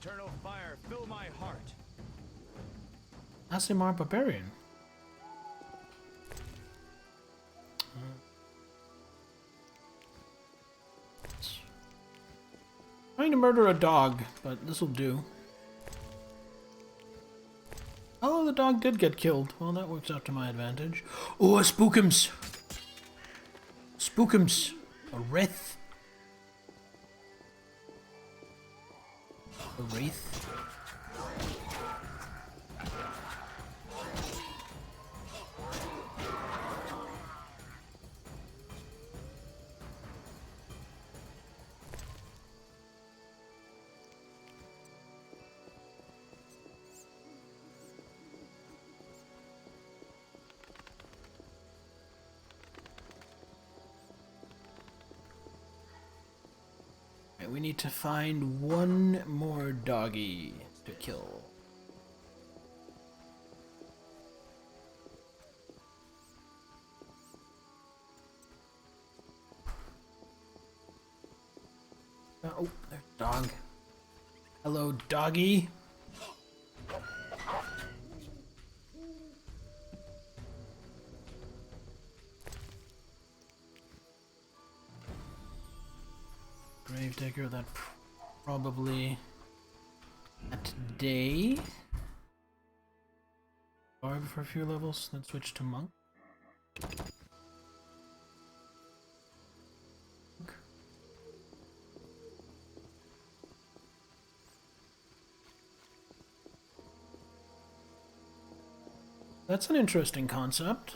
Eternal fire, fill my heart. Asimar Barbarian. Trying to murder a dog, but this'll do. Oh, the dog did get killed. Well, that works out to my advantage. Oh, a spookums! Spookums! A wraith. A wraith. We need to find one more doggy to kill. Oh, there's a dog. Hello, doggy. Gravedigger, that probably at day. Barb for a few levels, then switch to monk. That's an interesting concept.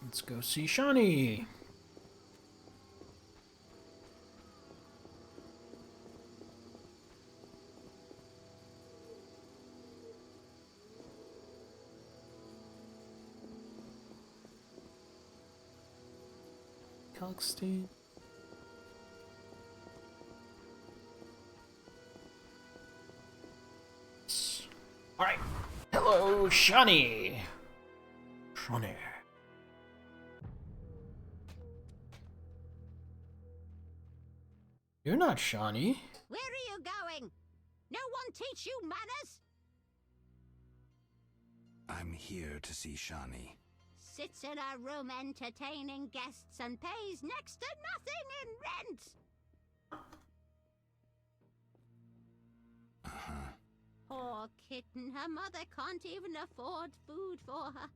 Let's go see Shawnee. Kalkstein. Alright. Hello, Shawnee. Shawnee. You're not Shawnee. Where are you going? No one teach you manners? I'm here to see Shawnee. Sits in a room entertaining guests and pays next to nothing in rent. Poor kitten, her mother can't even afford food for her.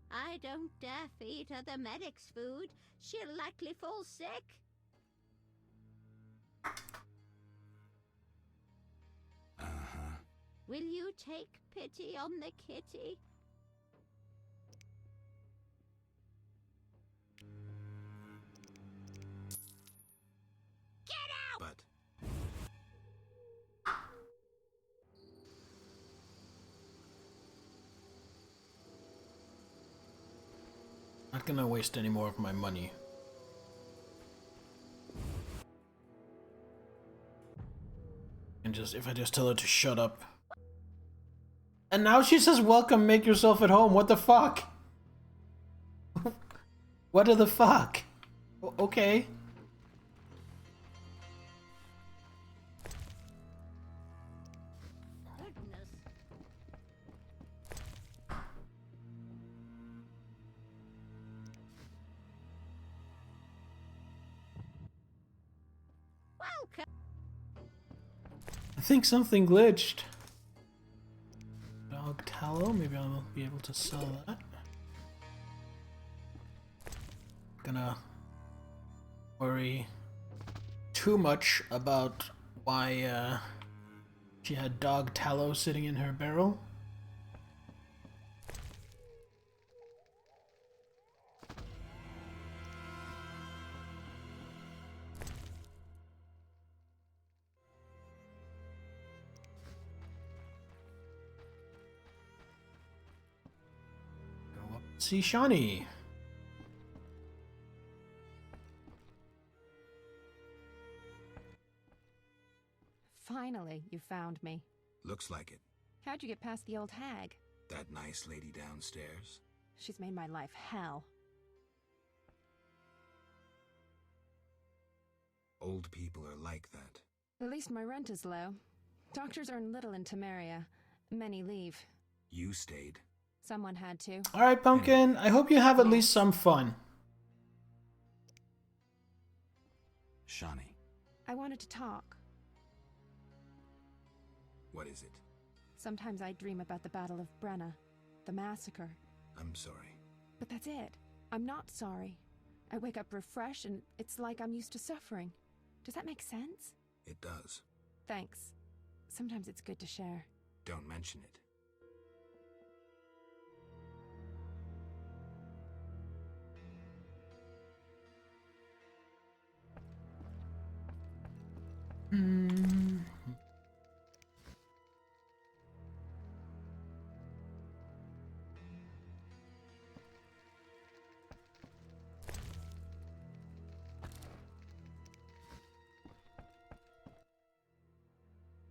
I don't dare feed her the medic's food. She'll likely fall sick. Will you take pity on the kitty? Get out! But not gonna waste any more of my money. And just if I just tell her to shut up. And now she says, welcome, make yourself at home. What the fuck? What the fuck? Okay. Goodness. Welcome. I think something glitched. Dog tallow, maybe I'll be able to sell that. Gonna worry too much about why she had dog tallow sitting in her barrel. Go up and see Shawnee. Finally, you found me. looks like it. How'd you get past the old hag? That nice lady downstairs? She's made my life hell. Old people are like that. At least my rent is low. Doctors earn little in Temeria. Many leave. You stayed. Someone had to. Alright, Pumpkin. I hope you have at least some fun. Shawnee, I wanted to talk. what is it? Sometimes I dream about the Battle of Brenna, the massacre. I'm sorry. But that's it. I'm not sorry. I wake up refreshed and it's like I'm used to suffering. Does that make sense? It does. Thanks. Sometimes it's good to share. Don't mention it.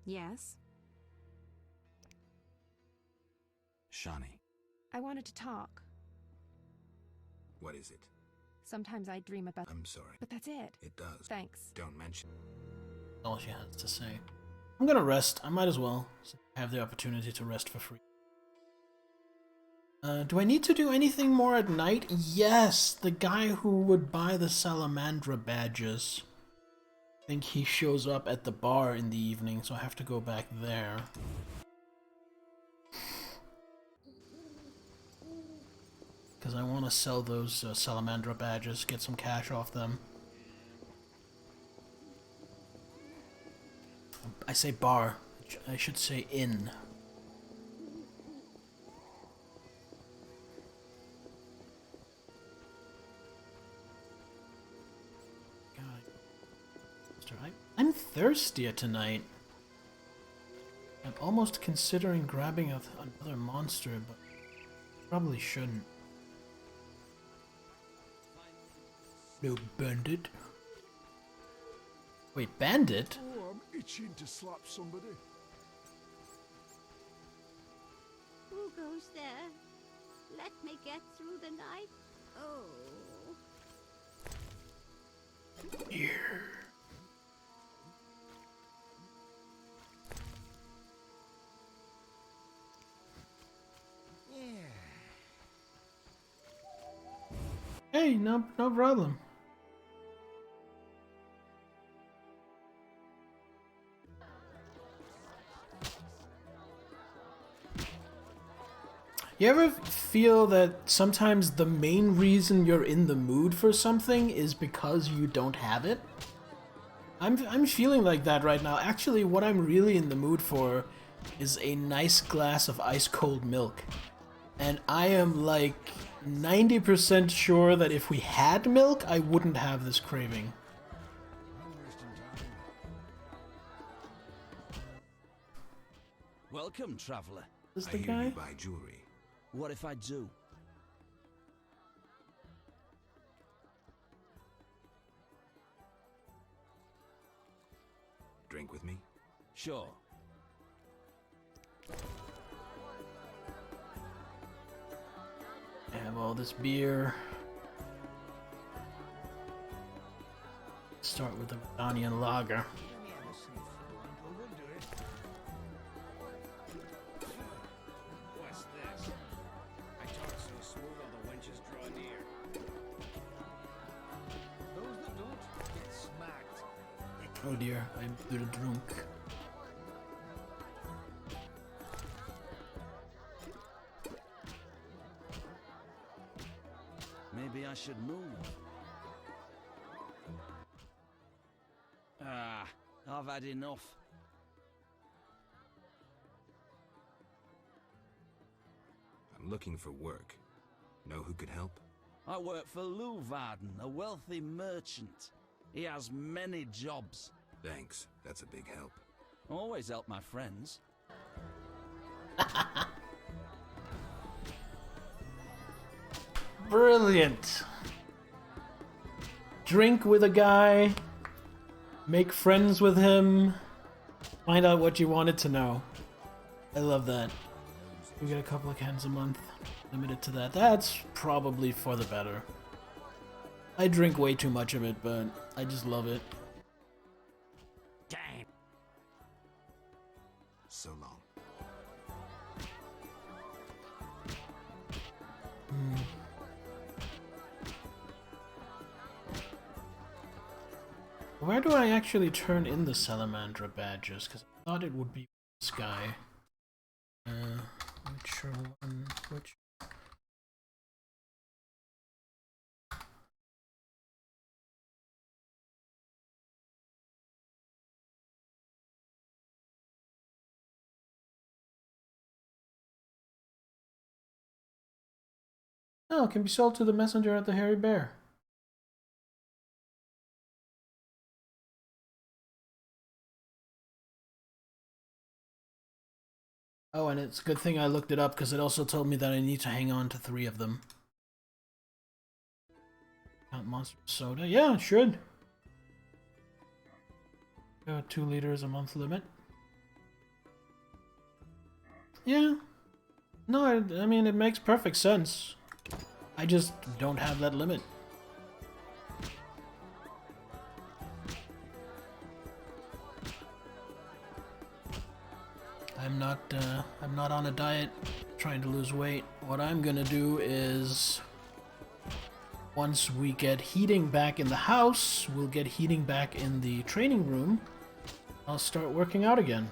Yes? Shawnee, I wanted to talk. what is it? Sometimes I dream about... I'm sorry. But that's it. It does. Thanks. Don't mention. All she has to say. I'm gonna rest. I might as well have the opportunity to rest for free. Do I need to do anything more at night? Yes, the guy who would buy the Salamandra badges. I think he shows up at the bar in the evening, so I have to go back there. Because I want to sell those Salamandra badges, get some cash off them. I say bar, I should say inn. I'm thirstier tonight. I'm almost considering grabbing another monster, but probably shouldn't. No bandit. Wait, bandit? Oh, I'm itching to slap somebody. Who goes there? Let me get through the night. Oh. Here. Hey, no problem. You ever feel that sometimes the main reason you're in the mood for something is because you don't have it? I'm feeling like that right now. Actually, what I'm really in the mood for is a nice glass of ice-cold milk. And I am like 90% sure that if we had milk, I wouldn't have this craving. Welcome, traveler. Is this the guy? You buy jewelry. What if I do? Drink with me? Sure. I have all this beer. Start with the Onion Lager. What's this? I talk so smooth all the wenches draw near. Those that don't get smacked. Oh dear, I'm little drunk. Maybe I should move. Ah, I've had enough. I'm looking for work. Know who could help? I work for Luvarden, a wealthy merchant. He has many jobs. Thanks, that's a big help. Always help my friends. Brilliant. Drink with a guy, make friends with him, find out what you wanted to know. I love that. We get a couple of cans a month, limited to that. That's probably for the better. I drink way too much of it, but I just love it. Damn. So long. Where do I actually turn in the Salamandra badges? Because I thought it would be this guy. Which one? Which? Oh, it can be sold to the messenger at the Hairy Bear. Oh, and it's a good thing I looked it up because it also told me that I need to hang on to 3 of them. Count Monster Soda. Yeah, it should. 2 liters a month limit. Yeah. No, I mean, it makes perfect sense. I just don't have that limit. I'm not I'm not on a diet trying to lose weight. What I'm gonna do is, once we get heating back in the house, we'll get heating back in the training room. I'll start working out again.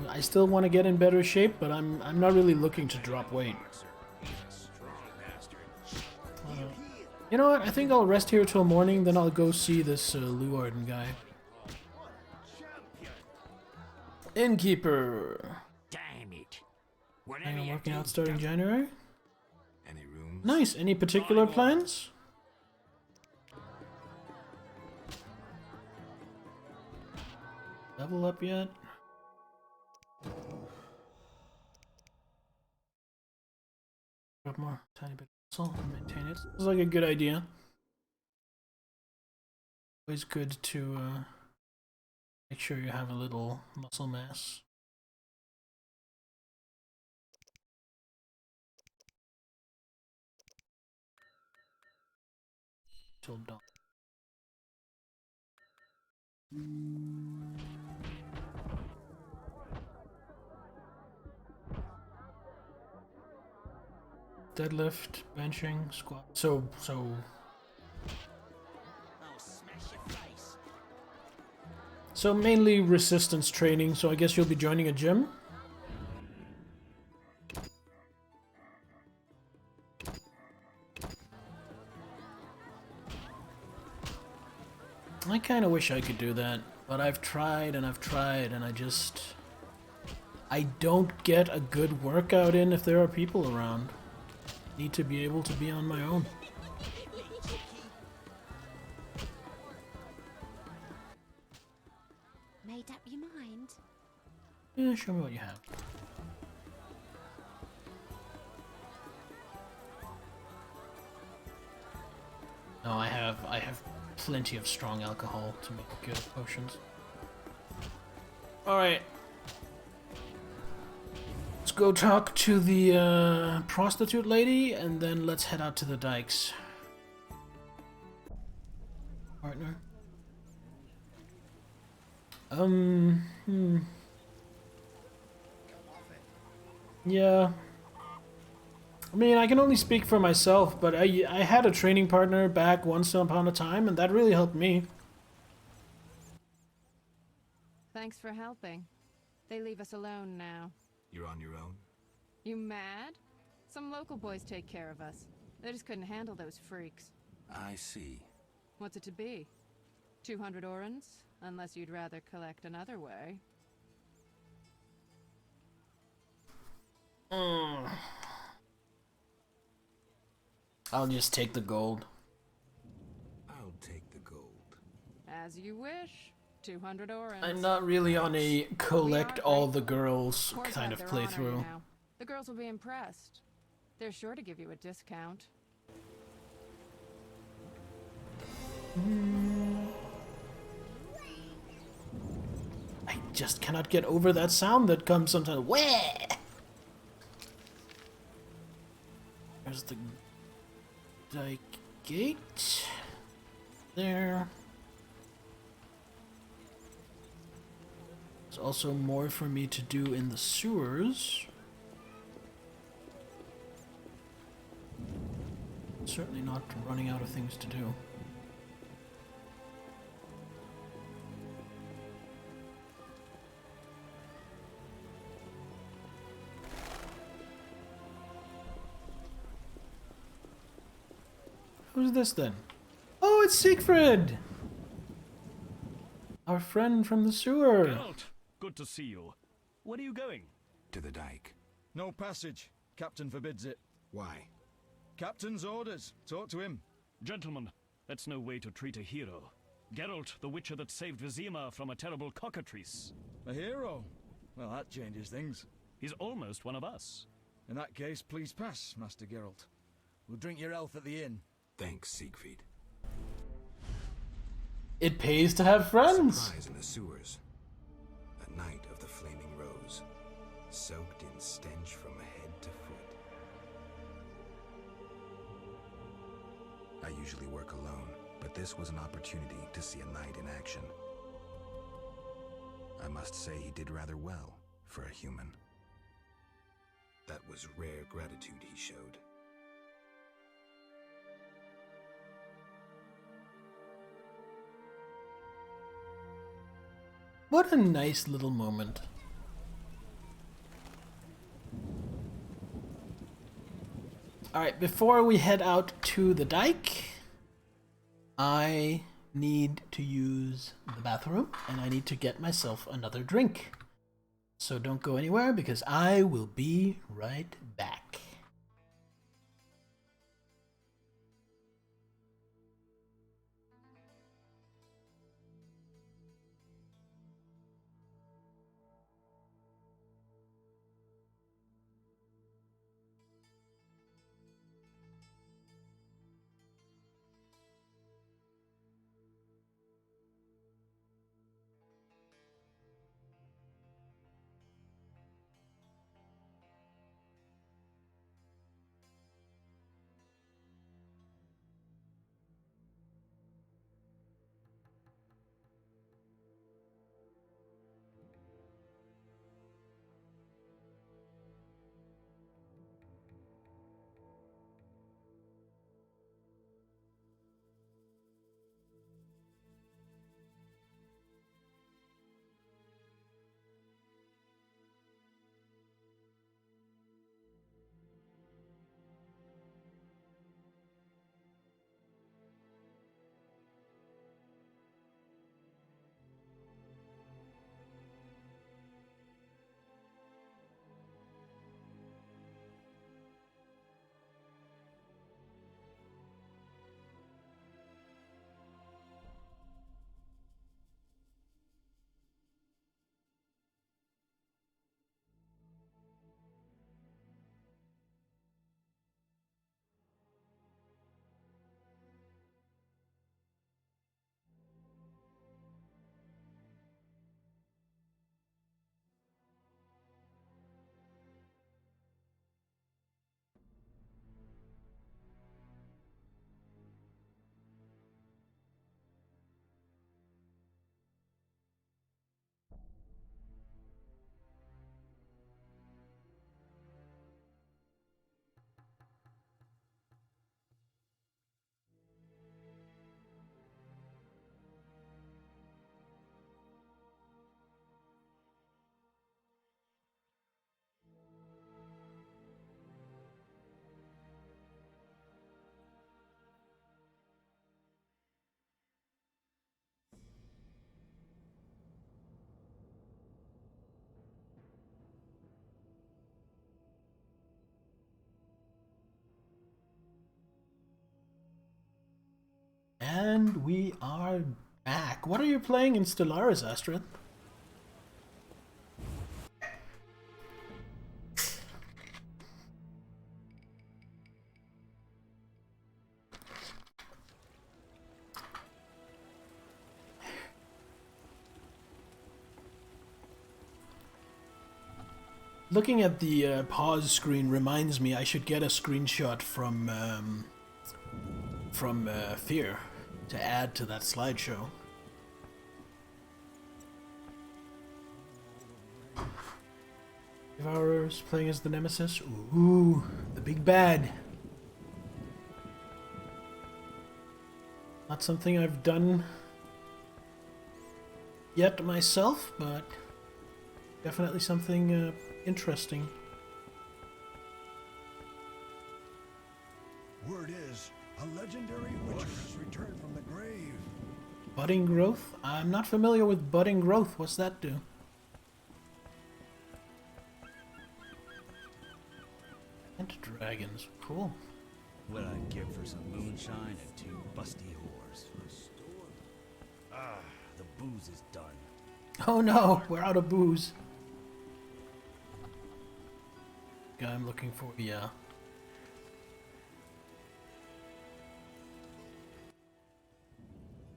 I still want to get in better shape, but I'm not really looking to drop weight. You know what? I think I'll rest here till morning, then I'll go see this Luarden guy. Innkeeper. Damn it. I'm working out starting January. Any rooms? Nice. Any particular plans? Level up yet? Drop more, tiny bit of muscle and maintain it. This is like a good idea. Always good to make sure you have a little muscle mass. Till dawn. Deadlift, benching, squat. So. So mainly resistance training. So I guess you'll be joining a gym. I kind of wish I could do that, but I've tried and I've tried, and I don't get a good workout in if there are people around. Need to be able to be on my own. Made up your mind? Yeah, show me what you have. No, I have plenty of strong alcohol to make good potions. Alright. Let's go talk to the prostitute lady, and then let's head out to the dikes. Partner. Yeah. I mean, I can only speak for myself, but I had a training partner back once upon a time, and that really helped me. Thanks for helping. They leave us alone now. You're on your own? You mad? Some local boys take care of us. They just couldn't handle those freaks. I see. What's it to be? 200 orens? Unless you'd rather collect another way. I'll just take the gold. I'll take the gold. As you wish. 200 orens. I'm not really on a collect all the girls kind of playthrough. The girls will be impressed. They're sure to give you a discount. I just cannot get over that sound that comes sometimes. Wah! There's the dike gate. There. There's also more for me to do in the sewers. Certainly not running out of things to do. Who's this then? Oh, it's Siegfried! Our friend from the sewer. Geralt, good to see you. Where are you going? To the dike. No passage. Captain forbids it. Why? Captain's orders. Talk to him. Gentlemen, that's no way to treat a hero. Geralt, the witcher that saved Vizima from a terrible cockatrice. A hero? Well, that changes things. He's almost one of us. In that case, please pass, Master Geralt. We'll drink your health at the inn. Thanks, Siegfried. It pays to have friends. Surprise in the sewers. A night of the flaming rose, soaked in stench from head to foot. I usually work alone, but this was an opportunity to see a knight in action. must say he did rather well for a human. That was rare gratitude he showed. What a nice little moment. Alright, before we head out to the dike, I need to use the bathroom and I need to get myself another drink. So don't go anywhere because I will be right back. And we are back. What are you playing in Stellaris, Astrid? Looking at the pause screen reminds me I should get a screenshot from Fear to add to that slideshow. Devourers playing as the Nemesis. Ooh, the big bad. Not something I've done yet myself, but definitely something interesting. Word is, a legendary witcher has returned from the grave. Budding growth? I'm not familiar with budding growth. What's that do? And dragons. Cool. What I'd give for some moonshine and two busty whores. Ah, the booze is done. Oh no, we're out of booze. Guy I'm looking for, yeah.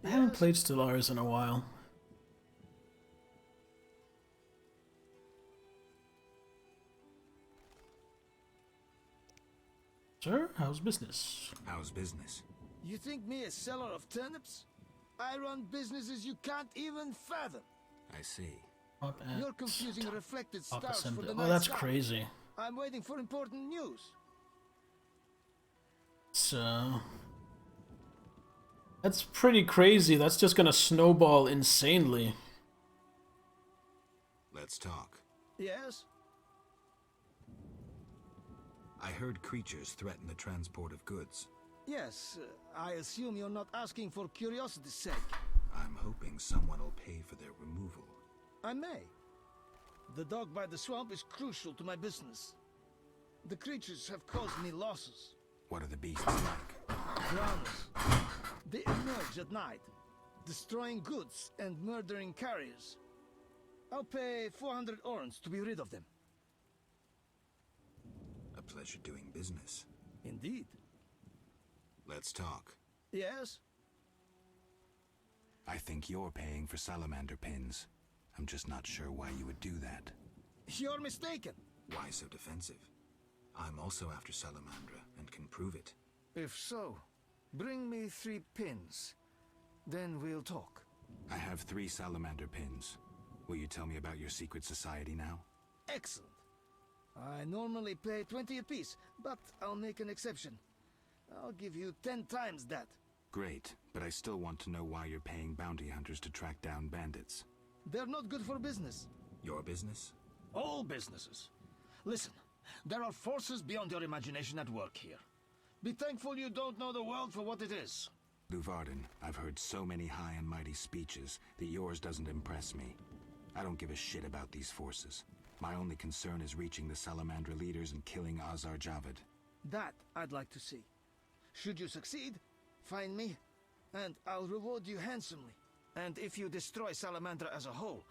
I haven't played Stellaris in a while. Sir, how's business? How's business? You think me a seller of turnips? I run businesses you can't even fathom. I see. You're confusing reflected Top stars for assembly. the Oh, night that's sky. crazy. I'm waiting for important news. So that's pretty crazy. That's just gonna snowball insanely. Let's talk. Yes? I heard creatures threaten the transport of goods. Yes, I assume you're not asking for curiosity's sake. I'm hoping someone will pay for their removal. I may. The dog by the swamp is crucial to my business. The creatures have caused me losses. What are the beasts like? Drowners. They emerge at night, destroying goods and murdering carriers. I'll pay 400 orens to be rid of them. A pleasure doing business. Indeed. Let's talk. Yes? I think you're paying for salamander pins. I'm just not sure why you would do that. You're mistaken. Why so defensive? I'm also after salamandra and can prove it. If so, bring me 3 pins. Then we'll talk. I have 3 salamander pins. Will you tell me about your secret society now? Excellent. I normally pay 20 apiece, but I'll make an exception. I'll give you 10 times that. Great, but I still want to know why you're paying bounty hunters to track down bandits. They're not good for business. Your business? All businesses. Listen, there are forces beyond your imagination at work here. Be thankful you don't know the world for what it is. Luvarden, I've heard so many high and mighty speeches that yours doesn't impress me. I don't give a shit about these forces. My only concern is reaching the Salamandra leaders and killing Azar Javed. That I'd like to see. Should you succeed, find me, and I'll reward you handsomely. And if you destroy Salamandra as a whole,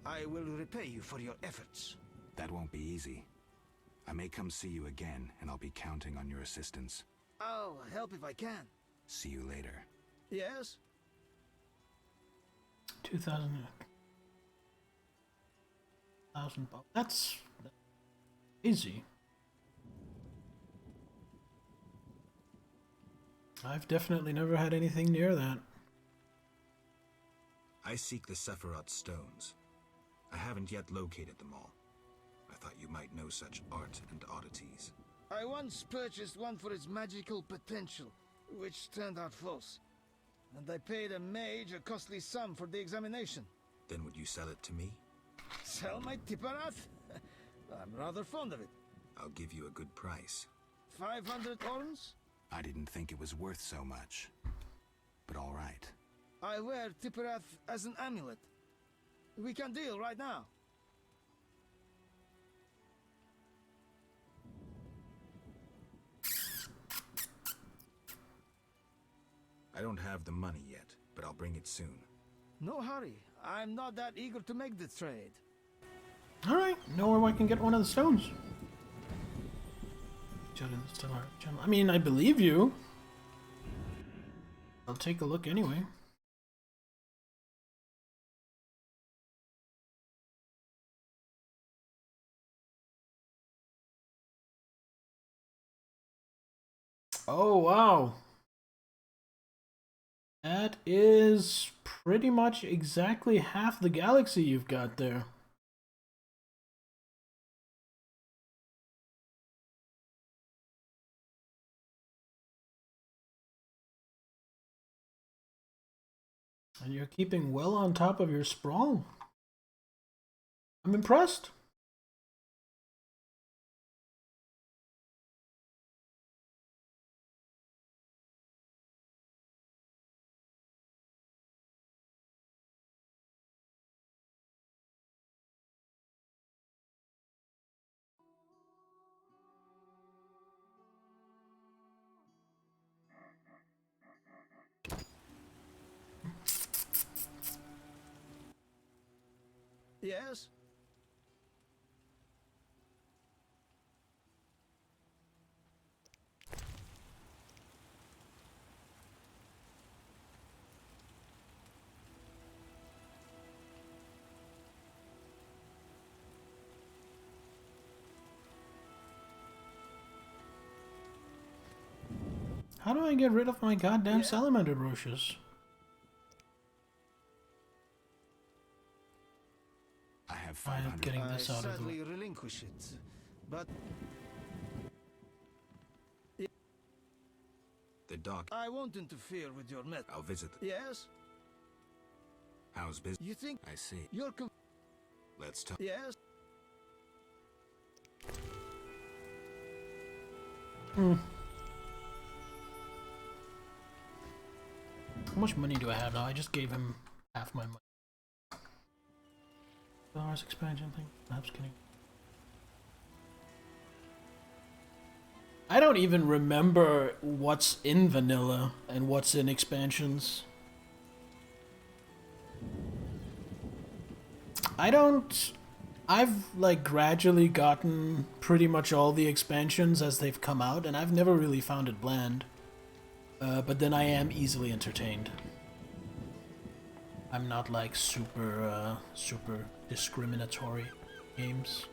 I will repay you for your efforts. That won't be easy. I may come see you again, and I'll be counting on your assistance. I'll help if I can. See you later. Yes? 2,000. 1,000 bucks. That's easy. I've definitely never had anything near that. I seek the Sephiroth stones. I haven't yet located them all. I thought you might know such art and oddities. I once purchased one for its magical potential, which turned out false. And I paid a mage a costly sum for the examination. Then would you sell it to me? Sell my Tipparath? I'm rather fond of it. I'll give you a good price. 500 orens? I didn't think it was worth so much. But all right. I wear Tipparath as an amulet. We can deal right now. I don't have the money yet, but I'll bring it soon. No hurry. I'm not that eager to make the trade. Alright, know where I can get one of the stones. I mean, I believe you. I'll take a look anyway. Oh, wow. That is pretty much exactly half the galaxy you've got there. And you're keeping well on top of your sprawl. I'm impressed. Yes? How do I get rid of my goddamn salamander brooches? I have have I'm 500. getting this I out of the sadly relinquish it, but The dock. I won't interfere with your met. I'll visit. Yes? How's business? You think I see. you're Let's talk. Yes? How much money do I have now? I just gave him half my money. Dollars expansion thing? Perhaps kidding. I don't even remember what's in vanilla and what's in expansions. I've like gradually gotten pretty much all the expansions as they've come out, and I've never really found it bland. But then I am easily entertained. I'm not like super discriminatory games.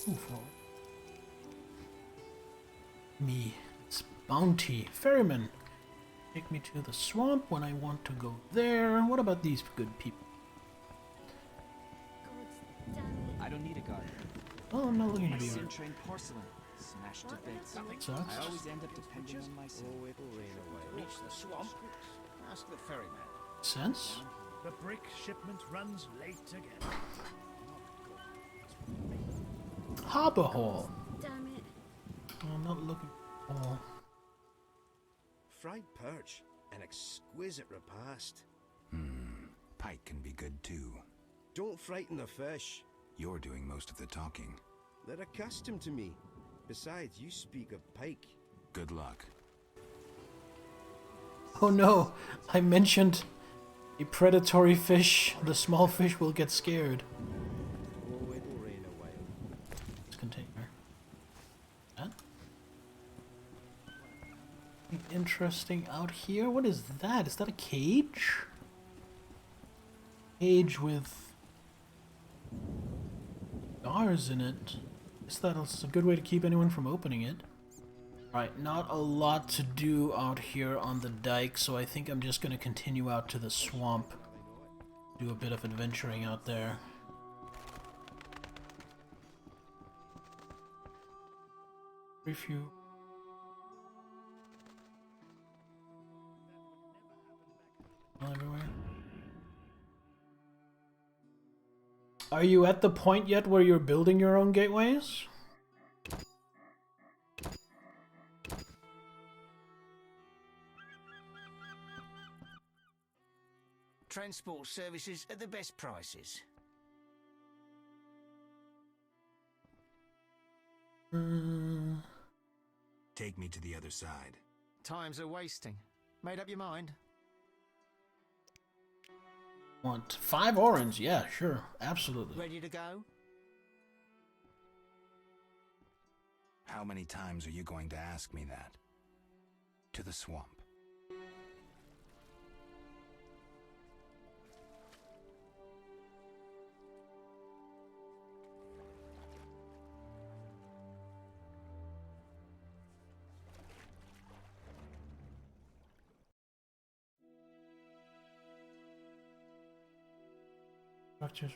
Ooh, me. It's Bounty. Ferryman. Take me to the swamp when I want to go there. What about these good people? I don't need a garden. Oh, I'm not looking to My be sin-trained porcelain, smashed to bits. Sucks. I always end up depending on myself. Oh, it'll rain away. Reach the swamp. Ask the ferryman. Sense? The brick shipment runs late again. Harbor Hall. Damn it. I'm not looking for. Fried perch, an exquisite repast. Pike can be good too. Don't frighten the fish. You're doing most of the talking. They're accustomed to me. Besides, you speak of pike. Good luck. Oh no! I mentioned a predatory fish. The small fish will get scared. Oh, it'll rain a while. Let's continue. Huh? Interesting out here. What is that? Is that a cage? Cage with stars in it. Guess that's a good way to keep anyone from opening it. Alright, not a lot to do out here on the dike, so I think I'm just gonna continue out to the swamp. Do a bit of adventuring out there. Very few. Everywhere. Are you at the point yet where you're building your own gateways? Transport services at the best prices. Take me to the other side. Times are wasting. Made up your mind? Want 5 orange? Yeah, sure. Absolutely. Ready to go? How many times are you going to ask me that? To the swamp. Structures,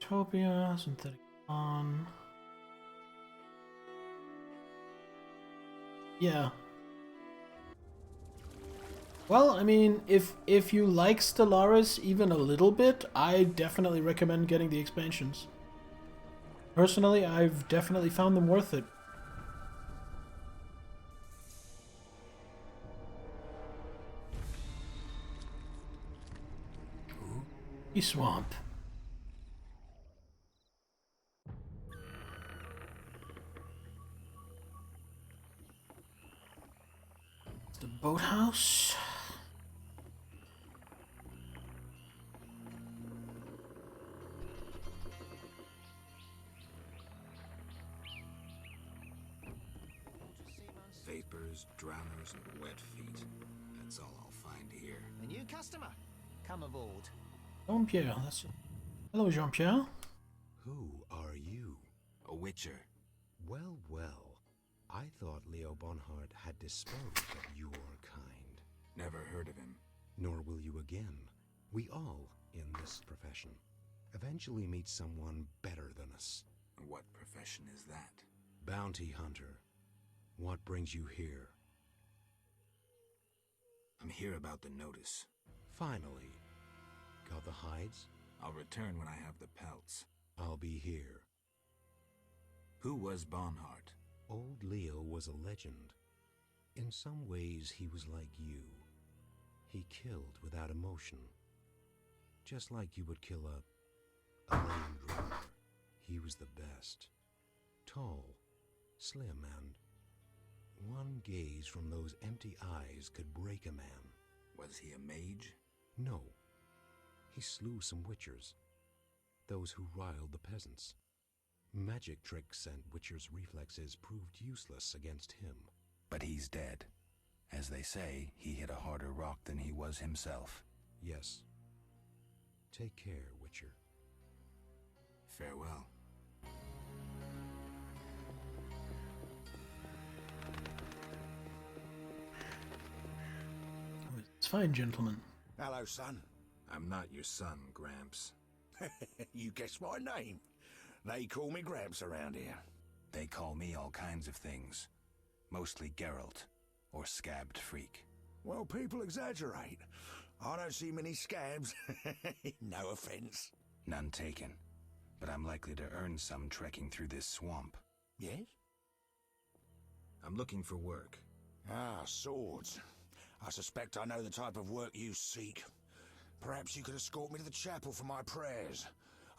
Utopia, synthetic on. Yeah. Well, I mean, if you like Stellaris even a little bit, I definitely recommend getting the expansions. Personally, I've definitely found them worth it. Ooh, swamp. The boathouse. Vapors, drowners, and wet feet. That's all I'll find here. A new customer. Come aboard. Jean-Pierre, that's it. Hello, Jean-Pierre. Who are you? A witcher. Well, well. I thought Leo Bonhart had disposed of your kind. Never heard of him. Nor will you again. We all, in this profession, Eventually meet someone better than us. What profession is that? Bounty hunter. What brings you here? I'm here about the notice. Finally. Got the hides? I'll return when I have the pelts. I'll be here. Who was Bonhart? Old Leo was a legend. In some ways, he was like you. He killed without emotion. Just like you would kill a lame drummer. He was the best. Tall, slim, and one gaze from those empty eyes could break a man. Was he a mage? No. He slew some witchers. Those who riled the peasants. Magic tricks and witchers' reflexes proved useless against him. But he's dead. As they say, he hit a harder rock than he was himself. Yes. Take care, Witcher. Farewell. It's fine, gentlemen. Hello, son. I'm not your son, Gramps. You guessed my name. They call me Gramps around here. They call me all kinds of things. Mostly Geralt, or Scabbed Freak. Well, people exaggerate. I don't see many scabs. No offense. None taken. But I'm likely to earn some trekking through this swamp. Yes? I'm looking for work. Ah, swords. I suspect I know the type of work you seek. Perhaps you could escort me to the chapel for my prayers.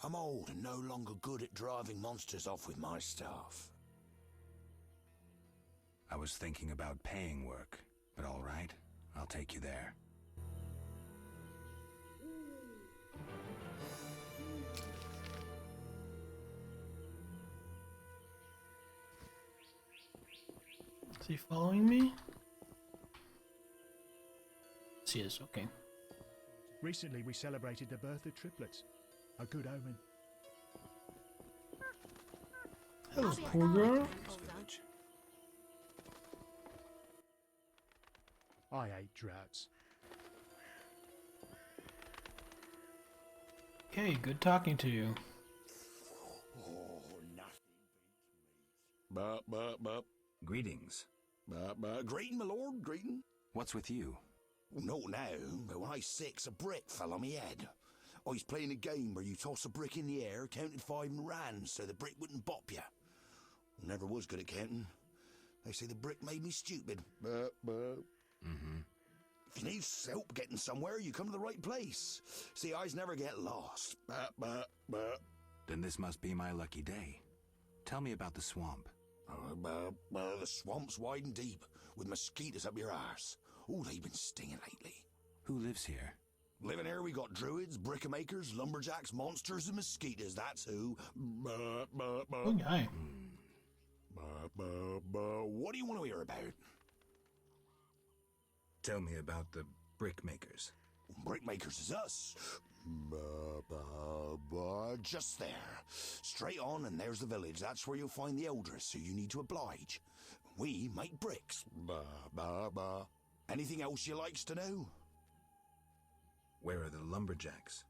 I'm old and no longer good at driving monsters off with my staff. I was thinking about paying work, but all right, I'll take you there. Is he following me? Yes, okay. Recently we celebrated the birth of triplets. A good omen. Hello, poor girl. I hate droughts. Okay, good talking to you. Oh, nothing beats meat. Bup, bup, bup. Greetings. Bup, bup. Greeting, my lord, greeting. What's with you? Not now, but when I was 6, a brick fell on me head. I was playing a game where you toss a brick in the air, counted 5 and ran so the brick wouldn't bop you. Never was good at counting. They say the brick made me stupid. Bup, bup. Mm-hmm. If you need help getting somewhere, you come to the right place. See, I never get lost. Bup, bup, bup. Then this must be my lucky day. Tell me about the swamp. The swamp's wide and deep, with mosquitoes up your arse. Oh, they've been stinging lately. Who lives here? Living here, we got druids, brickmakers, lumberjacks, monsters, and mosquitoes. That's who. Good guy. What do you want to hear about? Tell me about the brickmakers. Brickmakers is us. Just there. Straight on, and there's the village. That's where you'll find the elders, who you need to oblige. We make bricks. Anything else you likes to know? Where are the lumberjacks?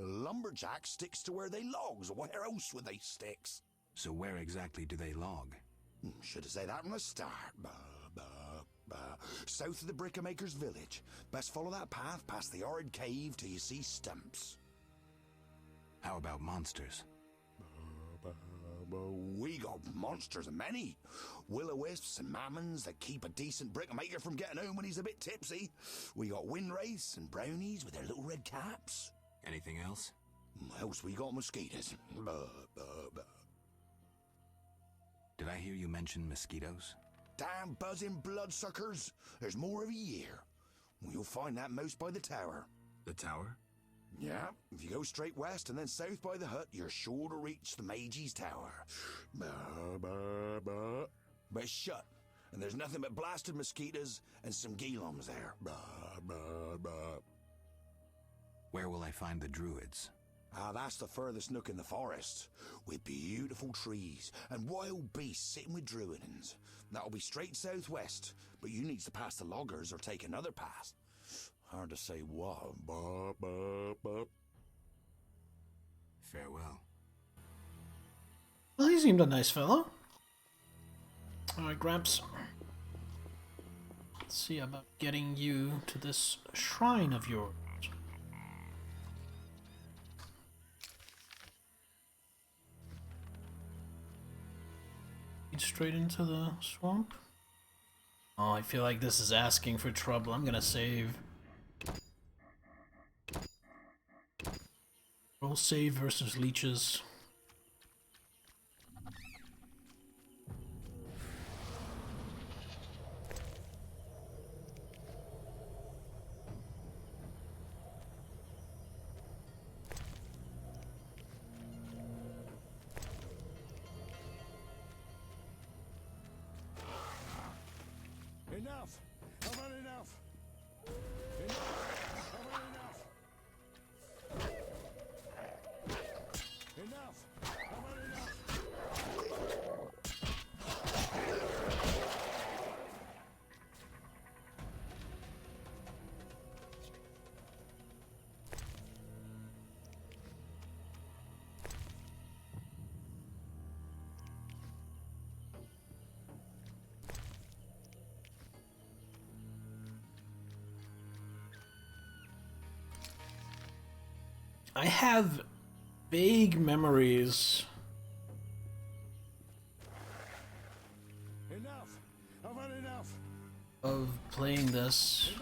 Lumberjacks sticks to where they logs. Where else would they sticks? So where exactly do they log? Should have said that from the start. South of the Brickmaker's village. Best follow that path past the horrid cave till you see stumps. How about monsters? We got monsters a many. Will-o-wisps and mammons that keep a decent brickmaker from getting home when he's a bit tipsy. We got windwraiths and brownies with their little red caps. Anything else? Else we got mosquitoes. Did I hear you mention mosquitoes? Damn buzzing bloodsuckers. There's more every year. You'll find that most by the tower. The tower? Yeah, if you go straight west and then south by the hut, you're sure to reach the Mage's Tower. But it's shut, and there's nothing but blasted mosquitoes and some geelums there. Where will I find the druids? That's the furthest nook in the forest, with beautiful trees and wild beasts sitting with druidins. That'll be straight southwest, but you needs to pass the loggers or take another path. Hard to say what. Farewell. Well, he seemed a nice fellow. Alright, Gramps. Let's see about getting you to this shrine of yours. Lead straight into the swamp. Oh, I feel like this is asking for trouble. I'm gonna save. Roll save versus leeches. Enough! I've had enough! Enough! I've had enough! Enough! I've had enough! I have vague memories. Enough! I've had enough! Of playing this.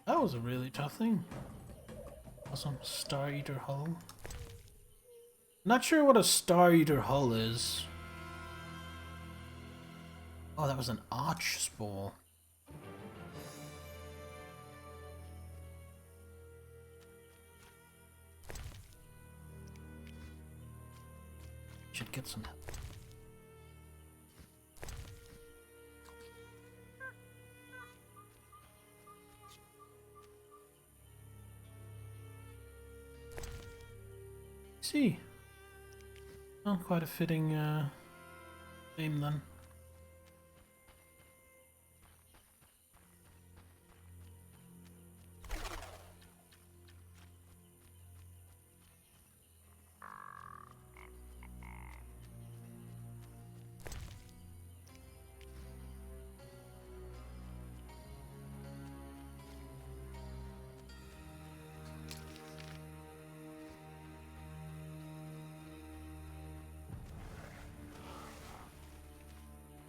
That was a really tough thing. Awesome. Star Eater Hull. Not sure what a Star Eater Hull is. Oh, that was an Arch Spore. Should get some help. See. Well, quite a fitting name then.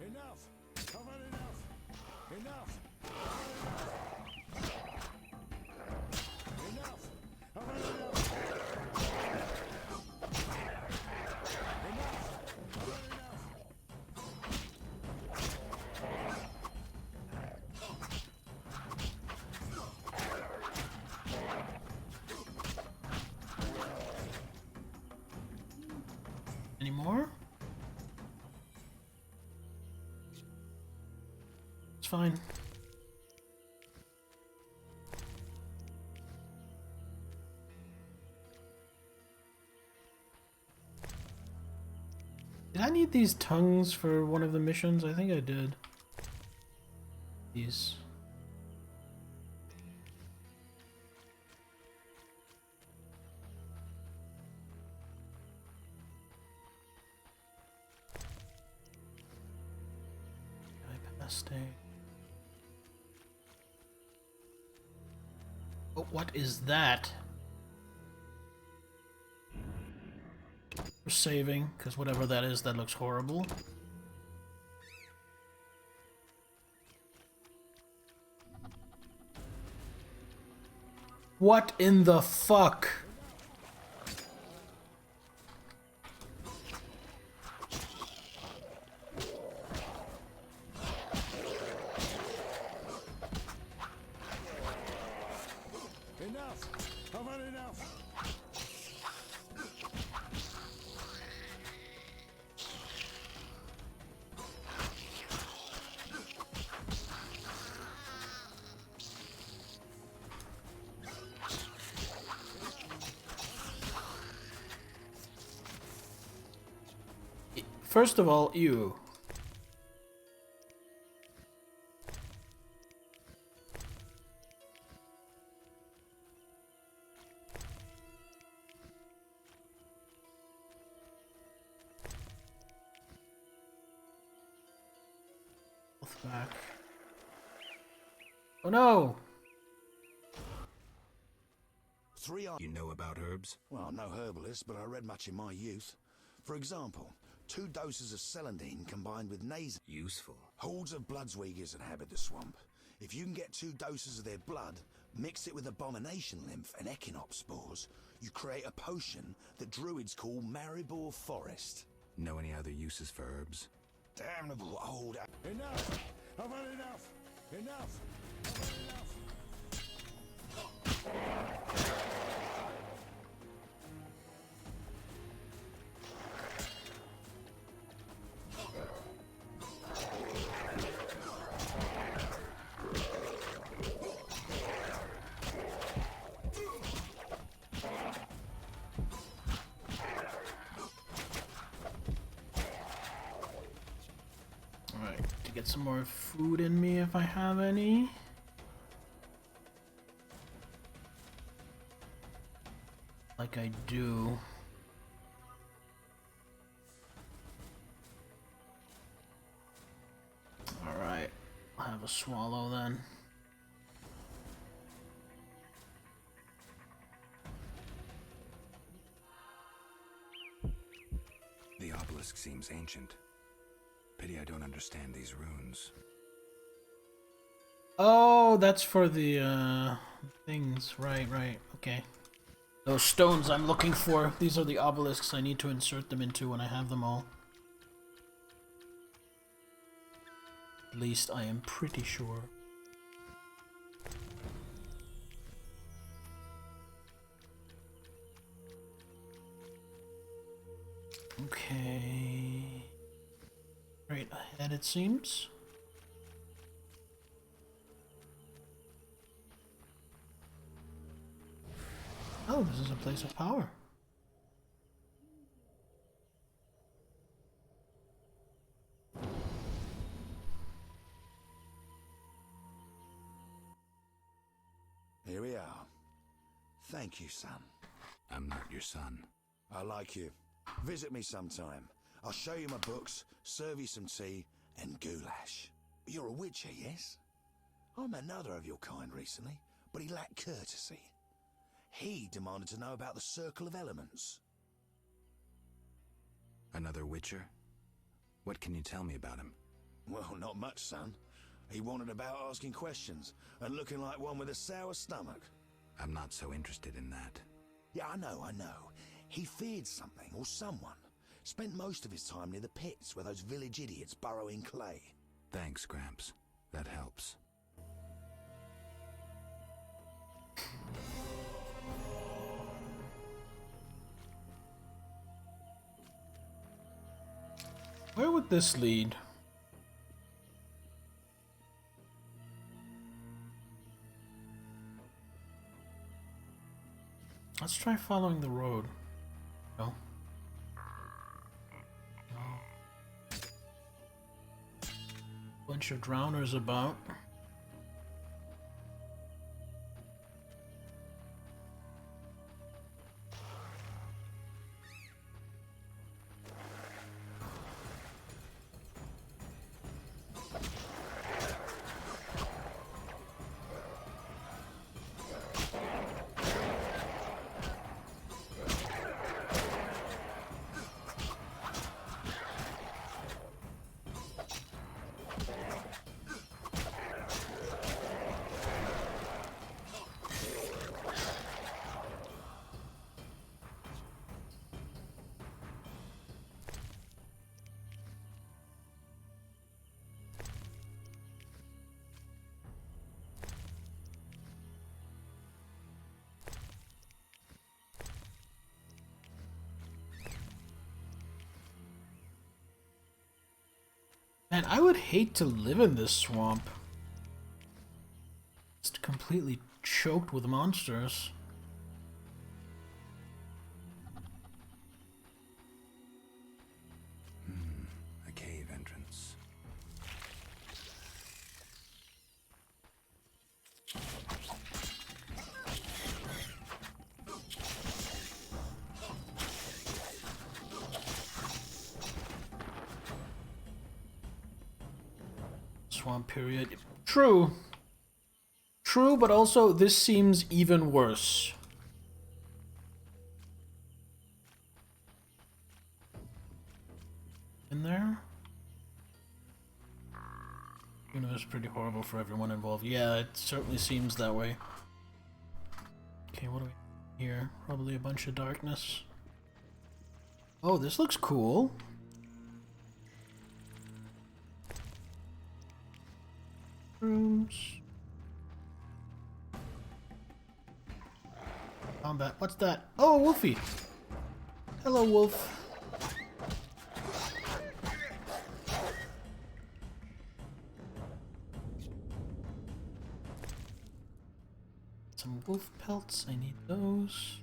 Enough! I've had enough! Enough! Enough! I've had enough! Any more? It's fine. Did I need these tongues for one of the missions? I think I did. These. Oh, what is that? We're saving, because whatever that is, that looks horrible. What in the fuck? Enough! I've had enough! first of all, you. Back. Oh no! You know about herbs? Well, I'm no herbalist, but I read much in my youth. For example, 2 doses of celandine combined with nasal. Useful. Hordes of bloodsweegers inhabit the swamp. If you can get 2 doses of their blood, mix it with abomination lymph and echinops spores, you create a potion that druids call Maribor Forest. Know any other uses for herbs? Damnable old... Enough! I've had enough! Enough! I've had enough! Alright, to get some more food in me if I have any. Like I do. Alright, I'll have a swallow then. The obelisk seems ancient. Pity I don't understand these runes. Oh, that's for the things. Right, okay. Those stones I'm looking for. These are the obelisks I need to insert them into when I have them all. At least I am pretty sure. Okay. Right ahead it seems. Oh, this is a place of power. Here we are. Thank you, son. I'm not your son. I like you. Visit me sometime. I'll show you my books, serve you some tea, and goulash. You're a witcher, yes? I met another of your kind recently, but he lacked courtesy. He demanded to know about the Circle of Elements. Another witcher? What can you tell me about him? Well, not much, son. He wanted about asking questions, and looking like one with a sour stomach. I'm not so interested in that. Yeah, I know. He feared something or someone. Spent most of his time near the pits where those village idiots burrow in clay. Thanks, Gramps. That helps. Where would this lead? Let's try following the road. No. No. Bunch of drowners about. Man, I would hate to live in this swamp. It's completely choked with monsters. swamp period. True. True, but also this seems even worse. In there? You know, it's pretty horrible for everyone involved. Yeah, it certainly seems that way. Okay, what do we here? Probably a bunch of darkness. Oh, this looks cool. Rooms. Combat. What's that? Oh, Wolfie. Hello, Wolf. Some wolf pelts. I need those.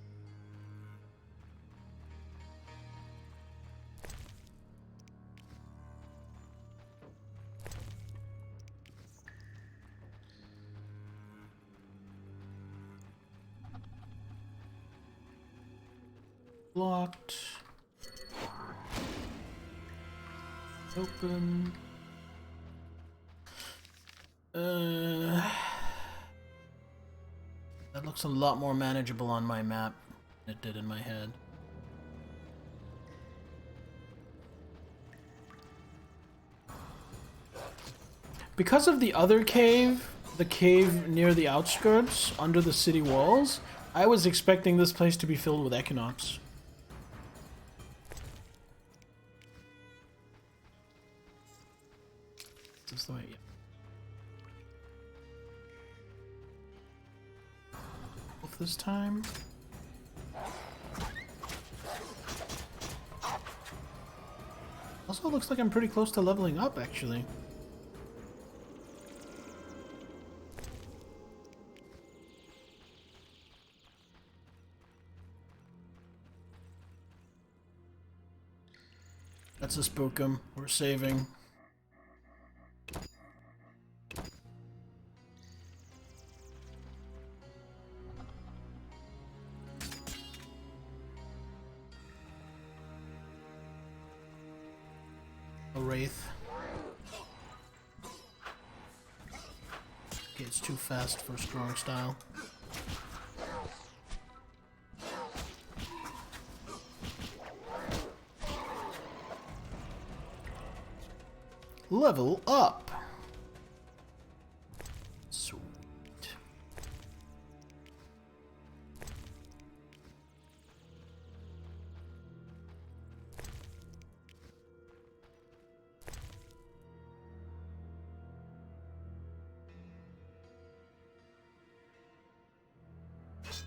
Locked. Open. That looks a lot more manageable on my map than it did in my head. Because of the other cave, the cave near the outskirts, under the city walls, I was expecting this place to be filled with Equinox. Is this the way? Yeah. Wolf this time. Also looks like I'm pretty close to leveling up, actually. That's a spookum. We're saving. A wraith. Okay, it's too fast for strong style. Level up. Sweet.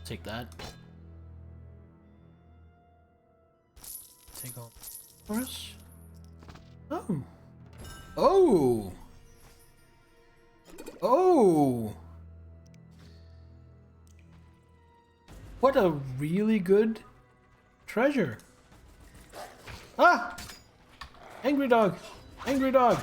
Take that. Take all. Horse. Oh. Oh! Oh! What a really good treasure. Ah! Angry dog! Angry dog!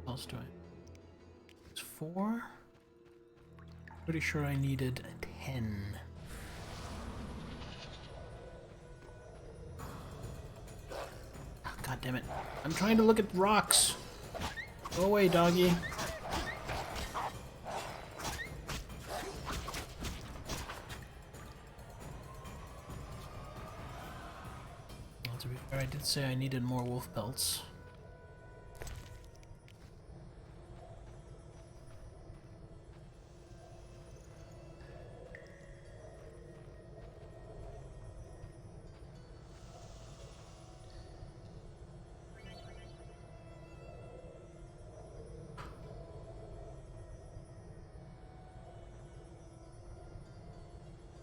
What else do I? It's 4. Pretty sure I needed 10. God damn it. I'm trying to look at rocks. Go away, doggy. Well, to be fair, I did say I needed more wolf pelts.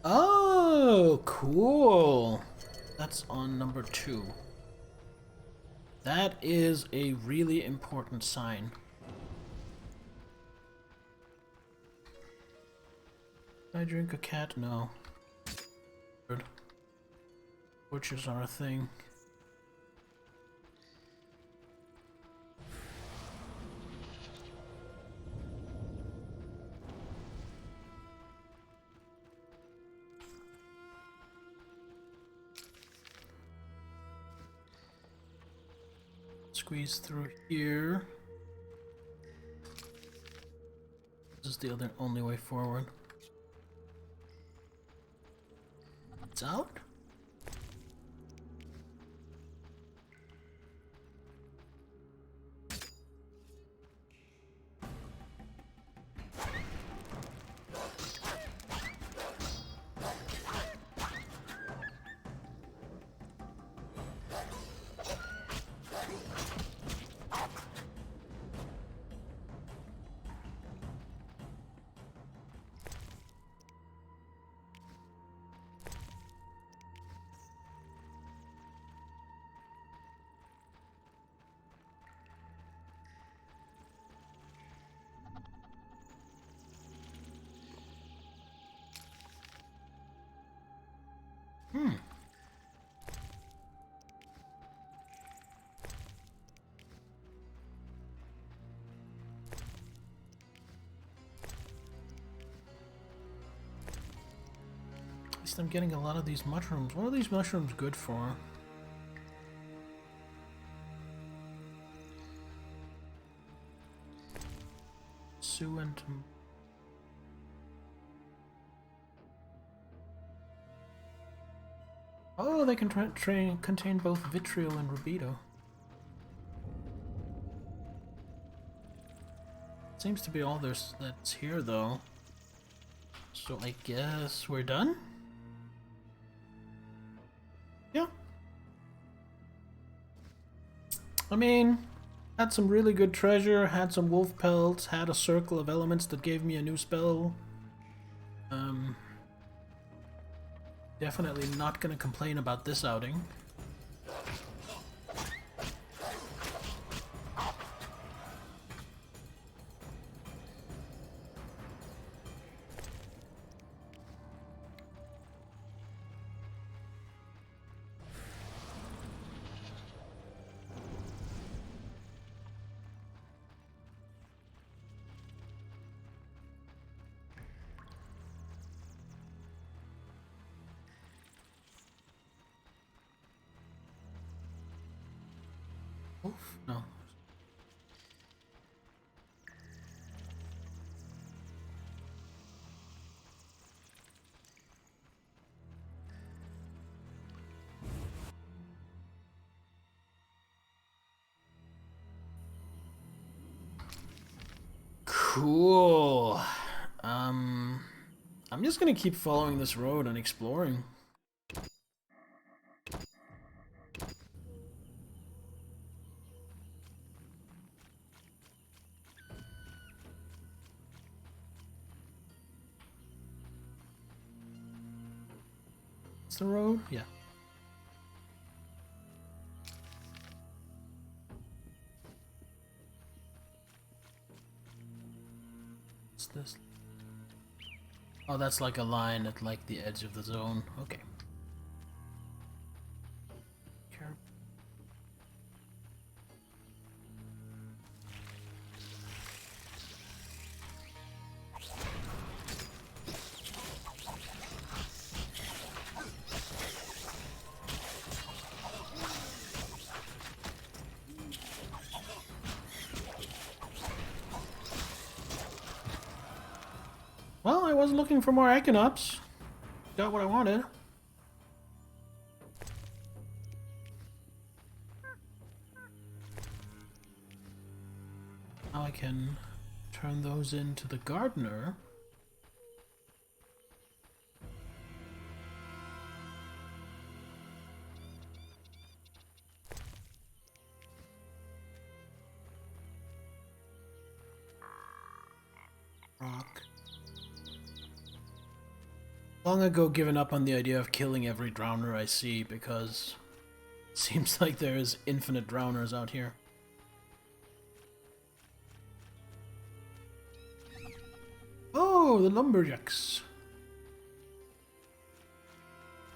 Oh, cool. That's on number 2. That is a really important sign. Can I drink a cat? No. Good. Torches are a thing. Squeeze through here. This is the only way forward. It's out? At least I'm getting a lot of these mushrooms. What are these mushrooms good for? Suent. Oh, they can contain both vitriol and rubido. Seems to be all there's that's here, though. So I guess we're done? Yeah. I mean, had some really good treasure, had some wolf pelts, had a circle of elements that gave me a new spell. Definitely not gonna complain about this outing. Wolf? No. Cool. I'm just gonna keep following this road and exploring. It's the road? Yeah. What's this? Oh, that's like a line at like the edge of the zone. Okay. Well, I was looking for more Equinops. Got what I wanted. Now I can turn those into the gardener. Rock. Long ago given up on the idea of killing every drowner I see because it seems like there is infinite drowners out here. Oh, the lumberjacks.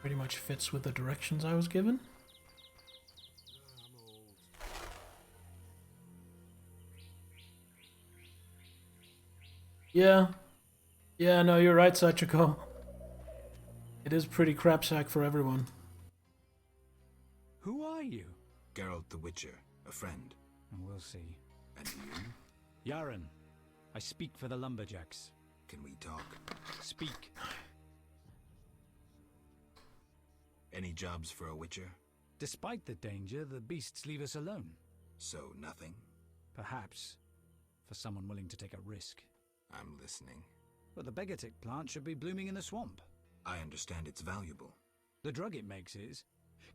Pretty much fits with the directions I was given. Yeah. Yeah, no, you're right, Sachiko. It is pretty crapsack for everyone. Who are you? Geralt the Witcher, a friend. We'll see. And you? Yaren, I speak for the lumberjacks. Can we talk? Speak. Any jobs for a witcher? Despite the danger, the beasts leave us alone. So nothing? Perhaps. For someone willing to take a risk. I'm listening. But the Begatic plant should be blooming in the swamp. I understand it's valuable. The drug it makes is.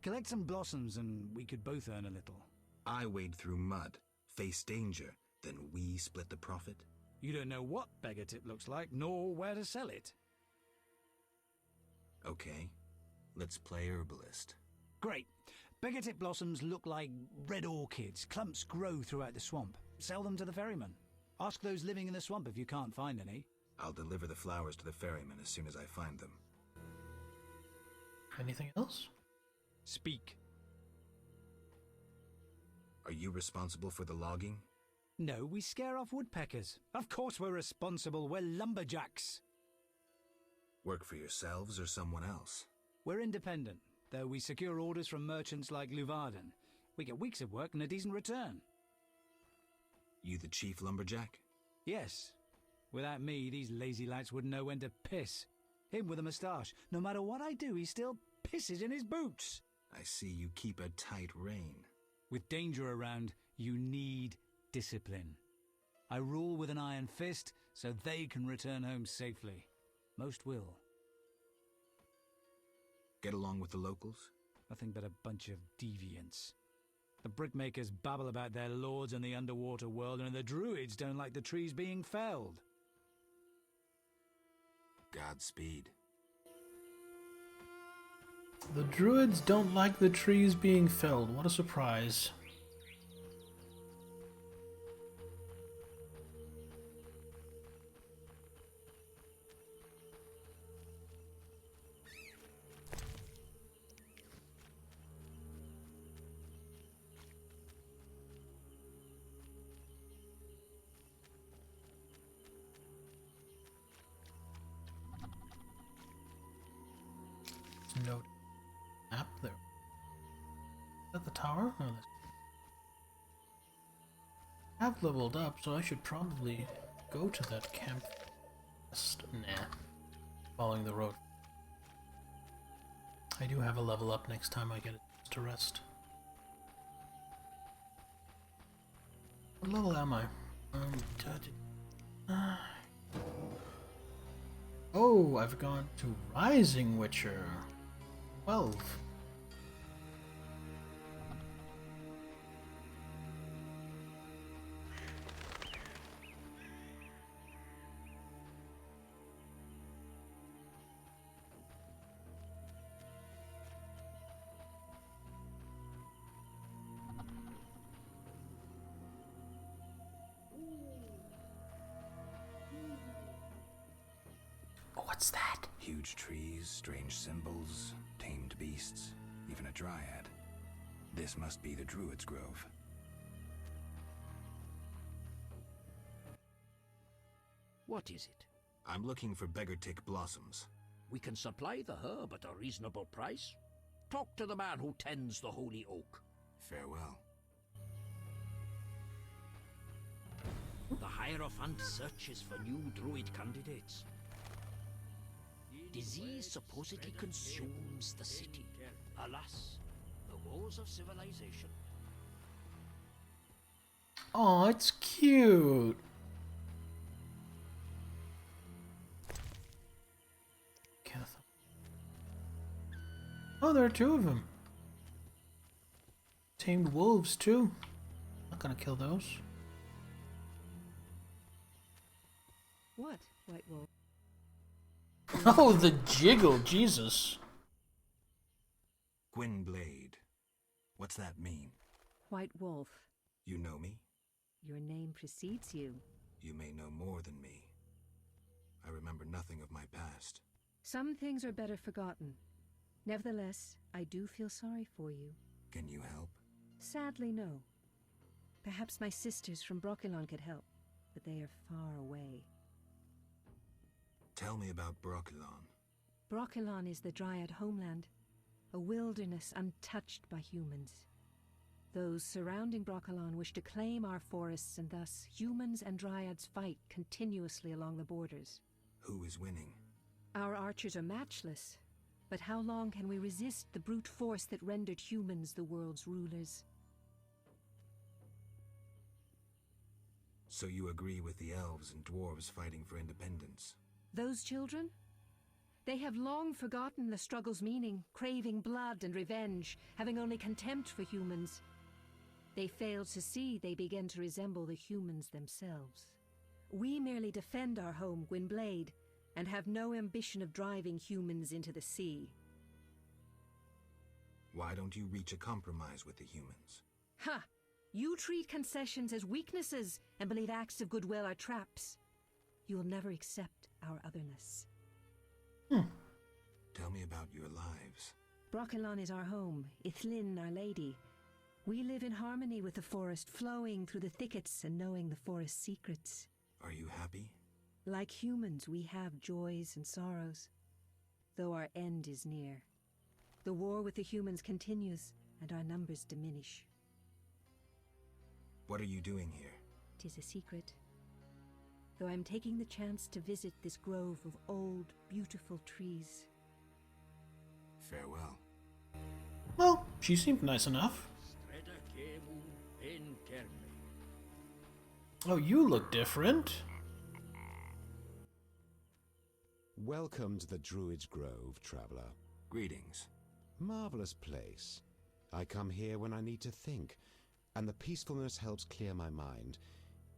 Collect some blossoms and we could both earn a little. I wade through mud, face danger, then we split the profit? You don't know what Begatip looks like, nor where to sell it. Okay, let's play herbalist. Great. Begatip blossoms look like red orchids. Clumps grow throughout the swamp. Sell them to the ferryman. Ask those living in the swamp if you can't find any. I'll deliver the flowers to the ferryman as soon as I find them. Anything else? Speak. Are you responsible for the logging? No, we scare off woodpeckers. Of course we're responsible. We're lumberjacks. Work for yourselves or someone else? We're independent, though we secure orders from merchants like Luvarden. We get weeks of work and a decent return. You the chief lumberjack? Yes. Without me, these lazy lads wouldn't know when to piss. Him with a moustache. No matter what I do, he still pisses in his boots. I see you keep a tight rein. With danger around, you need discipline. I rule with an iron fist, so they can return home safely. Most will. Get along with the locals? Nothing but a bunch of deviants. The brickmakers babble about their lords and the underwater world, and the druids don't like the trees being felled. Godspeed. The druids don't like the trees being felled. What a surprise. No map there. Is that the tower? No, that's... I've leveled up, so I should probably go to that camp. Nah. Following the road. I do have a level up next time I get to rest. What level am I? Oh, I've gone to Rising Witcher. 12. What's that? Huge trees, strange symbols, tamed beasts, even a dryad. This must be the Druid's Grove. What is it? I'm looking for Begartic blossoms. We can supply the herb at a reasonable price. Talk to the man who tends the holy oak. Farewell. The Hierophant searches for new druid candidates. Disease supposedly consumes the city. Alas, the woes of civilization. Oh, it's cute. Oh, there are two of them. Tamed wolves, too. Not gonna kill those. What, White Wolf? Oh, the jiggle, Jesus. Gwynblade. What's that mean? White Wolf. You know me? Your name precedes you. You may know more than me. I remember nothing of my past. Some things are better forgotten. Nevertheless, I do feel sorry for you. Can you help? Sadly, no. Perhaps my sisters from Brokilon could help, but they are far away. Tell me about Brokilon. Brokilon is the Dryad homeland, a wilderness untouched by humans. Those surrounding Broccolon wish to claim our forests, and thus humans and dryads fight continuously along the borders. Who is winning? Our archers are matchless, but how long can we resist the brute force that rendered humans the world's rulers? So you agree with the elves and dwarves fighting for independence? Those children? They have long forgotten the struggle's meaning, craving blood and revenge, having only contempt for humans. They fail to see they begin to resemble the humans themselves. We merely defend our home, Gwynblade, and have no ambition of driving humans into the sea. Why don't you reach a compromise with the humans? Ha! You treat concessions as weaknesses and believe acts of goodwill are traps. You will never accept our otherness. Tell me about your lives. Broccolon is our home, Ithlin our lady. We live in harmony with the forest, flowing through the thickets and knowing the forest's secrets. Are you happy? Like humans, we have joys and sorrows, though our end is near. The war with the humans continues, and our numbers diminish. What are you doing here? 'Tis a secret. Though I'm taking the chance to visit this grove of old, beautiful trees. Farewell. Well, she seemed nice enough. Oh, you look different. Welcome to the Druid's Grove, traveler. Greetings. Marvelous place. I come here when I need to think, and the peacefulness helps clear my mind.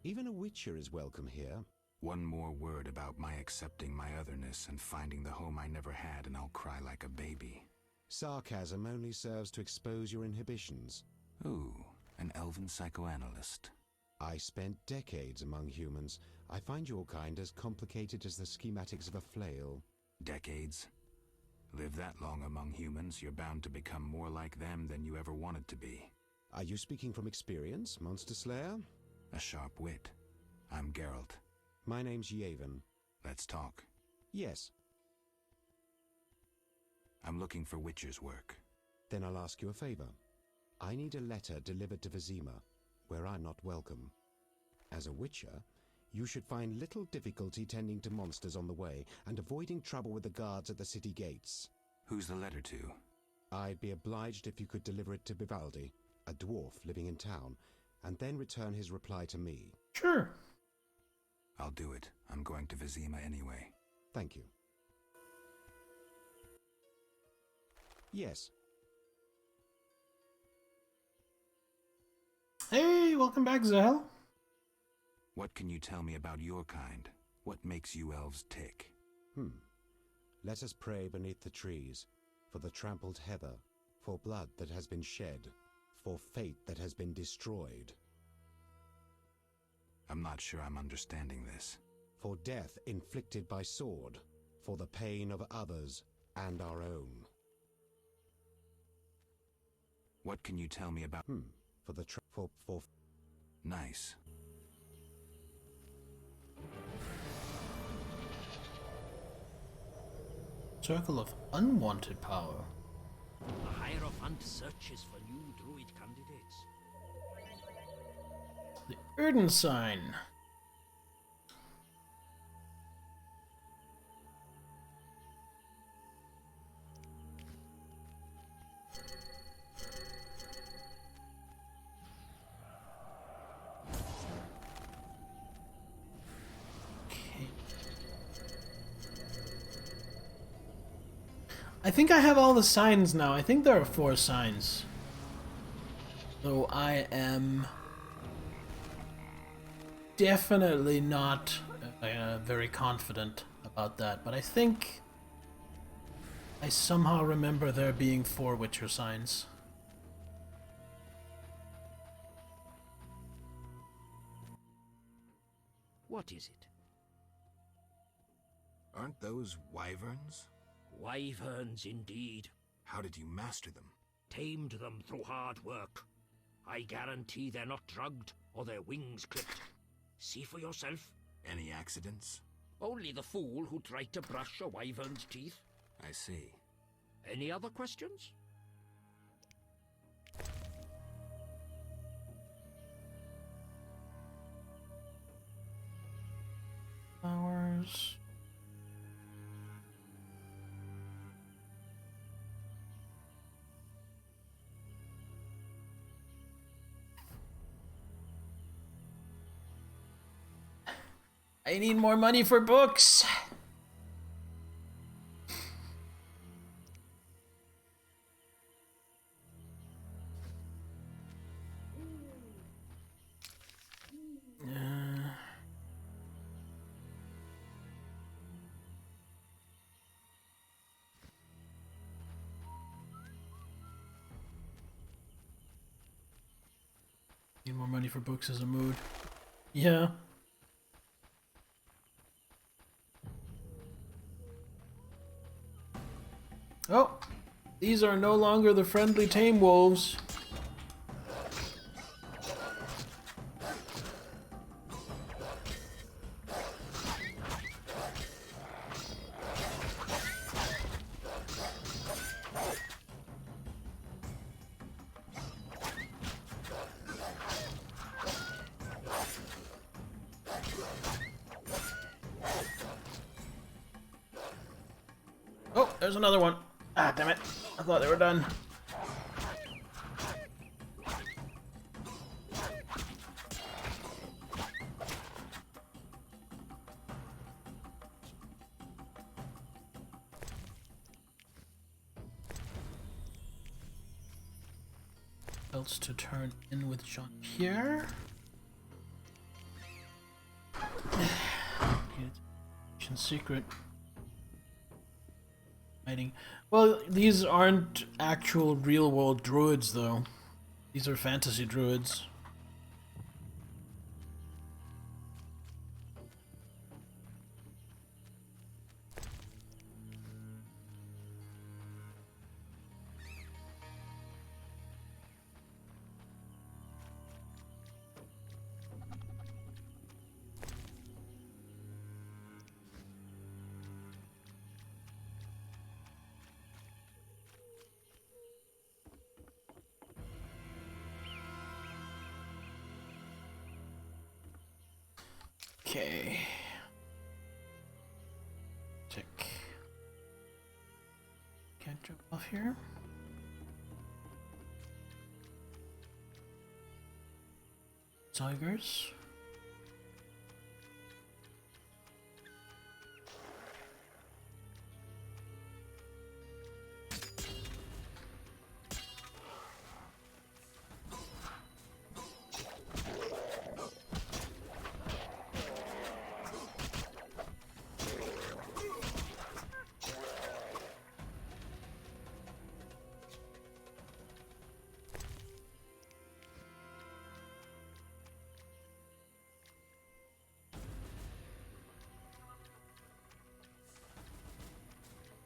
Even a witcher is welcome here. One more word about my accepting my otherness and finding the home I never had, and I'll cry like a baby. Sarcasm only serves to expose your inhibitions. Ooh, an elven psychoanalyst. I spent decades among humans. I find your kind as complicated as the schematics of a flail. Decades? Live that long among humans, you're bound to become more like them than you ever wanted to be. Are you speaking from experience, Monster Slayer? A sharp wit. I'm Geralt. My name's Yavin. Let's talk. Yes. I'm looking for witcher's work. Then I'll ask you a favor. I need a letter delivered to Vizima, where I'm not welcome. As a witcher, you should find little difficulty tending to monsters on the way and avoiding trouble with the guards at the city gates. Who's the letter to? I'd be obliged if you could deliver it to Vivaldi, a dwarf living in town, and then return his reply to me. Sure. I'll do it. I'm going to Vizima anyway. Thank you. Yes. Hey, welcome back, Zahel. What can you tell me about your kind? What makes you elves tick? Let us pray beneath the trees, for the trampled heather, for blood that has been shed, for fate that has been destroyed. I'm not sure I'm understanding this. For death inflicted by sword, for the pain of others and our own. What can you tell me about... For the Nice. Circle of unwanted power. The Hierophant searches for new druid candidates. The Erden sign. I think I have all the signs now. I think there are 4 signs. Though I am definitely not very confident about that. But I think I somehow remember there being 4 Witcher signs. What is it? Aren't those wyverns? Wyverns, indeed. How did you master them? Tamed them through hard work. I guarantee they're not drugged or their wings clipped. See for yourself. Any accidents? Only the fool who tried to brush a wyvern's teeth. I see. Any other questions? I need more money for books. Need more money for books as a mood. Yeah. Oh, these are no longer the friendly tame wolves. Oh, there's another one. Ah, damn it. I thought they were done. Else to turn in with Jean-Pierre. Secret. Hiding. Well, these aren't actual real-world druids, though. These are fantasy druids. Okay. Tick. Can't jump off here. Tigers.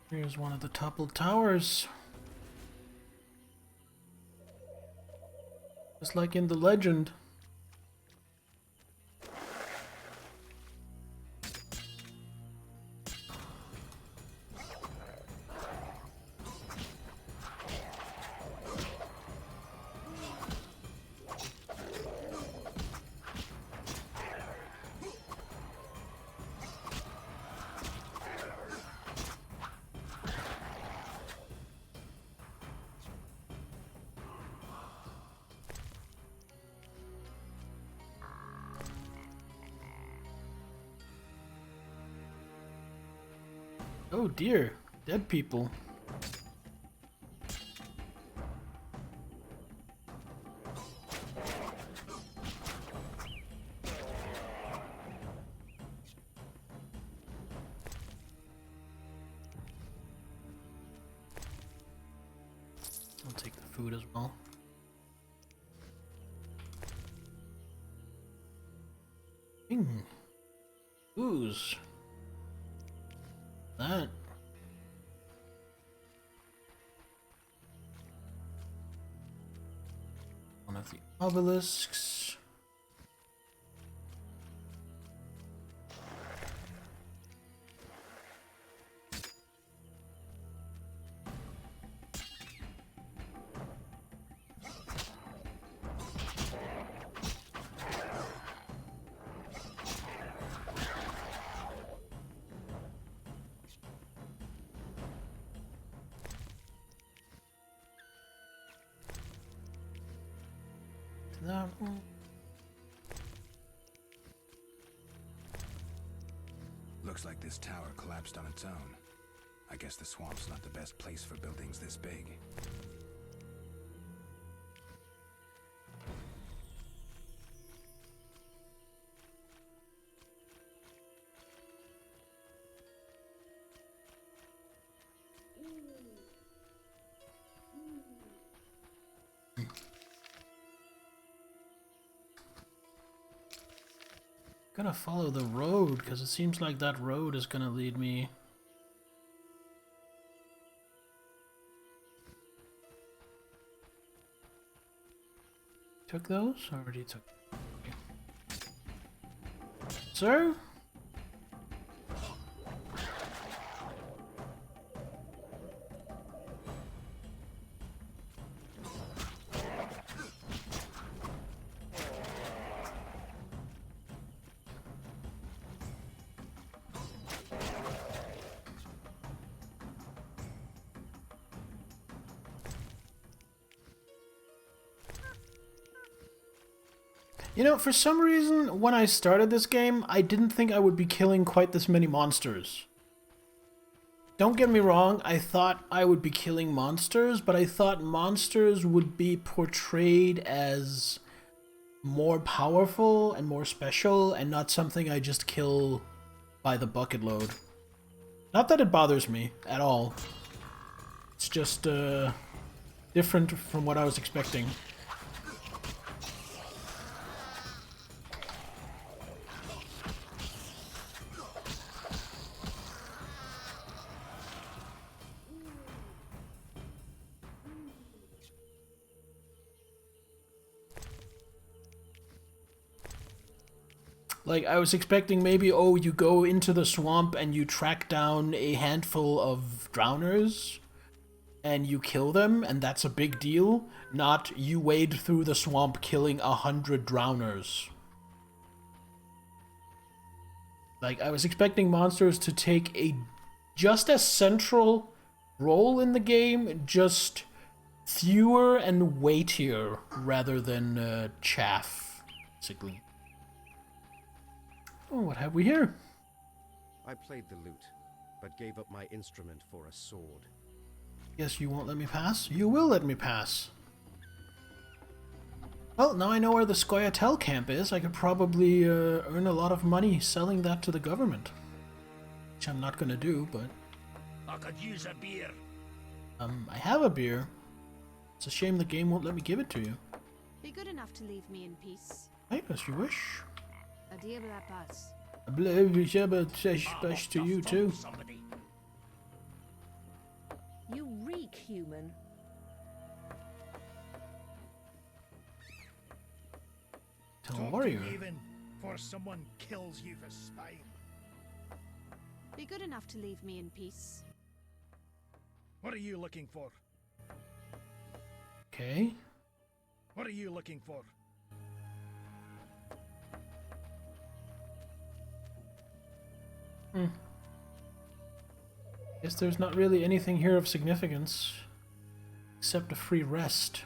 Here's one of the toppled towers. Just like in the legend. Oh dear, dead people. I'll take the food as well. Ooze. That. One of the obelisks. That one. Looks like this tower collapsed on its own. I guess the swamp's not the best place for buildings this big. Gonna follow the road because it seems like that road is gonna lead me. Took those? Already took. Sir? You know, for some reason, when I started this game, I didn't think I would be killing quite this many monsters. Don't get me wrong, I thought I would be killing monsters, but I thought monsters would be portrayed as more powerful and more special, and not something I just kill by the bucket load. Not that it bothers me at all. It's just different from what I was expecting. Like, I was expecting maybe, oh, you go into the swamp and you track down a handful of drowners and you kill them, and that's a big deal. Not you wade through the swamp killing 100 drowners. Like, I was expecting monsters to take a just as central role in the game, just fewer and weightier rather than chaff, basically. Oh, what have we here? I played the lute, but gave up my instrument for a sword. Guess you won't let me pass? You will let me pass. Well, now I know where the Scoia'tael camp is. I could probably earn a lot of money selling that to the government. Which I'm not gonna do, but... I could use a beer. I have a beer. It's a shame the game won't let me give it to you. Be good enough to leave me in peace. Hey, as you wish. Adieu la paz. I believe you should best to you too. You reek human. Tell a warrior. Even for someone kills you for spite. Be good enough to leave me in peace. What are you looking for? Okay. What are you looking for? Guess there's not really anything here of significance, except a free rest.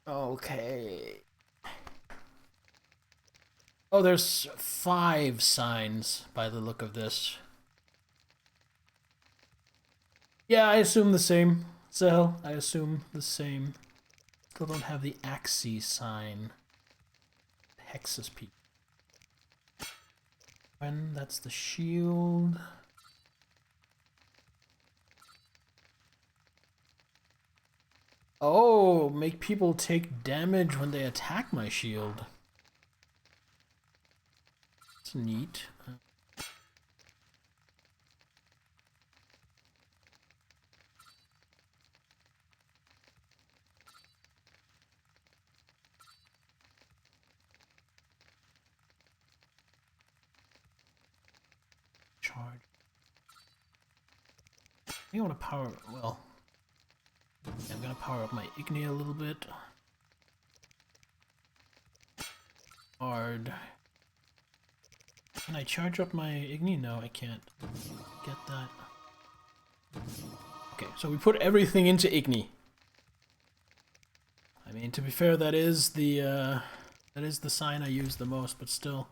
Okay. Oh, there's 5 signs by the look of this. Yeah, I assume the same. Zell, I assume the same. Still don't have the Axis sign. Hexus peak. When that's the shield. Oh, make people take damage when they attack my shield. That's neat. Charge. I want to power, well, I'm gonna power up my Igni a little bit. Hard. Can I charge up my Igni? No, I can't get that. Okay, so we put everything into Igni. I mean, to be fair, that is the sign I use the most, but still.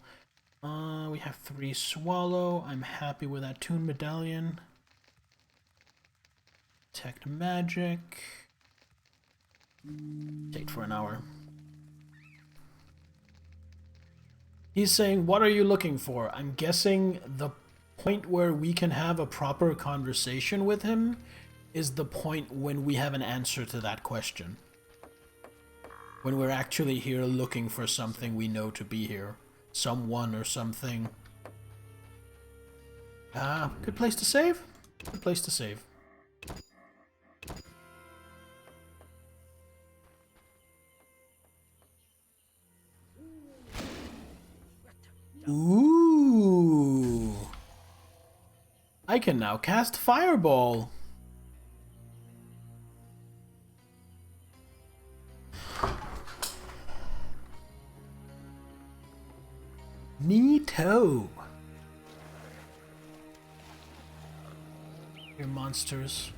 We have 3 Swallow. I'm happy with that Toon Medallion. Detect Magic. Take for an hour. He's saying, what are you looking for? I'm guessing the point where we can have a proper conversation with him is the point when we have an answer to that question. When we're actually here looking for something we know to be here. Someone or something. Good place to save? Good place to save. Ooh. I can now cast Fireball. Neato. Your monsters.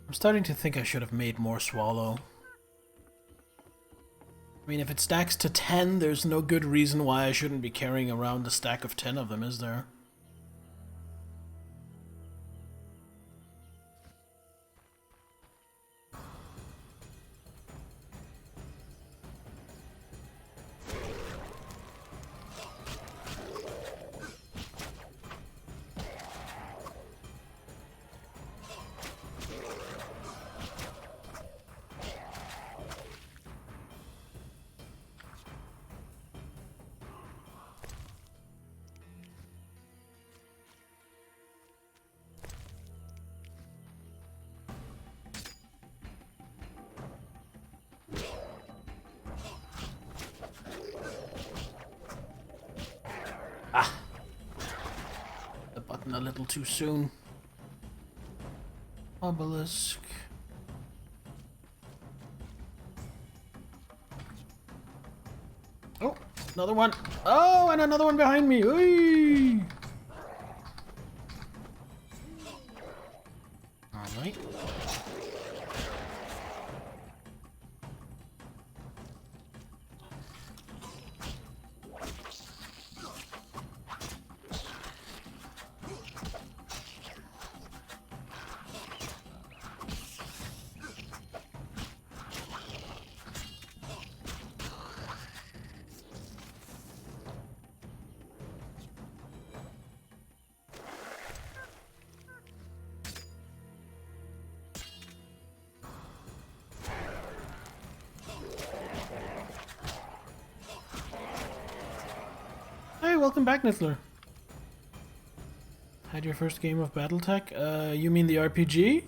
I'm starting to think I should have made more Swallow. I mean, if it stacks to 10, there's no good reason why I shouldn't be carrying around a stack of 10 of them, is there? A little too soon. Obelisk. Oh, another one. Oh, and another one behind me. Oy! All right. Hey, welcome back, Niffler. Had your first game of Battletech? You mean the RPG?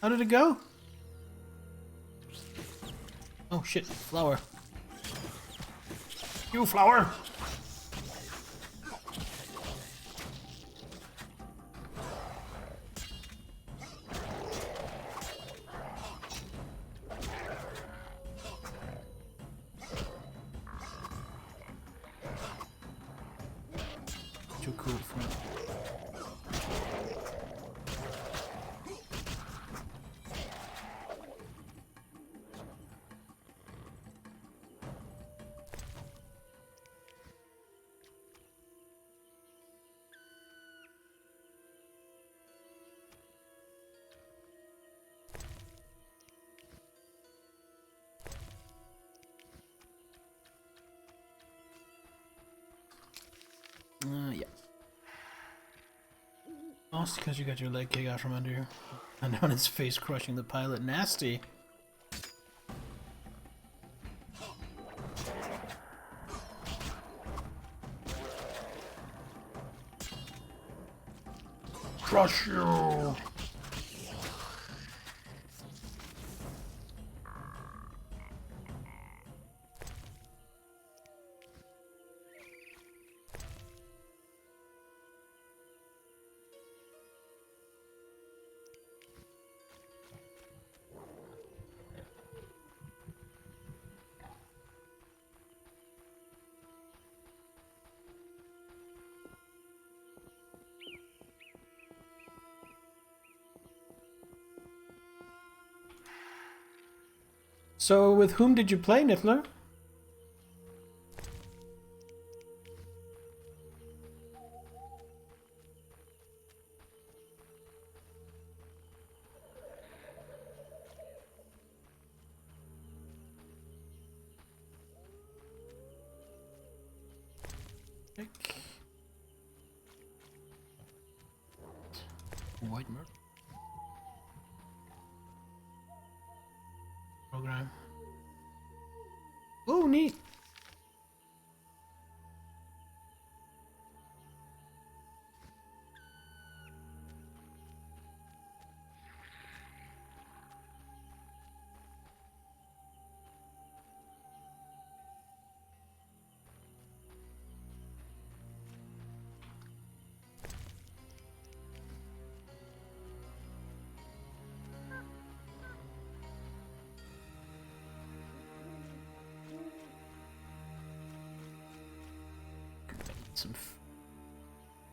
How did it go? Oh shit, flower. You flower! Too cool for me. Yeah. Lost because you got your leg kicked out from under you. And on his face crushing the pilot. Nasty. Crush you! So, with whom did you play, Niffler? White Merc. Program. Oh, neat.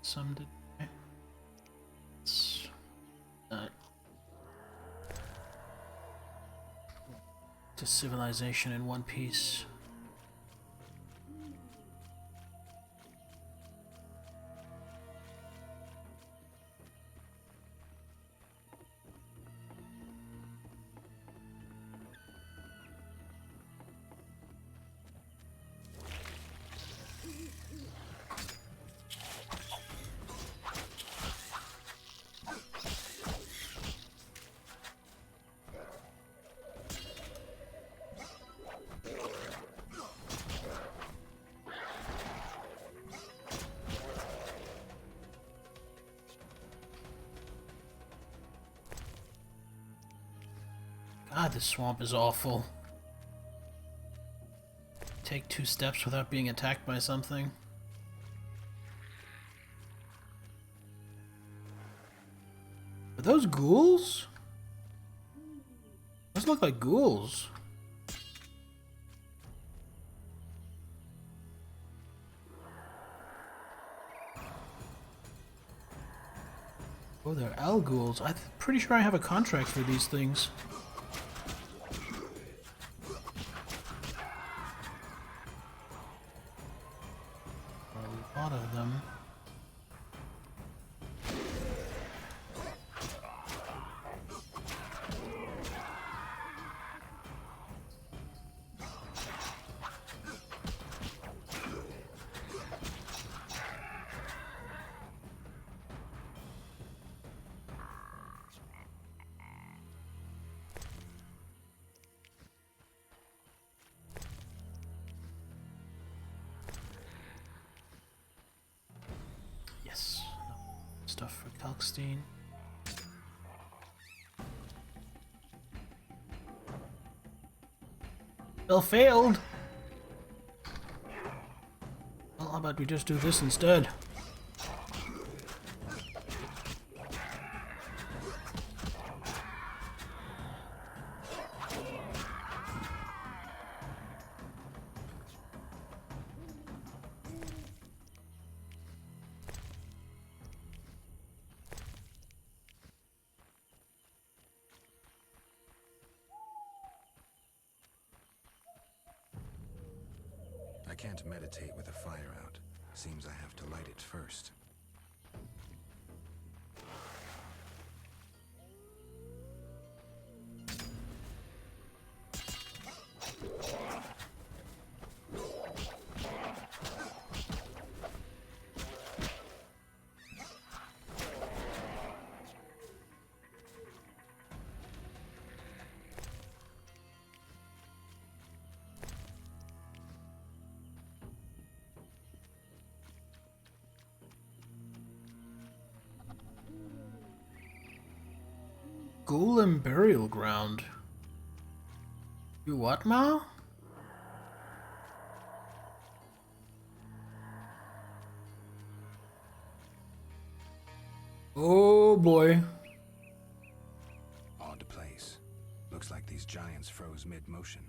Some did. To civilization in one piece. God, this swamp is awful. Take 2 steps without being attacked by something. Are those ghouls? Those look like ghouls. Oh, they're Al ghouls. I'm pretty sure I have a contract for these things. A lot of them. Stuff for Kalkstein. Bill failed! Well, how about we just do this instead? I can't meditate with a fire out. Seems I have to light it first. Golem burial ground. You what, Mao? Oh boy. Odd place. Looks like these giants froze mid-motion.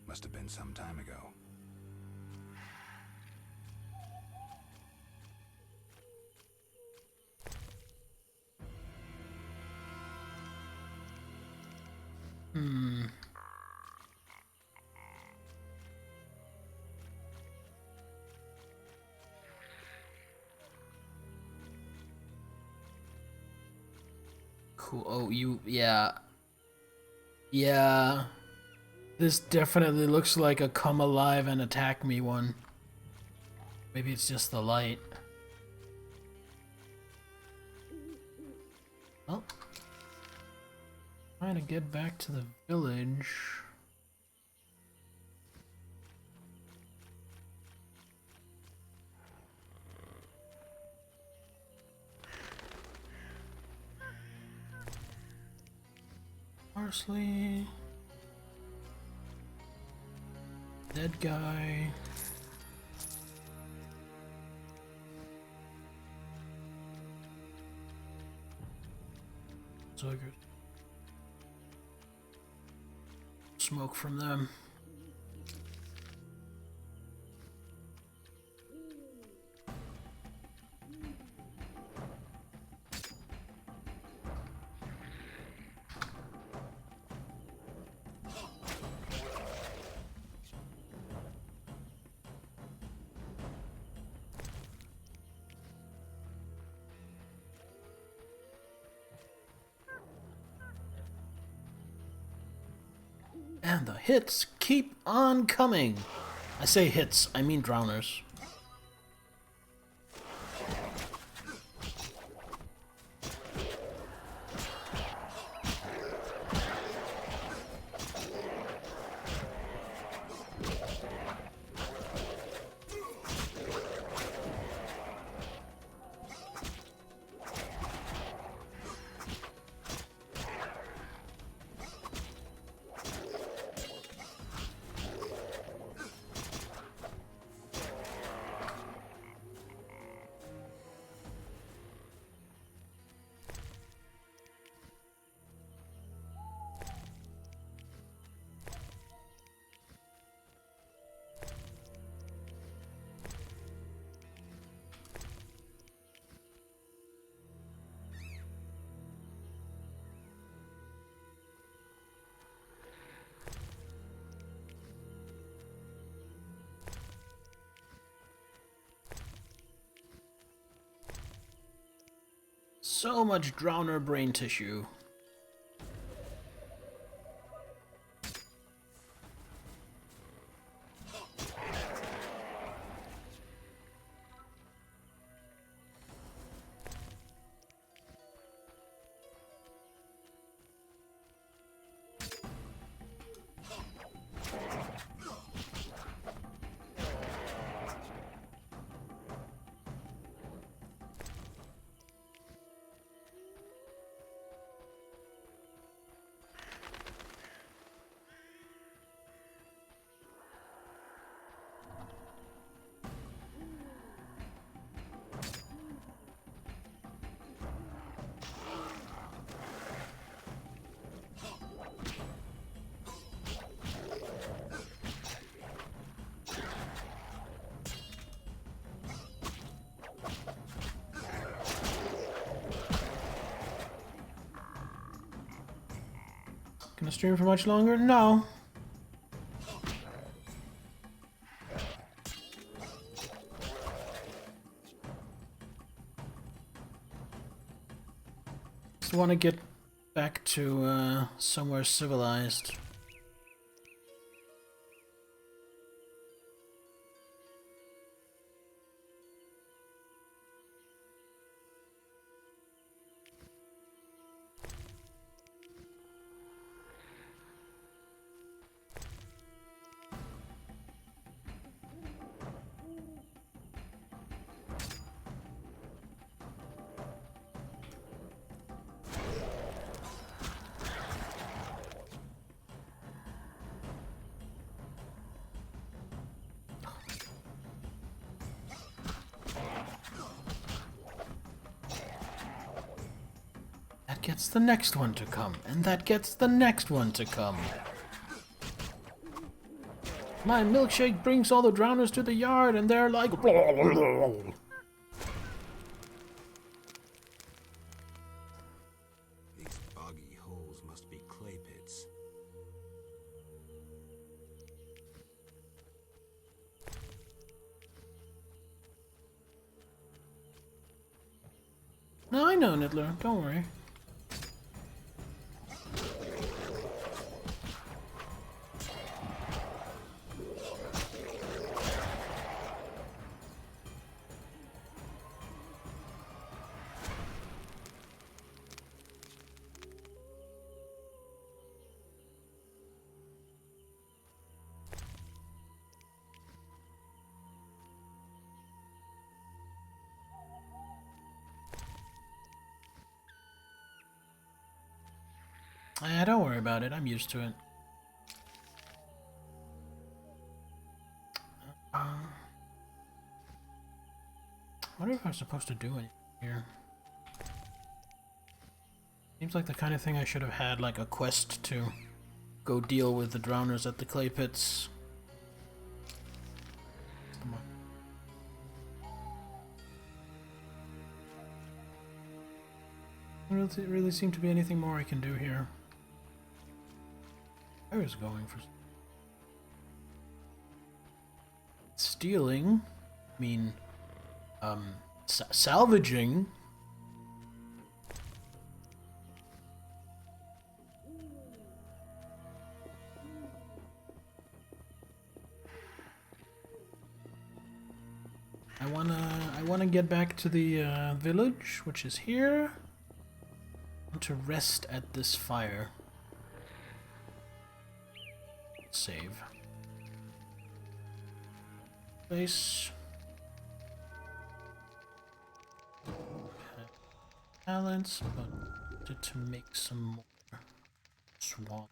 Must have been some time ago. Hmm. Cool. Oh, yeah. Yeah. This definitely looks like a come alive and attack me one. Maybe it's just the light. Well, trying to get back to the village. Parsley. Dead guy. So good. Smoke from them. And the hits keep on coming. I say hits, I mean drowners. So much drowner brain tissue. Gonna stream for much longer? No. Just want to get back to somewhere civilized. that gets the next one to come, and that gets the next one to come. My milkshake brings all the drowners to the yard, and they're like... These boggy holes must be clay pits. No, I know, Niddler. Don't worry. Don't worry about it. I'm used to it. I wonder if I'm supposed to do it here. Seems like the kind of thing I should have had, like a quest to go deal with the drowners at the clay pits. Come on. There doesn't really seem to be anything more I can do here. I was going for stealing. I mean, salvaging. I wanna get back to the village, which is here. I want to rest at this fire. Save. Place. Okay. Balance, but to make some more swamp.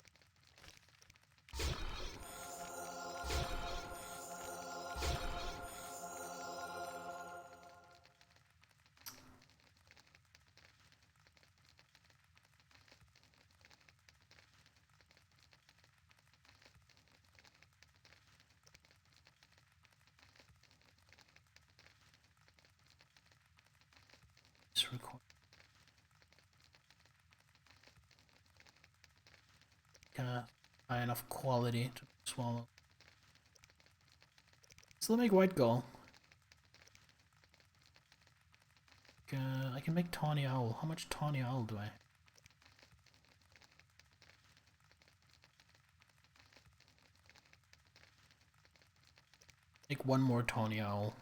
High enough quality to swallow. So let me make white gull. I can make tawny owl. How much tawny owl do I have? Make one more tawny owl.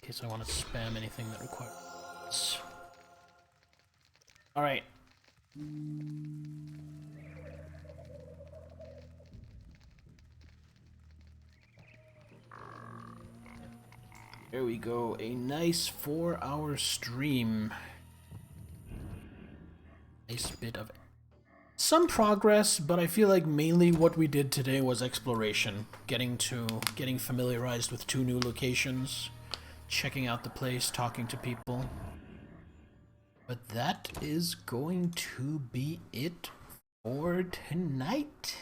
In case I want to spam anything that requires. Alright. There we go, a nice 4-hour stream. Nice bit of some progress, but I feel like mainly what we did today was exploration. Getting familiarized with 2 new locations, checking out the place, talking to people. But that is going to be it for tonight.